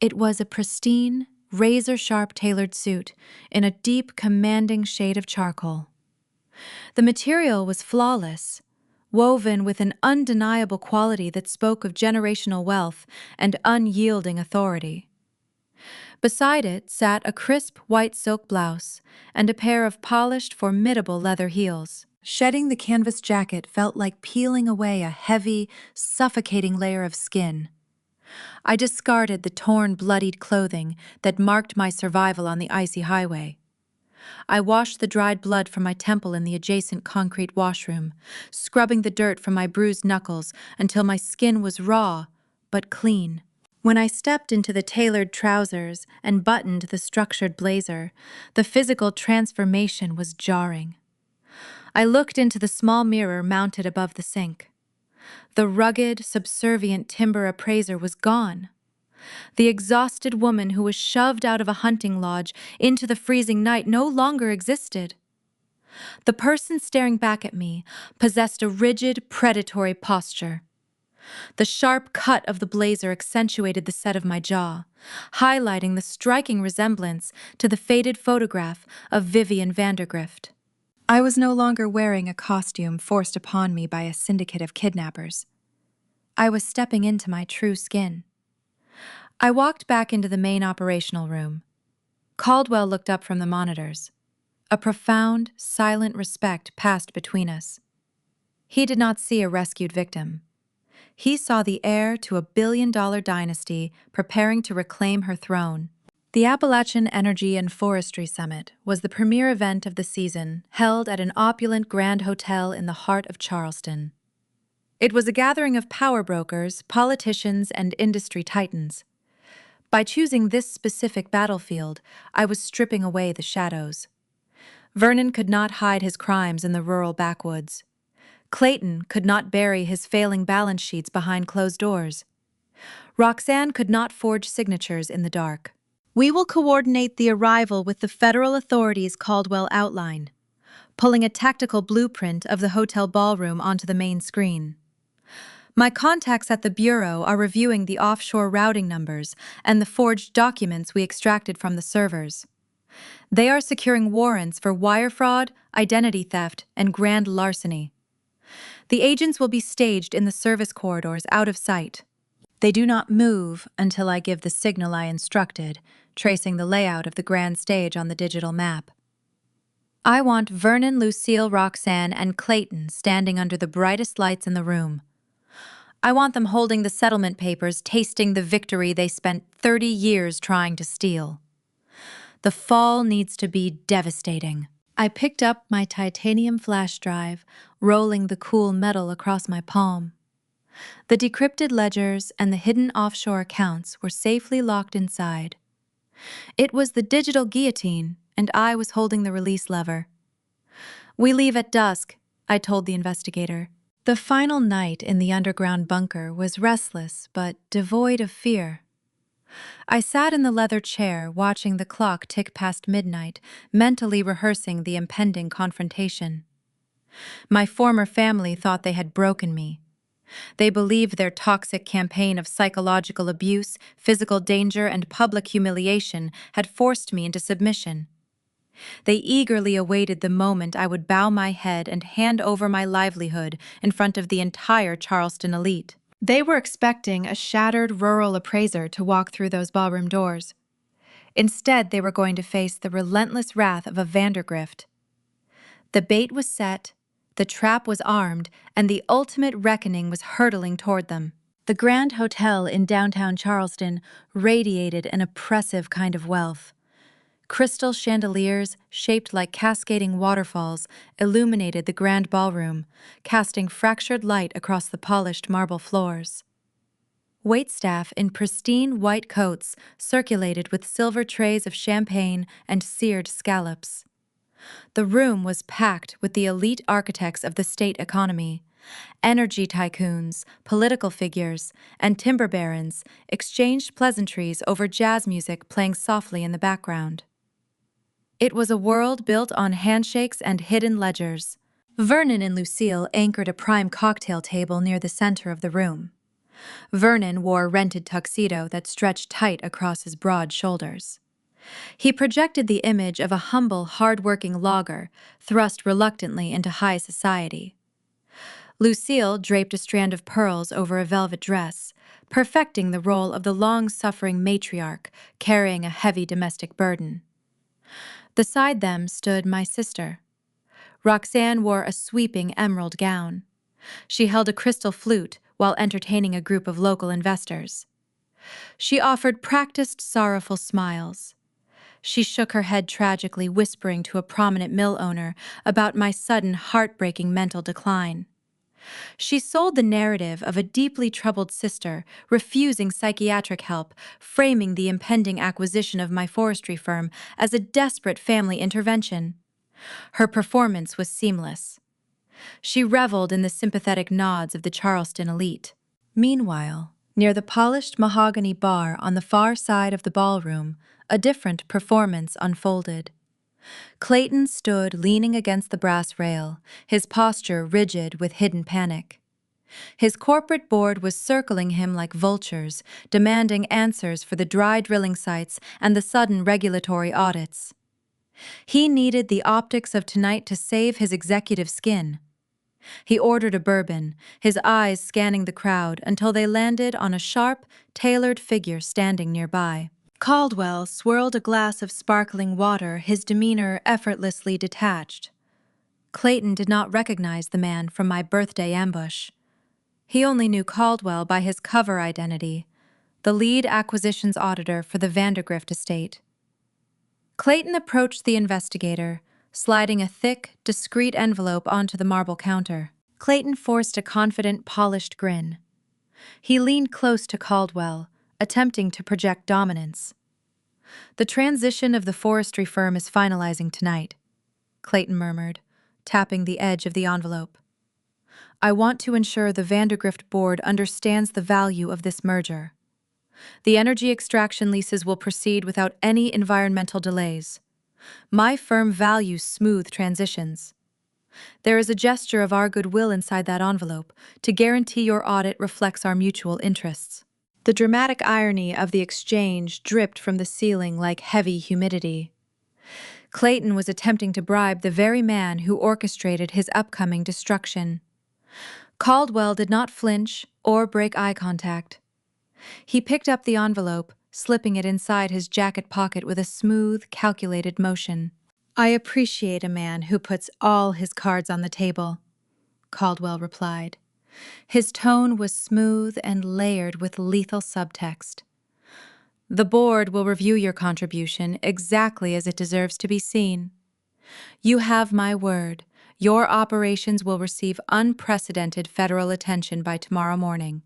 It was a pristine, razor-sharp tailored suit in a deep, commanding shade of charcoal. The material was flawless, woven with an undeniable quality that spoke of generational wealth and unyielding authority. Beside it sat a crisp white silk blouse and a pair of polished, formidable leather heels. Shedding the canvas jacket felt like peeling away a heavy, suffocating layer of skin. I discarded the torn, bloodied clothing that marked my survival on the icy highway. I washed the dried blood from my temple in the adjacent concrete washroom, scrubbing the dirt from my bruised knuckles until my skin was raw but clean. When I stepped into the tailored trousers and buttoned the structured blazer, the physical transformation was jarring. I looked into the small mirror mounted above the sink. The rugged, subservient timber appraiser was gone. The exhausted woman who was shoved out of a hunting lodge into the freezing night no longer existed. The person staring back at me possessed a rigid, predatory posture. The sharp cut of the blazer accentuated the set of my jaw, highlighting the striking resemblance to the faded photograph of Vivian Vandergrift. I was no longer wearing a costume forced upon me by a syndicate of kidnappers. I was stepping into my true skin. I walked back into the main operational room. Caldwell looked up from the monitors. A profound, silent respect passed between us. He did not see a rescued victim. He saw the heir to a billion-dollar dynasty preparing to reclaim her throne. The Appalachian Energy and Forestry Summit was the premier event of the season, held at an opulent grand hotel in the heart of Charleston. It was a gathering of power brokers, politicians, and industry titans. By choosing this specific battlefield, I was stripping away the shadows. Vernon could not hide his crimes in the rural backwoods. Clayton could not bury his failing balance sheets behind closed doors. Roxanne could not forge signatures in the dark. We will coordinate the arrival with the federal authorities, Caldwell outlined, pulling a tactical blueprint of the hotel ballroom onto the main screen. My contacts at the Bureau are reviewing the offshore routing numbers and the forged documents we extracted from the servers. They are securing warrants for wire fraud, identity theft, and grand larceny. The agents will be staged in the service corridors out of sight. They do not move until I give the signal I instructed, tracing the layout of the grand stage on the digital map. I want Vernon, Lucille, Roxanne, and Clayton standing under the brightest lights in the room. I want them holding the settlement papers, tasting the victory they spent 30 years trying to steal. The fall needs to be devastating. I picked up my titanium flash drive, rolling the cool metal across my palm. The decrypted ledgers and the hidden offshore accounts were safely locked inside. It was the digital guillotine, and I was holding the release lever. We leave at dusk, I told the investigator. The final night in the underground bunker was restless but devoid of fear. I sat in the leather chair, watching the clock tick past midnight, mentally rehearsing the impending confrontation. My former family thought they had broken me. They believed their toxic campaign of psychological abuse, physical danger, and public humiliation had forced me into submission. They eagerly awaited the moment I would bow my head and hand over my livelihood in front of the entire Charleston elite. They were expecting a shattered rural appraiser to walk through those ballroom doors. Instead, they were going to face the relentless wrath of a Vandergrift. The bait was set, the trap was armed, and the ultimate reckoning was hurtling toward them. The Grand Hotel in downtown Charleston radiated an oppressive kind of wealth. Crystal chandeliers, shaped like cascading waterfalls, illuminated the grand ballroom, casting fractured light across the polished marble floors. Waitstaff in pristine white coats circulated with silver trays of champagne and seared scallops. The room was packed with the elite architects of the state economy. Energy tycoons, political figures, and timber barons exchanged pleasantries over jazz music playing softly in the background. It was a world built on handshakes and hidden ledgers. Vernon and Lucille anchored a prime cocktail table near the center of the room. Vernon wore a rented tuxedo that stretched tight across his broad shoulders. He projected the image of a humble, hard-working logger thrust reluctantly into high society. Lucille draped a strand of pearls over a velvet dress, perfecting the role of the long-suffering matriarch carrying a heavy domestic burden. Beside them stood my sister. Roxanne wore a sweeping emerald gown. She held a crystal flute while entertaining a group of local investors. She offered practiced, sorrowful smiles. She shook her head tragically, whispering to a prominent mill owner about my sudden, heartbreaking mental decline. She sold the narrative of a deeply troubled sister refusing psychiatric help, framing the impending acquisition of my forestry firm as a desperate family intervention. Her performance was seamless. She reveled in the sympathetic nods of the Charleston elite. Meanwhile, near the polished mahogany bar on the far side of the ballroom, a different performance unfolded. Clayton stood leaning against the brass rail, his posture rigid with hidden panic. His corporate board was circling him like vultures, demanding answers for the dry drilling sites and the sudden regulatory audits. He needed the optics of tonight to save his executive skin. He ordered a bourbon, his eyes scanning the crowd until they landed on a sharp, tailored figure standing nearby. Caldwell swirled a glass of sparkling water, his demeanor effortlessly detached. Clayton did not recognize the man from my birthday ambush. He only knew Caldwell by his cover identity, the lead acquisitions auditor for the Vandergrift estate. Clayton approached the investigator, sliding a thick, discreet envelope onto the marble counter. Clayton forced a confident, polished grin. He leaned close to Caldwell, attempting to project dominance. "The transition of the forestry firm is finalizing tonight," Clayton murmured, tapping the edge of the envelope. "I want to ensure the Vandergrift board understands the value of this merger. The energy extraction leases will proceed without any environmental delays. My firm values smooth transitions. There is a gesture of our goodwill inside that envelope to guarantee your audit reflects our mutual interests." The dramatic irony of the exchange dripped from the ceiling like heavy humidity. Clayton was attempting to bribe the very man who orchestrated his upcoming destruction. Caldwell did not flinch or break eye contact. He picked up the envelope, slipping it inside his jacket pocket with a smooth, calculated motion. "I appreciate a man who puts all his cards on the table," Caldwell replied. His tone was smooth and layered with lethal subtext. "The board will review your contribution exactly as it deserves to be seen. You have my word. Your operations will receive unprecedented federal attention by tomorrow morning."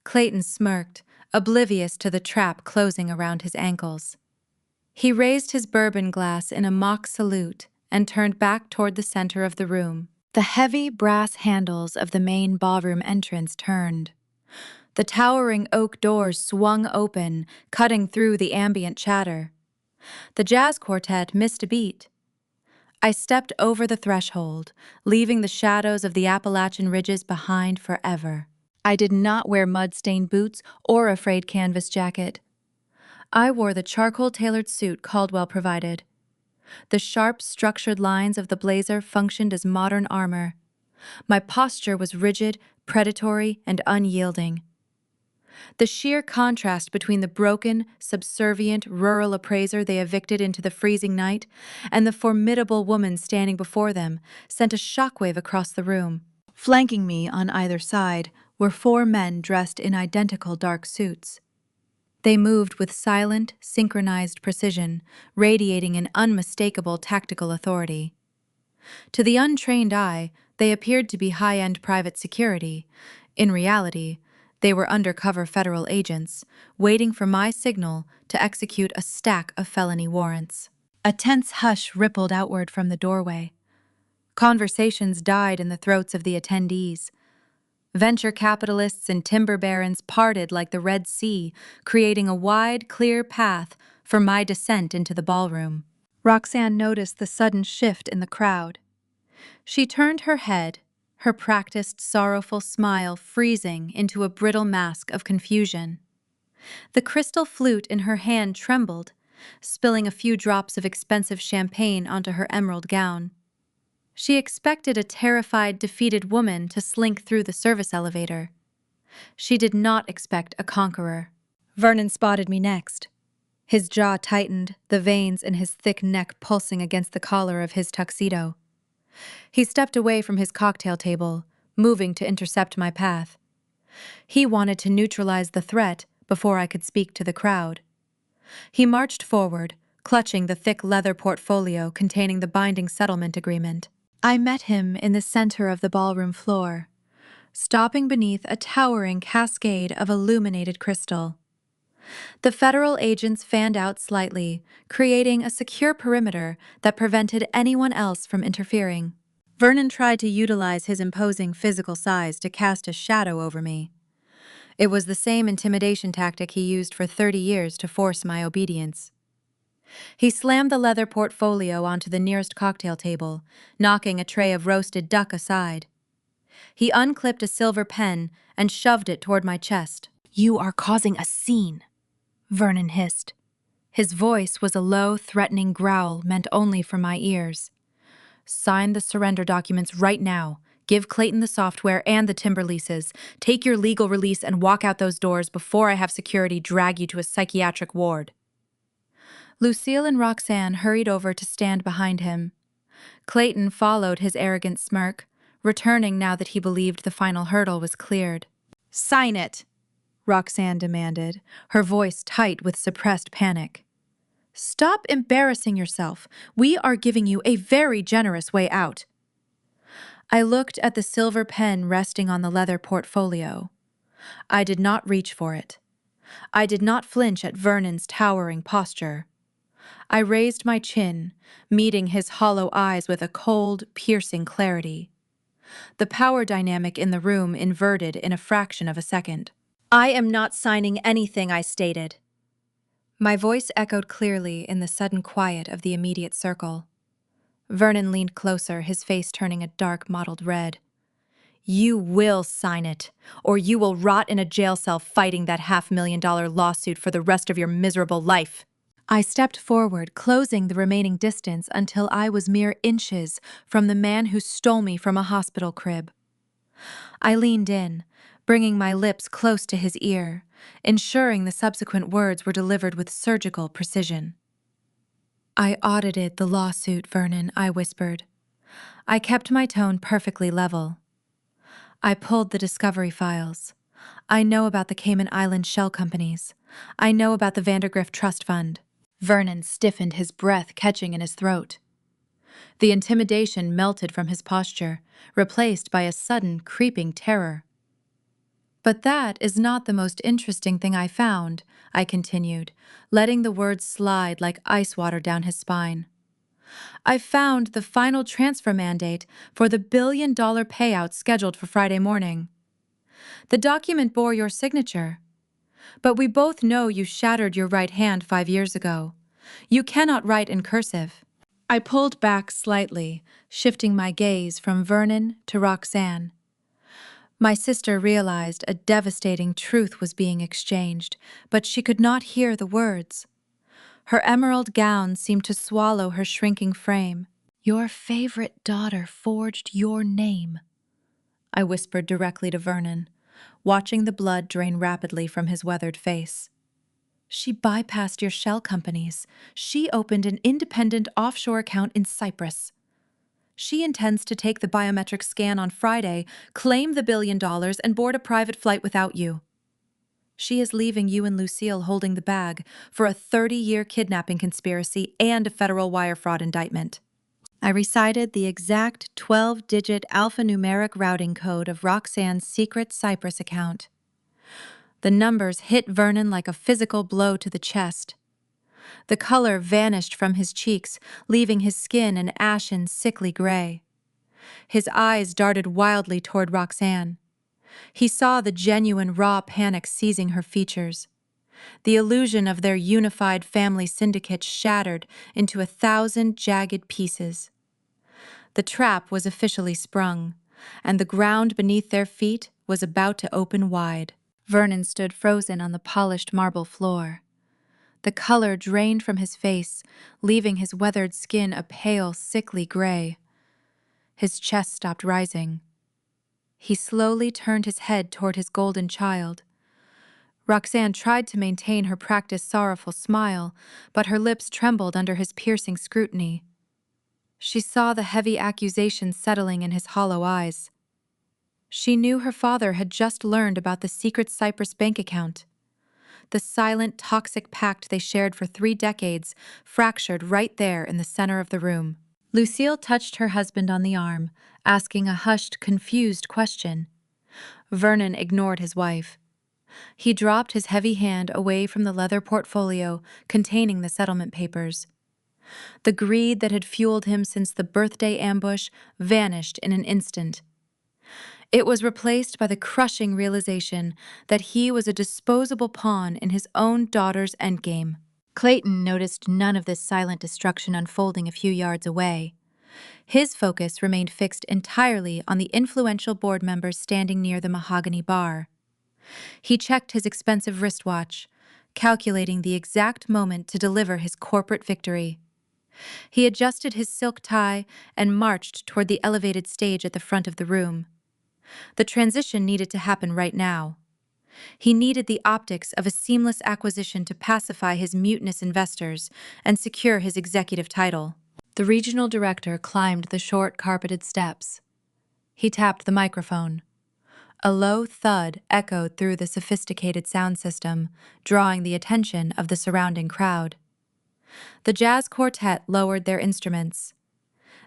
Clayton smirked, oblivious to the trap closing around his ankles. He raised his bourbon glass in a mock salute and turned back toward the center of the room. The heavy brass handles of the main ballroom entrance turned. The towering oak doors swung open, cutting through the ambient chatter. The jazz quartet missed a beat. I stepped over the threshold, leaving the shadows of the Appalachian ridges behind forever. I did not wear mud-stained boots or a frayed canvas jacket. I wore the charcoal-tailored suit Caldwell provided. The sharp, structured lines of the blazer functioned as modern armor. My posture was rigid, predatory, and unyielding. The sheer contrast between the broken, subservient, rural appraiser they evicted into the freezing night and the formidable woman standing before them sent a shockwave across the room. Flanking me on either side were four men dressed in identical dark suits. They moved with silent, synchronized precision, radiating an unmistakable tactical authority. To the untrained eye, they appeared to be high-end private security. In reality, they were undercover federal agents, waiting for my signal to execute a stack of felony warrants. A tense hush rippled outward from the doorway. Conversations died in the throats of the attendees. Venture capitalists and timber barons parted like the Red Sea, creating a wide, clear path for my descent into the ballroom. Roxanne noticed the sudden shift in the crowd. She turned her head, her practiced, sorrowful smile freezing into a brittle mask of confusion. The crystal flute in her hand trembled, spilling a few drops of expensive champagne onto her emerald gown. She expected a terrified, defeated woman to slink through the service elevator. She did not expect a conqueror. Vernon spotted me next. His jaw tightened, the veins in his thick neck pulsing against the collar of his tuxedo. He stepped away from his cocktail table, moving to intercept my path. He wanted to neutralize the threat before I could speak to the crowd. He marched forward, clutching the thick leather portfolio containing the binding settlement agreement. I met him in the center of the ballroom floor, stopping beneath a towering cascade of illuminated crystal. The federal agents fanned out slightly, creating a secure perimeter that prevented anyone else from interfering. Vernon tried to utilize his imposing physical size to cast a shadow over me. It was the same intimidation tactic he used for 30 years to force my obedience. He slammed the leather portfolio onto the nearest cocktail table, knocking a tray of roasted duck aside. He unclipped a silver pen and shoved it toward my chest. "You are causing a scene," Vernon hissed. His voice was a low, threatening growl meant only for my ears. "Sign the surrender documents right now. Give Clayton the software and the timber leases. Take your legal release and walk out those doors before I have security drag you to a psychiatric ward." Lucille and Roxanne hurried over to stand behind him. Clayton followed his arrogant smirk, returning now that he believed the final hurdle was cleared. "Sign it," Roxanne demanded, her voice tight with suppressed panic. "Stop embarrassing yourself. We are giving you a very generous way out." I looked at the silver pen resting on the leather portfolio. I did not reach for it. I did not flinch at Vernon's towering posture. I raised my chin, meeting his hollow eyes with a cold, piercing clarity. The power dynamic in the room inverted in a fraction of a second. "I am not signing anything I stated." My voice echoed clearly in the sudden quiet of the immediate circle. Vernon leaned closer, his face turning a dark, mottled red. "You will sign it, or you will rot in a jail cell fighting that $500,000 lawsuit for the rest of your miserable life." I stepped forward, closing the remaining distance until I was mere inches from the man who stole me from a hospital crib. I leaned in, bringing my lips close to his ear, ensuring the subsequent words were delivered with surgical precision. "I audited the lawsuit, Vernon," I whispered. I kept my tone perfectly level. "I pulled the discovery files. I know about the Cayman Island shell companies. I know about the Vandergrift Trust Fund." Vernon stiffened, his breath catching in his throat. The intimidation melted from his posture, replaced by a sudden, creeping terror. "But that is not the most interesting thing I found," I continued, letting the words slide like ice water down his spine. "I found the final transfer mandate for the $1 billion payout scheduled for Friday morning. The document bore your signature. But we both know you shattered your right hand 5 years ago. You cannot write in cursive." I pulled back slightly, shifting my gaze from Vernon to Roxanne. My sister realized a devastating truth was being exchanged, but she could not hear the words. Her emerald gown seemed to swallow her shrinking frame. "Your favorite daughter forged your name," I whispered directly to Vernon. watching the blood drain rapidly from his weathered face. She bypassed your shell companies. She opened an independent offshore account in Cyprus. She intends to take the biometric scan on Friday, claim the $1 billion, and board a private flight without you. She is leaving you and Lucille holding the bag for a 30-year kidnapping conspiracy and a federal wire fraud indictment. I recited the exact 12-digit alphanumeric routing code of Roxanne's secret Cyprus account. The numbers hit Vernon like a physical blow to the chest. The color vanished from his cheeks, leaving his skin an ashen, sickly gray. His eyes darted wildly toward Roxanne. He saw the genuine, raw panic seizing her features. The illusion of their unified family syndicate shattered into 1,000 jagged pieces. The trap was officially sprung, and the ground beneath their feet was about to open wide. Vernon stood frozen on the polished marble floor. The color drained from his face, leaving his weathered skin a pale, sickly gray. His chest stopped rising. He slowly turned his head toward his golden child. Roxanne tried to maintain her practiced sorrowful smile, but her lips trembled under his piercing scrutiny. She saw the heavy accusations settling in his hollow eyes. She knew her father had just learned about the secret Cyprus bank account. The silent, toxic pact they shared for 3 decades fractured right there in the center of the room. Lucille touched her husband on the arm, asking a hushed, confused question. Vernon ignored his wife. He dropped his heavy hand away from the leather portfolio containing the settlement papers. The greed that had fueled him since the birthday ambush vanished in an instant. It was replaced by the crushing realization that he was a disposable pawn in his own daughter's endgame. Clayton noticed none of this silent destruction unfolding a few yards away. His focus remained fixed entirely on the influential board members standing near the mahogany bar. He checked his expensive wristwatch, calculating the exact moment to deliver his corporate victory. He adjusted his silk tie and marched toward the elevated stage at the front of the room. The transition needed to happen right now. He needed the optics of a seamless acquisition to pacify his mutinous investors and secure his executive title. The regional director climbed the short carpeted steps. He tapped the microphone. A low thud echoed through the sophisticated sound system, drawing the attention of the surrounding crowd. The jazz quartet lowered their instruments.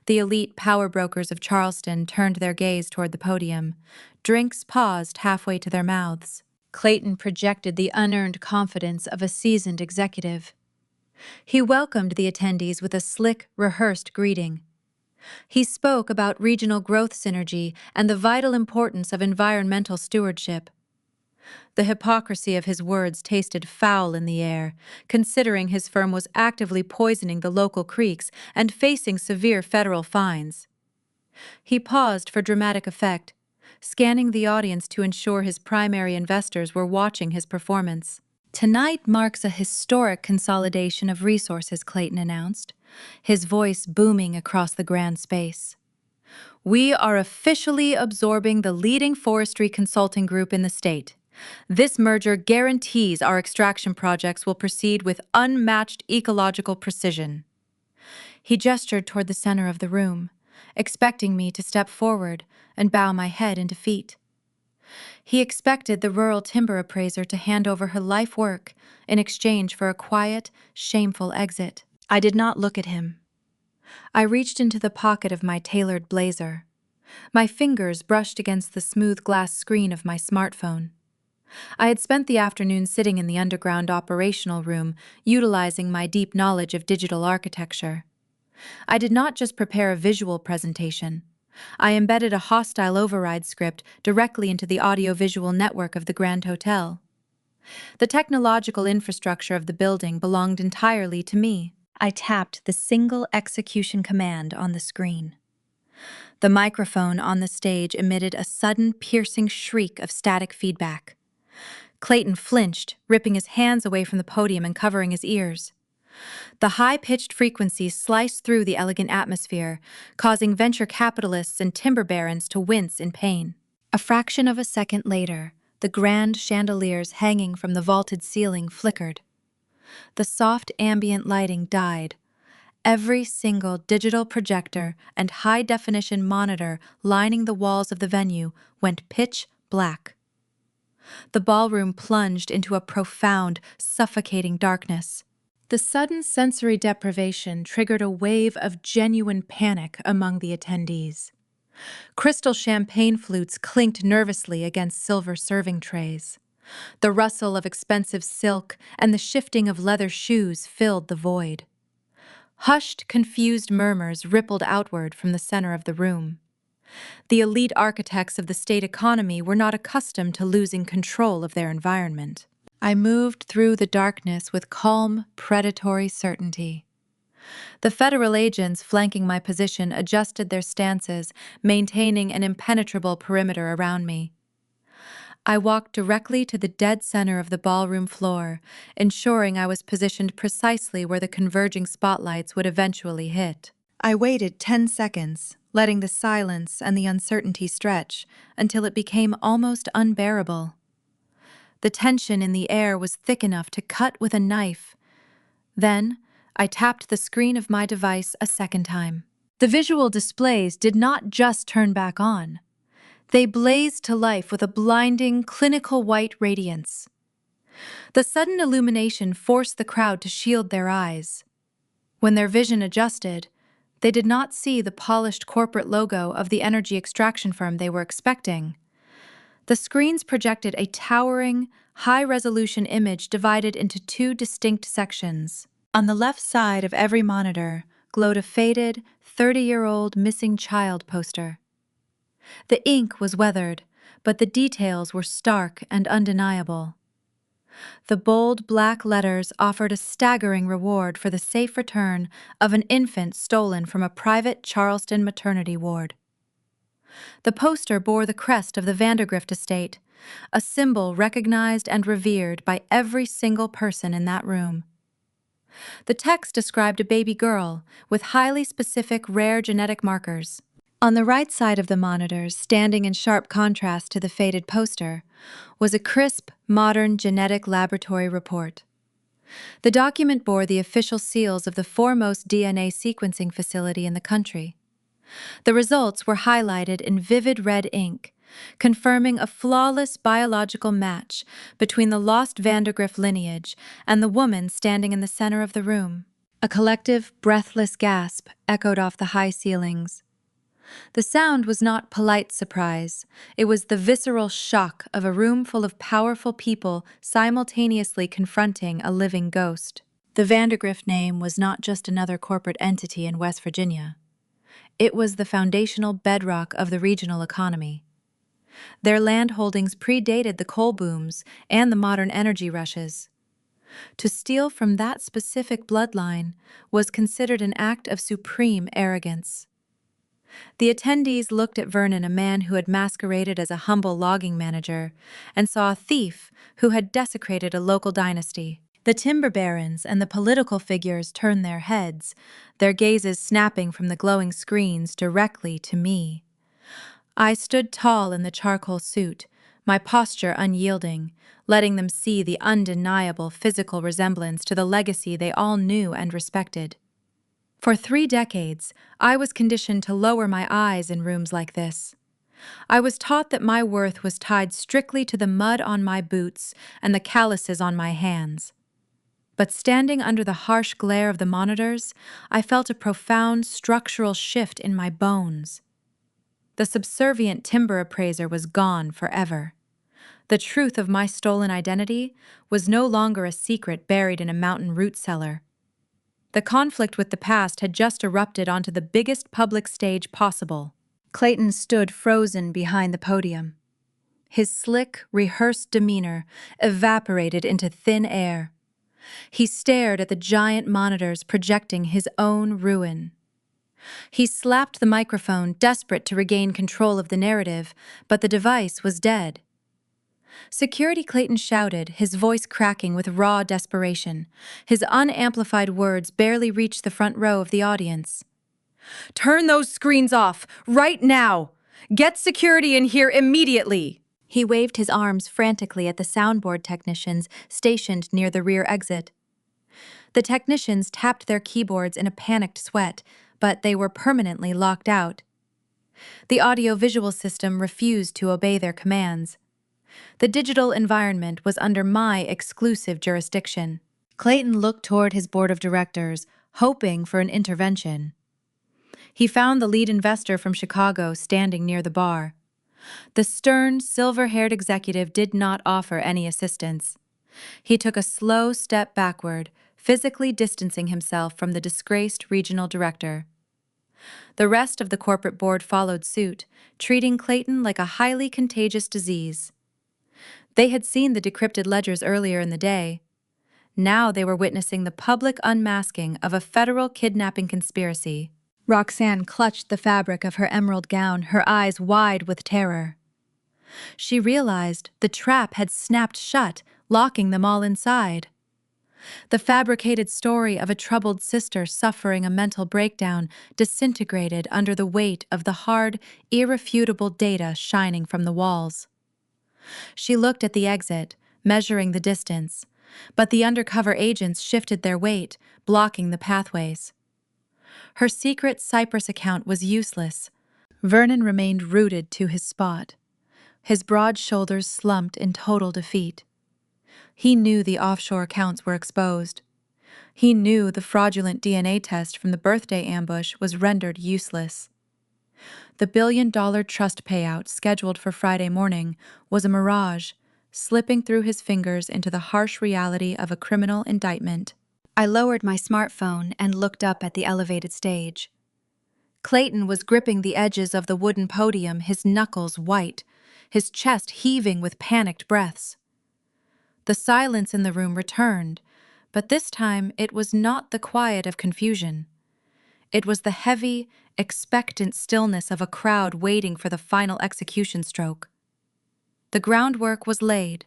The elite power brokers of Charleston turned their gaze toward the podium. Drinks paused halfway to their mouths. Clayton projected the unearned confidence of a seasoned executive. He welcomed the attendees with a slick, rehearsed greeting. He spoke about regional growth synergy and the vital importance of environmental stewardship. The hypocrisy of his words tasted foul in the air, considering his firm was actively poisoning the local creeks and facing severe federal fines. He paused for dramatic effect, scanning the audience to ensure his primary investors were watching his performance. "Tonight marks a historic consolidation of resources," Clayton announced, his voice booming across the grand space. "We are officially absorbing the leading forestry consulting group in the state. This merger guarantees our extraction projects will proceed with unmatched ecological precision." He gestured toward the center of the room, expecting me to step forward and bow my head in defeat. He expected the rural timber appraiser to hand over her life work in exchange for a quiet, shameful exit. I did not look at him. I reached into the pocket of my tailored blazer. My fingers brushed against the smooth glass screen of my smartphone. I had spent the afternoon sitting in the underground operational room, utilizing my deep knowledge of digital architecture. I did not just prepare a visual presentation. I embedded a hostile override script directly into the audio-visual network of the Grand Hotel. The technological infrastructure of the building belonged entirely to me. I tapped the single execution command on the screen. The microphone on the stage emitted a sudden, piercing shriek of static feedback. Clayton flinched, ripping his hands away from the podium and covering his ears. The high-pitched frequencies sliced through the elegant atmosphere, causing venture capitalists and timber barons to wince in pain. A fraction of a second later, the the grand chandeliers hanging from the vaulted ceiling flickered. The soft ambient lighting died. Every single digital projector and high-definition monitor lining the walls of the venue went pitch black. The ballroom plunged into a profound, suffocating darkness. The sudden sensory deprivation triggered a wave of genuine panic among the attendees. Crystal champagne flutes clinked nervously against silver serving trays. The rustle of expensive silk and the shifting of leather shoes filled the void. Hushed, confused murmurs rippled outward from the center of the room. The elite architects of the state economy were not accustomed to losing control of their environment. I moved through the darkness with calm, predatory certainty. The federal agents flanking my position adjusted their stances, maintaining an impenetrable perimeter around me. I walked directly to the dead center of the ballroom floor, ensuring I was positioned precisely where the converging spotlights would eventually hit. I waited 10 seconds, letting the silence and the uncertainty stretch until it became almost unbearable. The tension in the air was thick enough to cut with a knife. Then, I tapped the screen of my device a second time. The visual displays did not just turn back on. They blazed to life with a blinding, clinical white radiance. The sudden illumination forced the crowd to shield their eyes. When their vision adjusted, they did not see the polished corporate logo of the energy extraction firm they were expecting. The screens projected a towering, high-resolution image divided into two distinct sections. On the left side of every monitor glowed a faded, 30-year-old missing child poster. The ink was weathered, but the details were stark and undeniable. The bold black letters offered a staggering reward for the safe return of an infant stolen from a private Charleston maternity ward. The poster bore the crest of the Vandergrift estate, a symbol recognized and revered by every single person in that room. The text described a baby girl with highly specific rare genetic markers. On the right side of the monitors, standing in sharp contrast to the faded poster, was a crisp, modern genetic laboratory report. The document bore the official seals of the foremost DNA sequencing facility in the country. The results were highlighted in vivid red ink, confirming a flawless biological match between the lost Vandergrift lineage and the woman standing in the center of the room. A collective, breathless gasp echoed off the high ceilings. The sound was not polite surprise. It was the visceral shock of a room full of powerful people simultaneously confronting a living ghost. The Vandergrift name was not just another corporate entity in West Virginia. It was the foundational bedrock of the regional economy. Their land holdings predated the coal booms and the modern energy rushes. To steal from that specific bloodline was considered an act of supreme arrogance. The attendees looked at Vernon, a man who had masqueraded as a humble logging manager, and saw a thief who had desecrated a local dynasty. The timber barons and the political figures turned their heads, their gazes snapping from the glowing screens directly to me. I stood tall in the charcoal suit, my posture unyielding, letting them see the undeniable physical resemblance to the legacy they all knew and respected. For 3 decades, I was conditioned to lower my eyes in rooms like this. I was taught that my worth was tied strictly to the mud on my boots and the calluses on my hands. But standing under the harsh glare of the monitors, I felt a profound structural shift in my bones. The subservient timber appraiser was gone forever. The truth of my stolen identity was no longer a secret buried in a mountain root cellar. The conflict with the past had just erupted onto the biggest public stage possible. Clayton stood frozen behind the podium. His slick, rehearsed demeanor evaporated into thin air. He stared at the giant monitors projecting his own ruin. He slapped the microphone, desperate to regain control of the narrative, but the device was dead. Security, Clayton shouted, his voice cracking with raw desperation. His unamplified words barely reached the front row of the audience. "Turn those screens off, right now! Get security in here immediately!" He waved his arms frantically at the soundboard technicians stationed near the rear exit. The technicians tapped their keyboards in a panicked sweat, but they were permanently locked out. The audio-visual system refused to obey their commands. The digital environment was under my exclusive jurisdiction. Clayton looked toward his board of directors, hoping for an intervention. He found the lead investor from Chicago standing near the bar. The stern, silver-haired executive did not offer any assistance. He took a slow step backward, physically distancing himself from the disgraced regional director. The rest of the corporate board followed suit, treating Clayton like a highly contagious disease. They had seen the decrypted ledgers earlier in the day. Now they were witnessing the public unmasking of a federal kidnapping conspiracy. Roxanne clutched the fabric of her emerald gown, her eyes wide with terror. She realized the trap had snapped shut, locking them all inside. The fabricated story of a troubled sister suffering a mental breakdown disintegrated under the weight of the hard, irrefutable data shining from the walls. She looked at the exit, measuring the distance, but the undercover agents shifted their weight, blocking the pathways. Her secret Cyprus account was useless. Vernon remained rooted to his spot. His broad shoulders slumped in total defeat. He knew the offshore accounts were exposed. He knew the fraudulent DNA test from the birthday ambush was rendered useless. The billion-dollar trust payout scheduled for Friday morning was a mirage, slipping through his fingers into the harsh reality of a criminal indictment. I lowered my smartphone and looked up at the elevated stage. Clayton was gripping the edges of the wooden podium, his knuckles white, his chest heaving with panicked breaths. The silence in the room returned, but this time it was not the quiet of confusion. It was the heavy, expectant stillness of a crowd waiting for the final execution stroke. The groundwork was laid.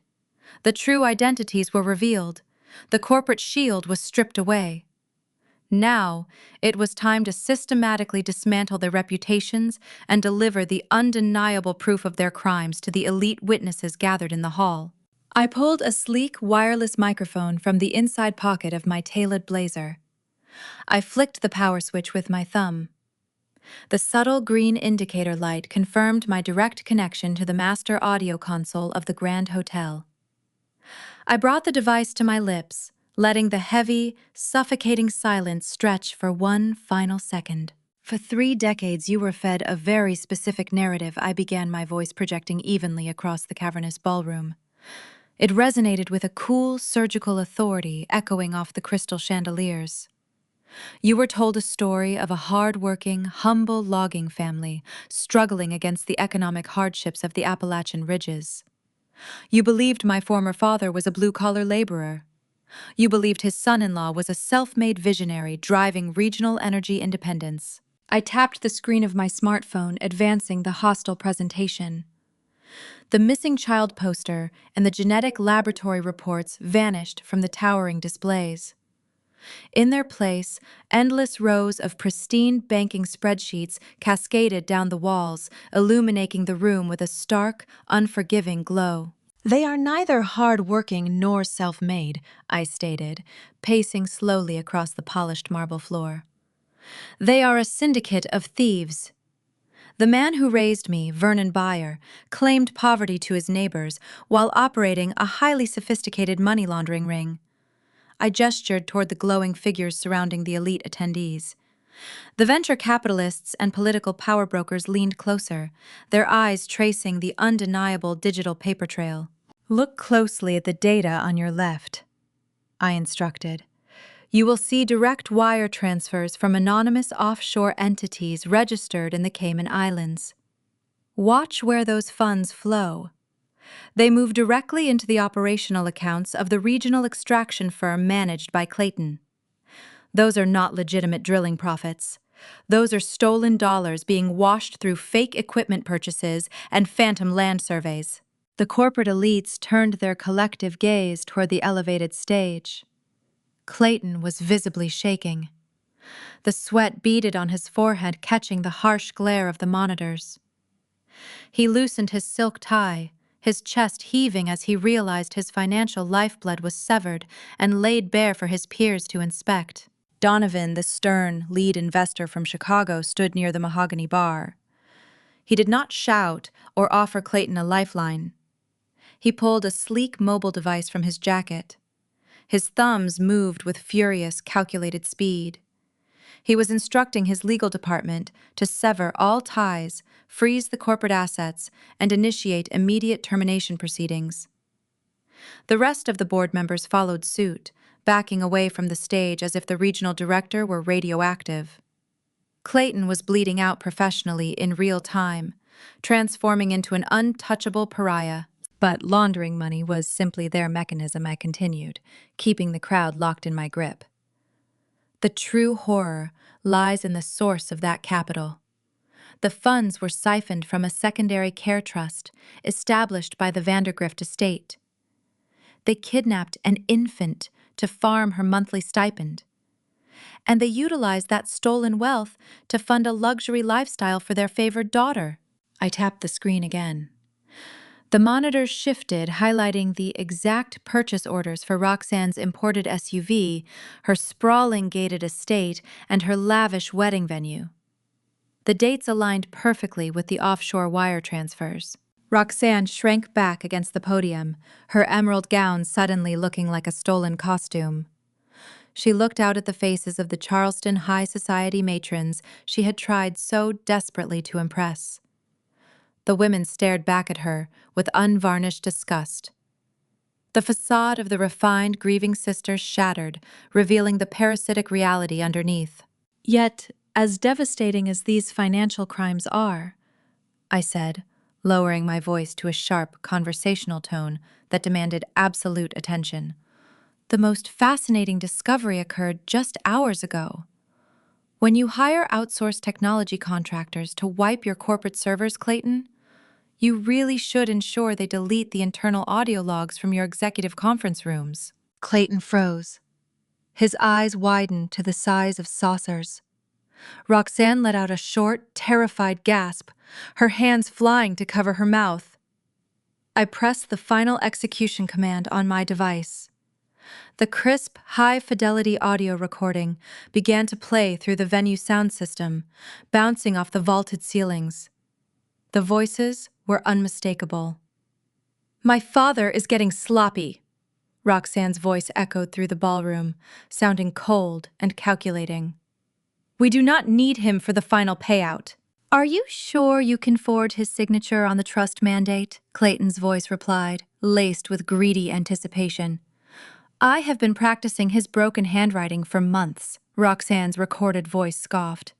The true identities were revealed. The corporate shield was stripped away. Now, it was time to systematically dismantle their reputations and deliver the undeniable proof of their crimes to the elite witnesses gathered in the hall. I pulled a sleek wireless microphone from the inside pocket of my tailored blazer. I flicked the power switch with my thumb. The subtle green indicator light confirmed my direct connection to the master audio console of the Grand Hotel. I brought the device to my lips, letting the heavy, suffocating silence stretch for one final second. For 3 decades you were fed a very specific narrative, I began, my voice projecting evenly across the cavernous ballroom. It resonated with a cool, surgical authority echoing off the crystal chandeliers. You were told a story of a hard-working, humble logging family struggling against the economic hardships of the Appalachian ridges. You believed my former father was a blue-collar laborer. You believed his son-in-law was a self-made visionary driving regional energy independence. I tapped the screen of my smartphone, advancing the hostile presentation. The missing child poster and the genetic laboratory reports vanished from the towering displays. In their place, endless rows of pristine banking spreadsheets cascaded down the walls, illuminating the room with a stark, unforgiving glow. They are neither hard-working nor self-made, I stated, pacing slowly across the polished marble floor. They are a syndicate of thieves. The man who raised me, Vernon Buyer, claimed poverty to his neighbors while operating a highly sophisticated money laundering ring. I gestured toward the glowing figures surrounding the elite attendees. The venture capitalists and political power brokers leaned closer, their eyes tracing the undeniable digital paper trail. Look closely at the data on your left, I instructed. You will see direct wire transfers from anonymous offshore entities registered in the Cayman Islands. Watch where those funds flow. They move directly into the operational accounts of the regional extraction firm managed by Clayton. Those are not legitimate drilling profits. Those are stolen dollars being washed through fake equipment purchases and phantom land surveys. The corporate elites turned their collective gaze toward the elevated stage. Clayton was visibly shaking. The sweat beaded on his forehead, catching the harsh glare of the monitors. He loosened his silk tie, his chest heaving as he realized his financial lifeblood was severed and laid bare for his peers to inspect. Donovan, the stern lead investor from Chicago, stood near the mahogany bar. He did not shout or offer Clayton a lifeline. He pulled a sleek mobile device from his jacket. His thumbs moved with furious, calculated speed. He was instructing his legal department to sever all ties, freeze the corporate assets, and initiate immediate termination proceedings. The rest of the board members followed suit, backing away from the stage as if the regional director were radioactive. Clayton was bleeding out professionally in real time, transforming into an untouchable pariah. But laundering money was simply their mechanism, I continued, keeping the crowd locked in my grip. The true horror lies in the source of that capital. The funds were siphoned from a secondary care trust established by the Vandergrift estate. They kidnapped an infant to farm her monthly stipend. And they utilized that stolen wealth to fund a luxury lifestyle for their favored daughter. I tapped the screen again. The monitors shifted, highlighting the exact purchase orders for Roxanne's imported SUV, her sprawling gated estate, and her lavish wedding venue. The dates aligned perfectly with the offshore wire transfers. Roxanne shrank back against the podium, her emerald gown suddenly looking like a stolen costume. She looked out at the faces of the Charleston high society matrons she had tried so desperately to impress. The women stared back at her with unvarnished disgust. The facade of the refined, grieving sisters shattered, revealing the parasitic reality underneath. Yet, as devastating as these financial crimes are, I said, lowering my voice to a sharp, conversational tone that demanded absolute attention, the most fascinating discovery occurred just hours ago. When you hire outsourced technology contractors to wipe your corporate servers, Clayton, you really should ensure they delete the internal audio logs from your executive conference rooms. Clayton froze. His eyes widened to the size of saucers. Roxanne let out a short, terrified gasp, her hands flying to cover her mouth. I pressed the final execution command on my device. The crisp, high-fidelity audio recording began to play through the venue sound system, bouncing off the vaulted ceilings. The voices were unmistakable. "My father is getting sloppy," Roxanne's voice echoed through the ballroom, sounding cold and calculating. "We do not need him for the final payout." "Are you sure you can forge his signature on the trust mandate?" Clayton's voice replied, laced with greedy anticipation. "I have been practicing his broken handwriting for months," Roxanne's recorded voice scoffed.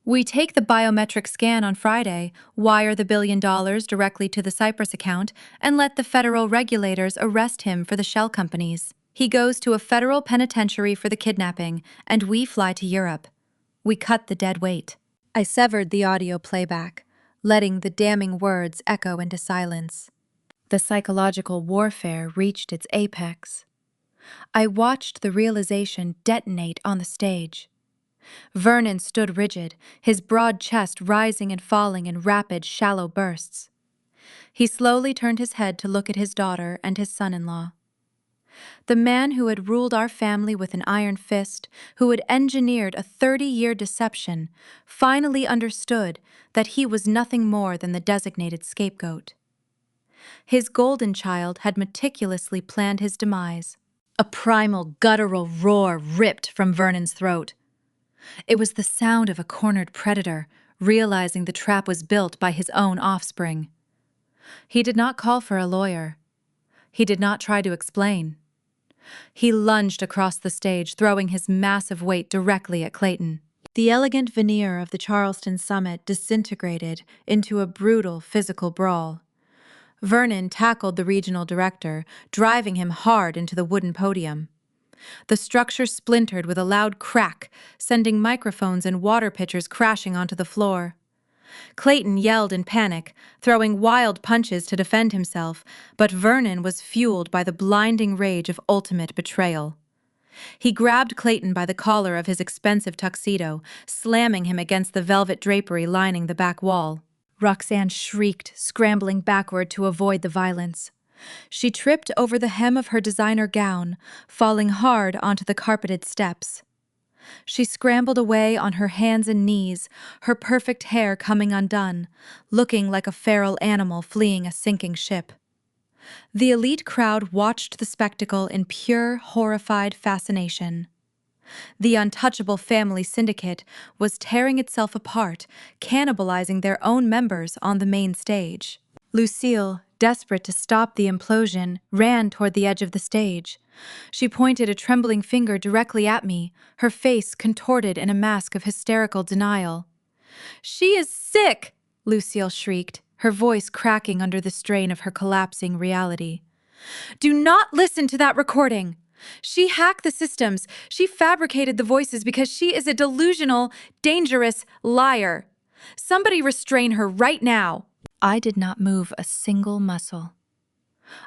"We take the biometric scan on Friday, wire the $1 billion directly to the Cyprus account, and let the federal regulators arrest him for the shell companies. He goes to a federal penitentiary for the kidnapping, and we fly to Europe. We cut the dead weight." I severed the audio playback, letting the damning words echo into silence. The psychological warfare reached its apex. I watched the realization detonate on the stage. Vernon stood rigid, his broad chest rising and falling in rapid, shallow bursts. He slowly turned his head to look at his daughter and his son-in-law. The man who had ruled our family with an iron fist, who had engineered a 30-year deception, finally understood that he was nothing more than the designated scapegoat. His golden child had meticulously planned his demise. A primal, guttural roar ripped from Vernon's throat. It was the sound of a cornered predator, realizing the trap was built by his own offspring. He did not call for a lawyer. He did not try to explain. He lunged across the stage, throwing his massive weight directly at Clayton. The elegant veneer of the Charleston summit disintegrated into a brutal physical brawl. Vernon tackled the regional director, driving him hard into the wooden podium. The structure splintered with a loud crack, sending microphones and water pitchers crashing onto the floor. Clayton yelled in panic, throwing wild punches to defend himself, but Vernon was fueled by the blinding rage of ultimate betrayal. He grabbed Clayton by the collar of his expensive tuxedo, slamming him against the velvet drapery lining the back wall. Roxanne shrieked, scrambling backward to avoid the violence. She tripped over the hem of her designer gown, falling hard onto the carpeted steps. She scrambled away on her hands and knees, her perfect hair coming undone, looking like a feral animal fleeing a sinking ship. The elite crowd watched the spectacle in pure, horrified fascination. The untouchable family syndicate was tearing itself apart, cannibalizing their own members on the main stage. Lucille, desperate to stop the implosion, ran toward the edge of the stage. She pointed a trembling finger directly at me, her face contorted in a mask of hysterical denial. "She is sick!" Lucille shrieked, her voice cracking under the strain of her collapsing reality. "Do not listen to that recording! She hacked the systems. She fabricated the voices because she is a delusional, dangerous liar. Somebody restrain her right now." I did not move a single muscle.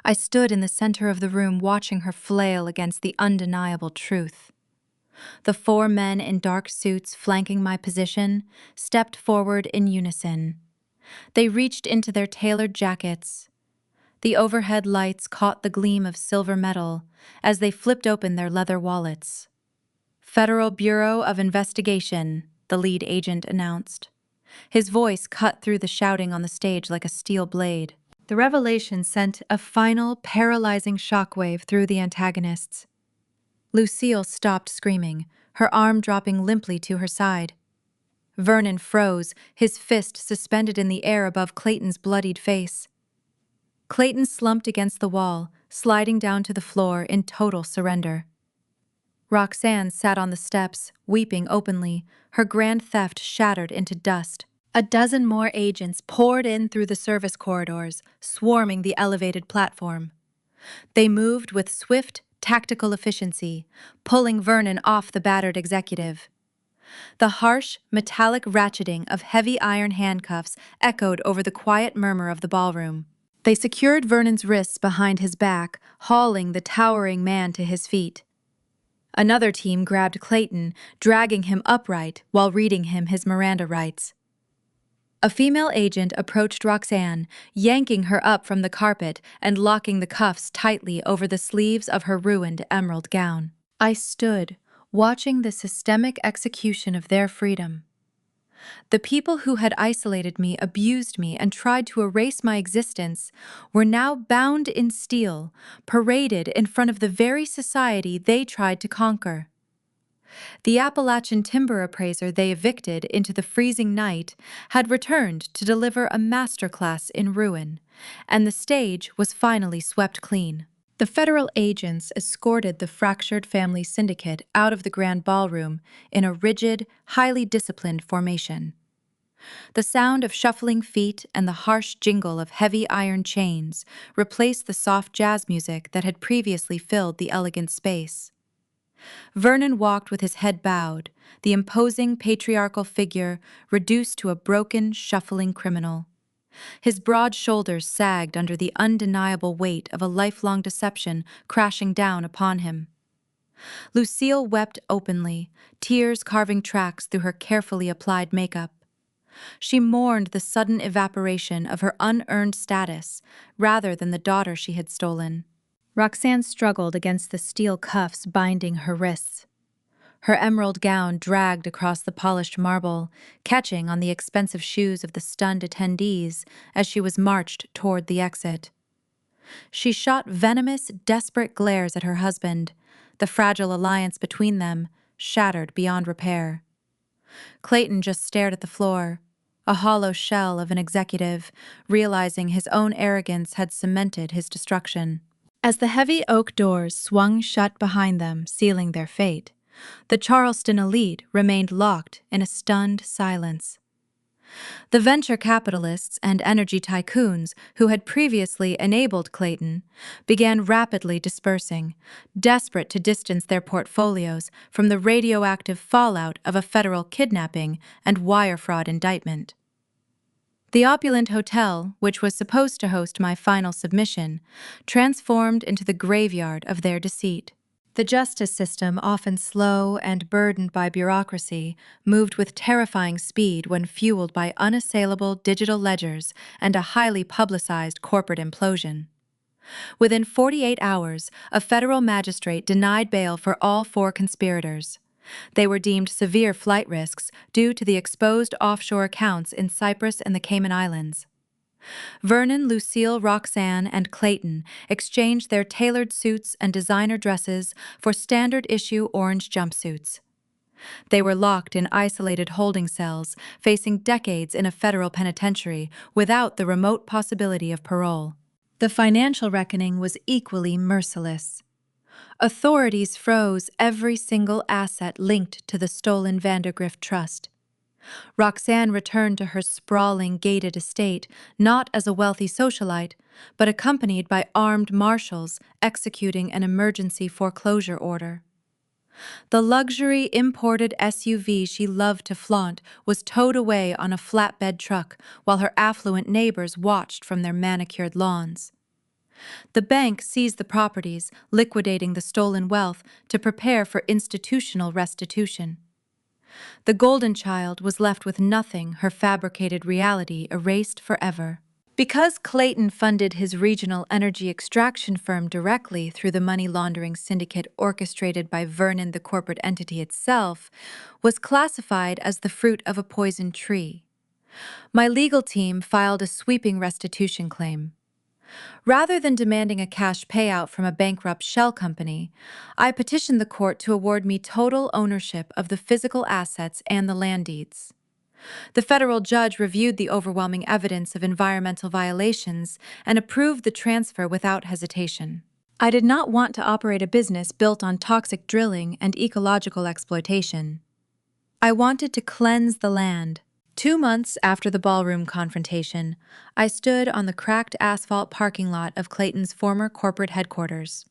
I stood in the center of the room watching her flail against the undeniable truth. The 4 men in dark suits flanking my position stepped forward in unison. They reached into their tailored jackets. The overhead lights caught the gleam of silver metal as they flipped open their leather wallets. "Federal Bureau of Investigation," the lead agent announced. His voice cut through the shouting on the stage like a steel blade. The revelation sent a final, paralyzing shockwave through the antagonists. Lucille stopped screaming, her arm dropping limply to her side. Vernon froze, his fist suspended in the air above Clayton's bloodied face. Clayton slumped against the wall, sliding down to the floor in total surrender. Roxanne sat on the steps, weeping openly, her grand theft shattered into dust. A dozen more agents poured in through the service corridors, swarming the elevated platform. They moved with swift, tactical efficiency, pulling Vernon off the battered executive. The harsh, metallic ratcheting of heavy iron handcuffs echoed over the quiet murmur of the ballroom. They secured Vernon's wrists behind his back, hauling the towering man to his feet. Another team grabbed Clayton, dragging him upright while reading him his Miranda rights. A female agent approached Roxanne, yanking her up from the carpet and locking the cuffs tightly over the sleeves of her ruined emerald gown. I stood, watching the systemic execution of their freedom. The people who had isolated me, abused me, and tried to erase my existence were now bound in steel, paraded in front of the very society they tried to conquer. The Appalachian timber appraiser they evicted into the freezing night had returned to deliver a masterclass in ruin, and the stage was finally swept clean. The federal agents escorted the fractured family syndicate out of the grand ballroom in a rigid, highly disciplined formation. The sound of shuffling feet and the harsh jingle of heavy iron chains replaced the soft jazz music that had previously filled the elegant space. Vernon walked with his head bowed, the imposing patriarchal figure reduced to a broken, shuffling criminal. His broad shoulders sagged under the undeniable weight of a lifelong deception crashing down upon him. Lucille wept openly, tears carving tracks through her carefully applied makeup. She mourned the sudden evaporation of her unearned status rather than the daughter she had stolen. Roxanne struggled against the steel cuffs binding her wrists. Her emerald gown dragged across the polished marble, catching on the expensive shoes of the stunned attendees as she was marched toward the exit. She shot venomous, desperate glares at her husband, the fragile alliance between them shattered beyond repair. Clayton just stared at the floor, a hollow shell of an executive, realizing his own arrogance had cemented his destruction. As the heavy oak doors swung shut behind them, sealing their fate, the Charleston elite remained locked in a stunned silence. The venture capitalists and energy tycoons who had previously enabled Clayton began rapidly dispersing, desperate to distance their portfolios from the radioactive fallout of a federal kidnapping and wire fraud indictment. The opulent hotel, which was supposed to host my final submission, transformed into the graveyard of their deceit. The justice system, often slow and burdened by bureaucracy, moved with terrifying speed when fueled by unassailable digital ledgers and a highly publicized corporate implosion. Within 48 hours, a federal magistrate denied bail for all four conspirators. They were deemed severe flight risks due to the exposed offshore accounts in Cyprus and the Cayman Islands. Vernon, Lucille, Roxanne, and Clayton exchanged their tailored suits and designer dresses for standard-issue orange jumpsuits. They were locked in isolated holding cells, facing decades in a federal penitentiary without the remote possibility of parole. The financial reckoning was equally merciless. Authorities froze every single asset linked to the stolen Vandergrift Trust. Roxanne returned to her sprawling, gated estate, not as a wealthy socialite, but accompanied by armed marshals executing an emergency foreclosure order. The luxury imported SUV she loved to flaunt was towed away on a flatbed truck while her affluent neighbors watched from their manicured lawns. The bank seized the properties, liquidating the stolen wealth to prepare for institutional restitution. The golden child was left with nothing, her fabricated reality erased forever. Because Clayton funded his regional energy extraction firm directly through the money laundering syndicate orchestrated by Vernon, the corporate entity itself was classified as the fruit of a poisoned tree. My legal team filed a sweeping restitution claim. Rather than demanding a cash payout from a bankrupt shell company, I petitioned the court to award me total ownership of the physical assets and the land deeds. The federal judge reviewed the overwhelming evidence of environmental violations and approved the transfer without hesitation. I did not want to operate a business built on toxic drilling and ecological exploitation. I wanted to cleanse the land. 2 months after the ballroom confrontation, I stood on the cracked asphalt parking lot of Clayton's former corporate headquarters.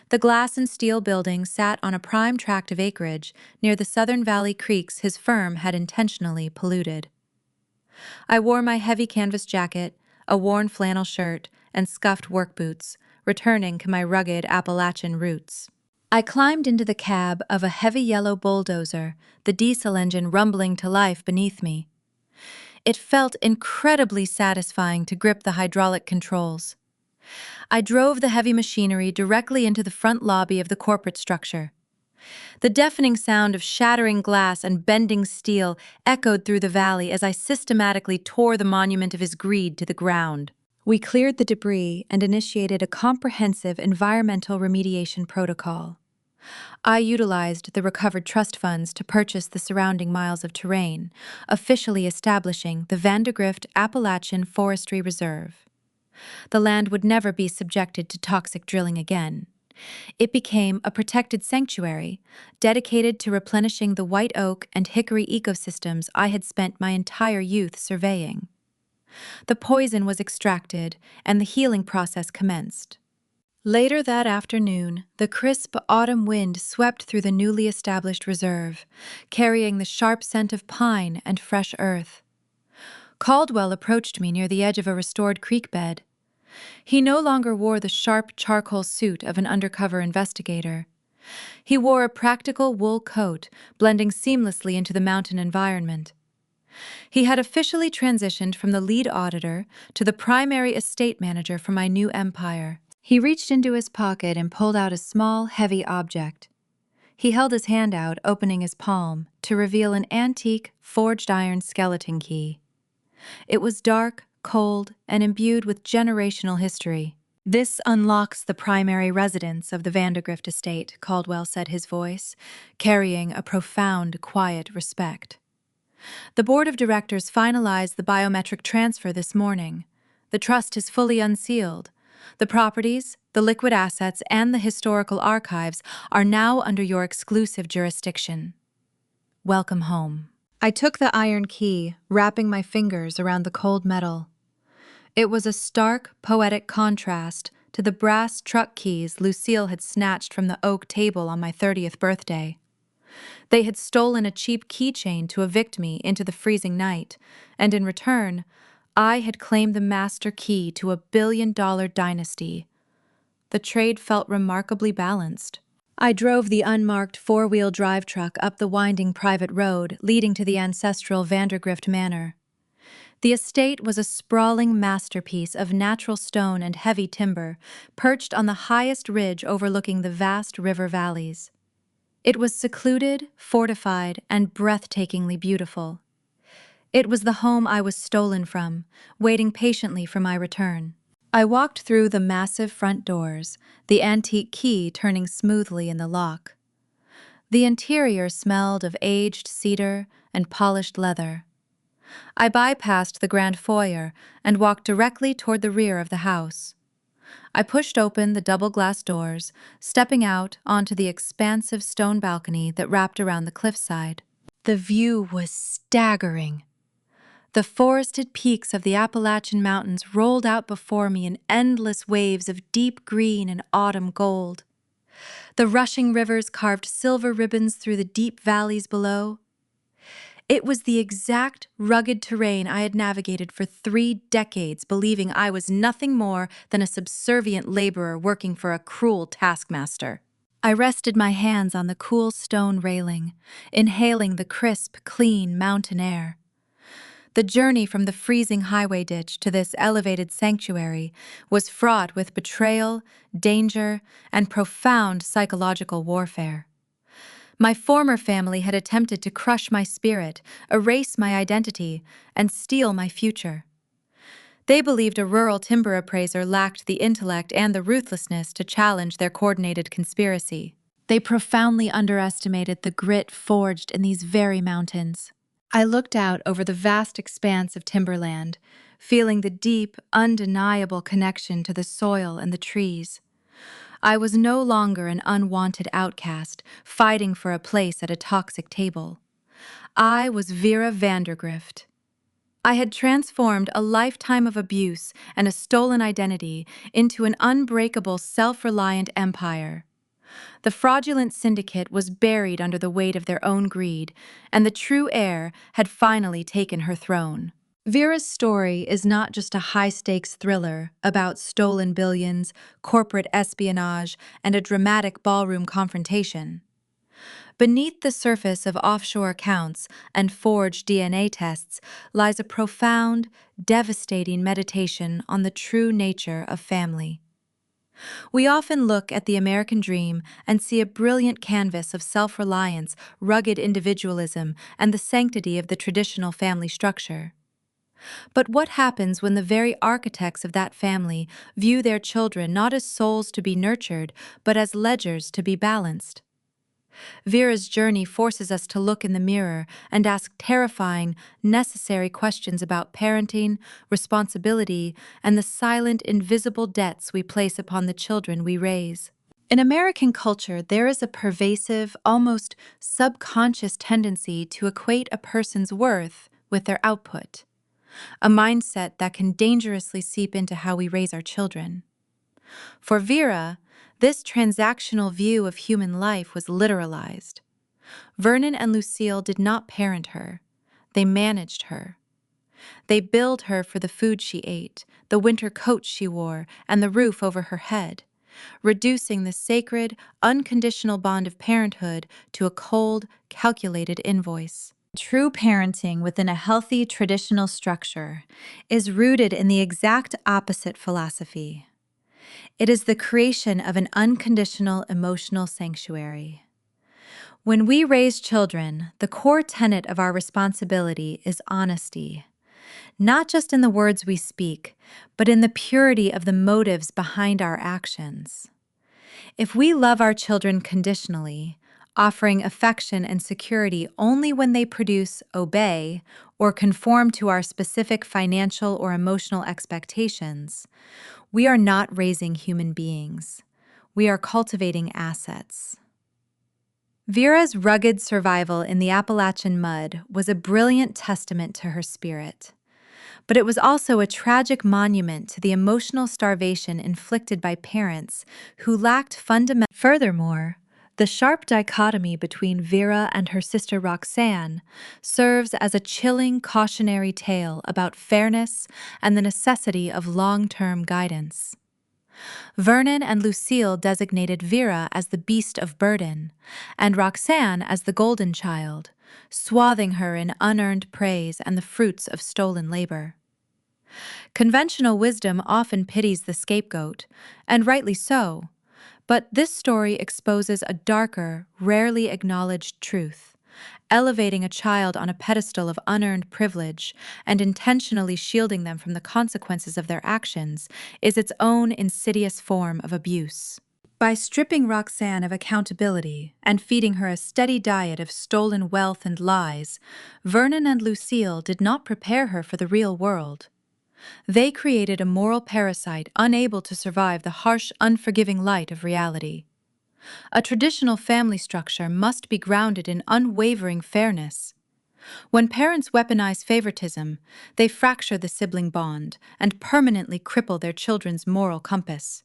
The glass and steel building sat on a prime tract of acreage near the Southern Valley creeks his firm had intentionally polluted. I wore my heavy canvas jacket, a worn flannel shirt, and scuffed work boots, returning to my rugged Appalachian roots. I climbed into the cab of a heavy yellow bulldozer, the diesel engine rumbling to life beneath me. It felt incredibly satisfying to grip the hydraulic controls. I drove the heavy machinery directly into the front lobby of the corporate structure. The deafening sound of shattering glass and bending steel echoed through the valley as I systematically tore the monument of his greed to the ground. We cleared the debris and initiated a comprehensive environmental remediation protocol. I utilized the recovered trust funds to purchase the surrounding miles of terrain, officially establishing the Vandergrift Appalachian Forestry Reserve. The land would never be subjected to toxic drilling again. It became a protected sanctuary, dedicated to replenishing the white oak and hickory ecosystems I had spent my entire youth surveying. The poison was extracted, and the healing process commenced. Later that afternoon, the crisp autumn wind swept through the newly established reserve, carrying the sharp scent of pine and fresh earth. Caldwell approached me near the edge of a restored creek bed. He no longer wore the sharp charcoal suit of an undercover investigator. He wore a practical wool coat, blending seamlessly into the mountain environment. He had officially transitioned from the lead auditor to the primary estate manager for my new empire. He reached into his pocket and pulled out a small, heavy object. He held his hand out, opening his palm, to reveal an antique, forged iron skeleton key. It was dark, cold, and imbued with generational history. "This unlocks the primary residence of the Vandergrift estate," Caldwell said, his voice carrying a profound, quiet respect. "The board of directors finalized the biometric transfer this morning. The trust is fully unsealed. The properties, the liquid assets, and the historical archives are now under your exclusive jurisdiction. Welcome home." I took the iron key, wrapping my fingers around the cold metal. It was a stark, poetic contrast to the brass truck keys Lucille had snatched from the oak table on my 30th birthday. They had stolen a cheap keychain to evict me into the freezing night, and in return, I had claimed the master key to a billion-dollar dynasty. The trade felt remarkably balanced. I drove the unmarked four-wheel drive truck up the winding private road leading to the ancestral Vandergrift Manor. The estate was a sprawling masterpiece of natural stone and heavy timber, perched on the highest ridge overlooking the vast river valleys. It was secluded, fortified, and breathtakingly beautiful. It was the home I was stolen from, waiting patiently for my return. I walked through the massive front doors, the antique key turning smoothly in the lock. The interior smelled of aged cedar and polished leather. I bypassed the grand foyer and walked directly toward the rear of the house. I pushed open the double-glass doors, stepping out onto the expansive stone balcony that wrapped around the cliffside. The view was staggering. The forested peaks of the Appalachian Mountains rolled out before me in endless waves of deep green and autumn gold. The rushing rivers carved silver ribbons through the deep valleys below. It was the exact rugged terrain I had navigated for 3 decades, believing I was nothing more than a subservient laborer working for a cruel taskmaster. I rested my hands on the cool stone railing, inhaling the crisp, clean mountain air. The journey from the freezing highway ditch to this elevated sanctuary was fraught with betrayal, danger, and profound psychological warfare. My former family had attempted to crush my spirit, erase my identity, and steal my future. They believed a rural timber appraiser lacked the intellect and the ruthlessness to challenge their coordinated conspiracy. They profoundly underestimated the grit forged in these very mountains. I looked out over the vast expanse of timberland, feeling the deep, undeniable connection to the soil and the trees. I was no longer an unwanted outcast, fighting for a place at a toxic table. I was Vera Vandergrift. I had transformed a lifetime of abuse and a stolen identity into an unbreakable, self-reliant empire. The fraudulent syndicate was buried under the weight of their own greed, and the true heir had finally taken her throne. Vera's story is not just a high-stakes thriller about stolen billions, corporate espionage, and a dramatic ballroom confrontation. Beneath the surface of offshore accounts and forged DNA tests lies a profound, devastating meditation on the true nature of family. We often look at the American dream and see a brilliant canvas of self-reliance, rugged individualism, and the sanctity of the traditional family structure. But what happens when the very architects of that family view their children not as souls to be nurtured, but as ledgers to be balanced? Vera's journey forces us to look in the mirror and ask terrifying, necessary questions about parenting, responsibility, and the silent, invisible debts we place upon the children we raise. In American culture, there is a pervasive, almost subconscious tendency to equate a person's worth with their output, a mindset that can dangerously seep into how we raise our children. For Vera, this transactional view of human life was literalized. Vernon and Lucille did not parent her. They managed her. They billed her for the food she ate, the winter coat she wore, and the roof over her head, reducing the sacred, unconditional bond of parenthood to a cold, calculated invoice. True parenting within a healthy traditional structure is rooted in the exact opposite philosophy. It is the creation of an unconditional emotional sanctuary. When we raise children, the core tenet of our responsibility is honesty, not just in the words we speak, but in the purity of the motives behind our actions. If we love our children conditionally, offering affection and security only when they produce, obey, or conform to our specific financial or emotional expectations, we are not raising human beings. We are cultivating assets. Vera's rugged survival in the Appalachian mud was a brilliant testament to her spirit. But it was also a tragic monument to the emotional starvation inflicted by parents who lacked fundamental. Furthermore, the sharp dichotomy between Vera and her sister Roxanne serves as a chilling cautionary tale about fairness and the necessity of long-term guidance. Vernon and Lucille designated Vera as the beast of burden, and Roxanne as the golden child, swathing her in unearned praise and the fruits of stolen labor. Conventional wisdom often pities the scapegoat, and rightly so, but this story exposes a darker, rarely acknowledged truth. Elevating a child on a pedestal of unearned privilege and intentionally shielding them from the consequences of their actions is its own insidious form of abuse. By stripping Roxanne of accountability and feeding her a steady diet of stolen wealth and lies, Vernon and Lucille did not prepare her for the real world. They created a moral parasite unable to survive the harsh, unforgiving light of reality. A traditional family structure must be grounded in unwavering fairness. When parents weaponize favoritism, they fracture the sibling bond and permanently cripple their children's moral compass.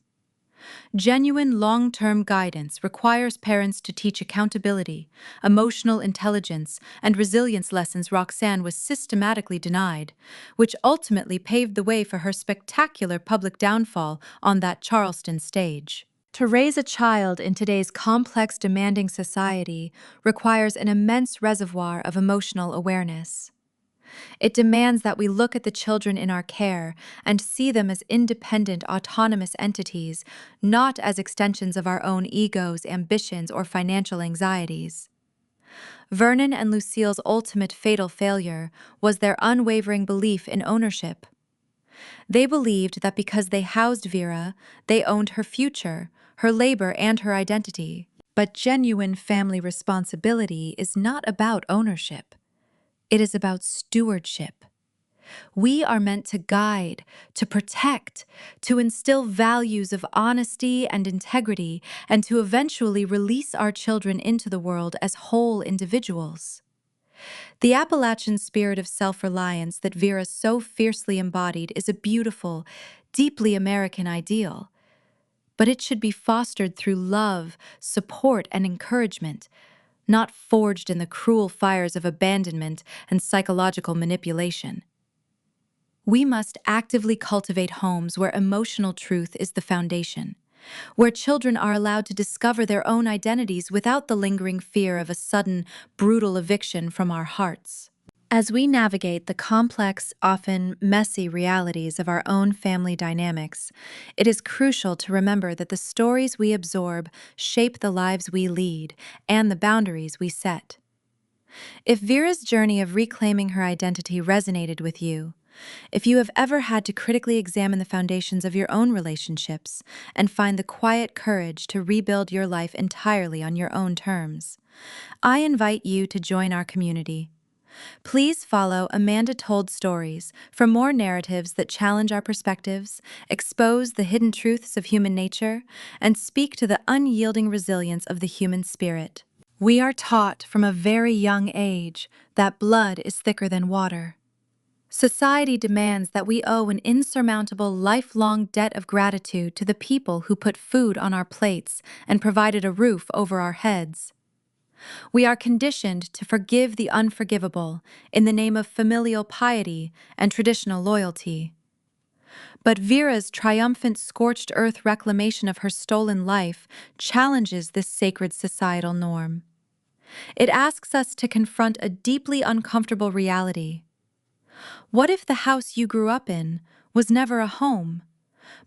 Genuine long-term guidance requires parents to teach accountability, emotional intelligence, and resilience lessons Roxanne was systematically denied, which ultimately paved the way for her spectacular public downfall on that Charleston stage. To raise a child in today's complex, demanding society requires an immense reservoir of emotional awareness. It demands that we look at the children in our care and see them as independent, autonomous entities, not as extensions of our own egos, ambitions, or financial anxieties. Vernon and Lucille's ultimate fatal failure was their unwavering belief in ownership. They believed that because they housed Vera, they owned her future, her labor, and her identity. But genuine family responsibility is not about ownership. It is about stewardship. We are meant to guide, to protect, to instill values of honesty and integrity, and to eventually release our children into the world as whole individuals. The Appalachian spirit of self-reliance that Vera so fiercely embodied is a beautiful, deeply American ideal. But it should be fostered through love, support, and encouragement, not forged in the cruel fires of abandonment and psychological manipulation. We must actively cultivate homes where emotional truth is the foundation, where children are allowed to discover their own identities without the lingering fear of a sudden, brutal eviction from our hearts. As we navigate the complex, often messy realities of our own family dynamics, it is crucial to remember that the stories we absorb shape the lives we lead and the boundaries we set. If Vera's journey of reclaiming her identity resonated with you, if you have ever had to critically examine the foundations of your own relationships and find the quiet courage to rebuild your life entirely on your own terms, I invite you to join our community. Please follow Amanda Told Stories for more narratives that challenge our perspectives, expose the hidden truths of human nature, and speak to the unyielding resilience of the human spirit. We are taught from a very young age that blood is thicker than water. Society demands that we owe an insurmountable lifelong debt of gratitude to the people who put food on our plates and provided a roof over our heads. We are conditioned to forgive the unforgivable in the name of familial piety and traditional loyalty. But Vera's triumphant scorched earth reclamation of her stolen life challenges this sacred societal norm. It asks us to confront a deeply uncomfortable reality. What if the house you grew up in was never a home,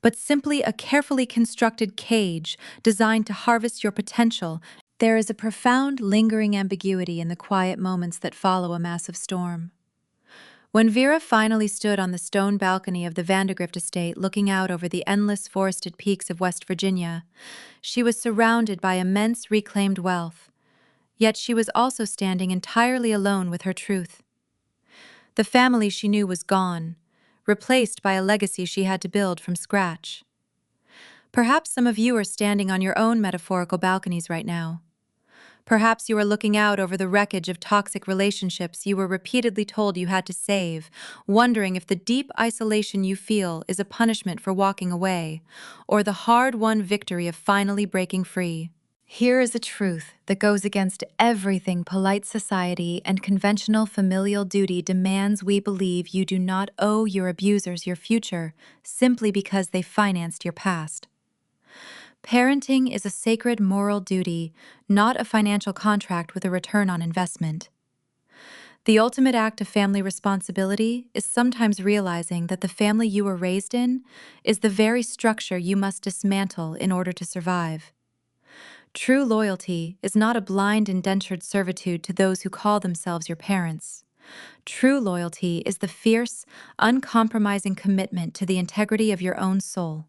but simply a carefully constructed cage designed to harvest your potential? There is a profound, lingering ambiguity in the quiet moments that follow a massive storm. When Vera finally stood on the stone balcony of the Vandergrift estate looking out over the endless forested peaks of West Virginia, she was surrounded by immense reclaimed wealth. Yet she was also standing entirely alone with her truth. The family she knew was gone, replaced by a legacy she had to build from scratch. Perhaps some of you are standing on your own metaphorical balconies right now. Perhaps you are looking out over the wreckage of toxic relationships you were repeatedly told you had to save, wondering if the deep isolation you feel is a punishment for walking away, or the hard-won victory of finally breaking free. Here is a truth that goes against everything polite society and conventional familial duty demands. We believe you do not owe your abusers your future simply because they financed your past. Parenting is a sacred moral duty, not a financial contract with a return on investment. The ultimate act of family responsibility is sometimes realizing that the family you were raised in is the very structure you must dismantle in order to survive. True loyalty is not a blind indentured servitude to those who call themselves your parents. True loyalty is the fierce, uncompromising commitment to the integrity of your own soul.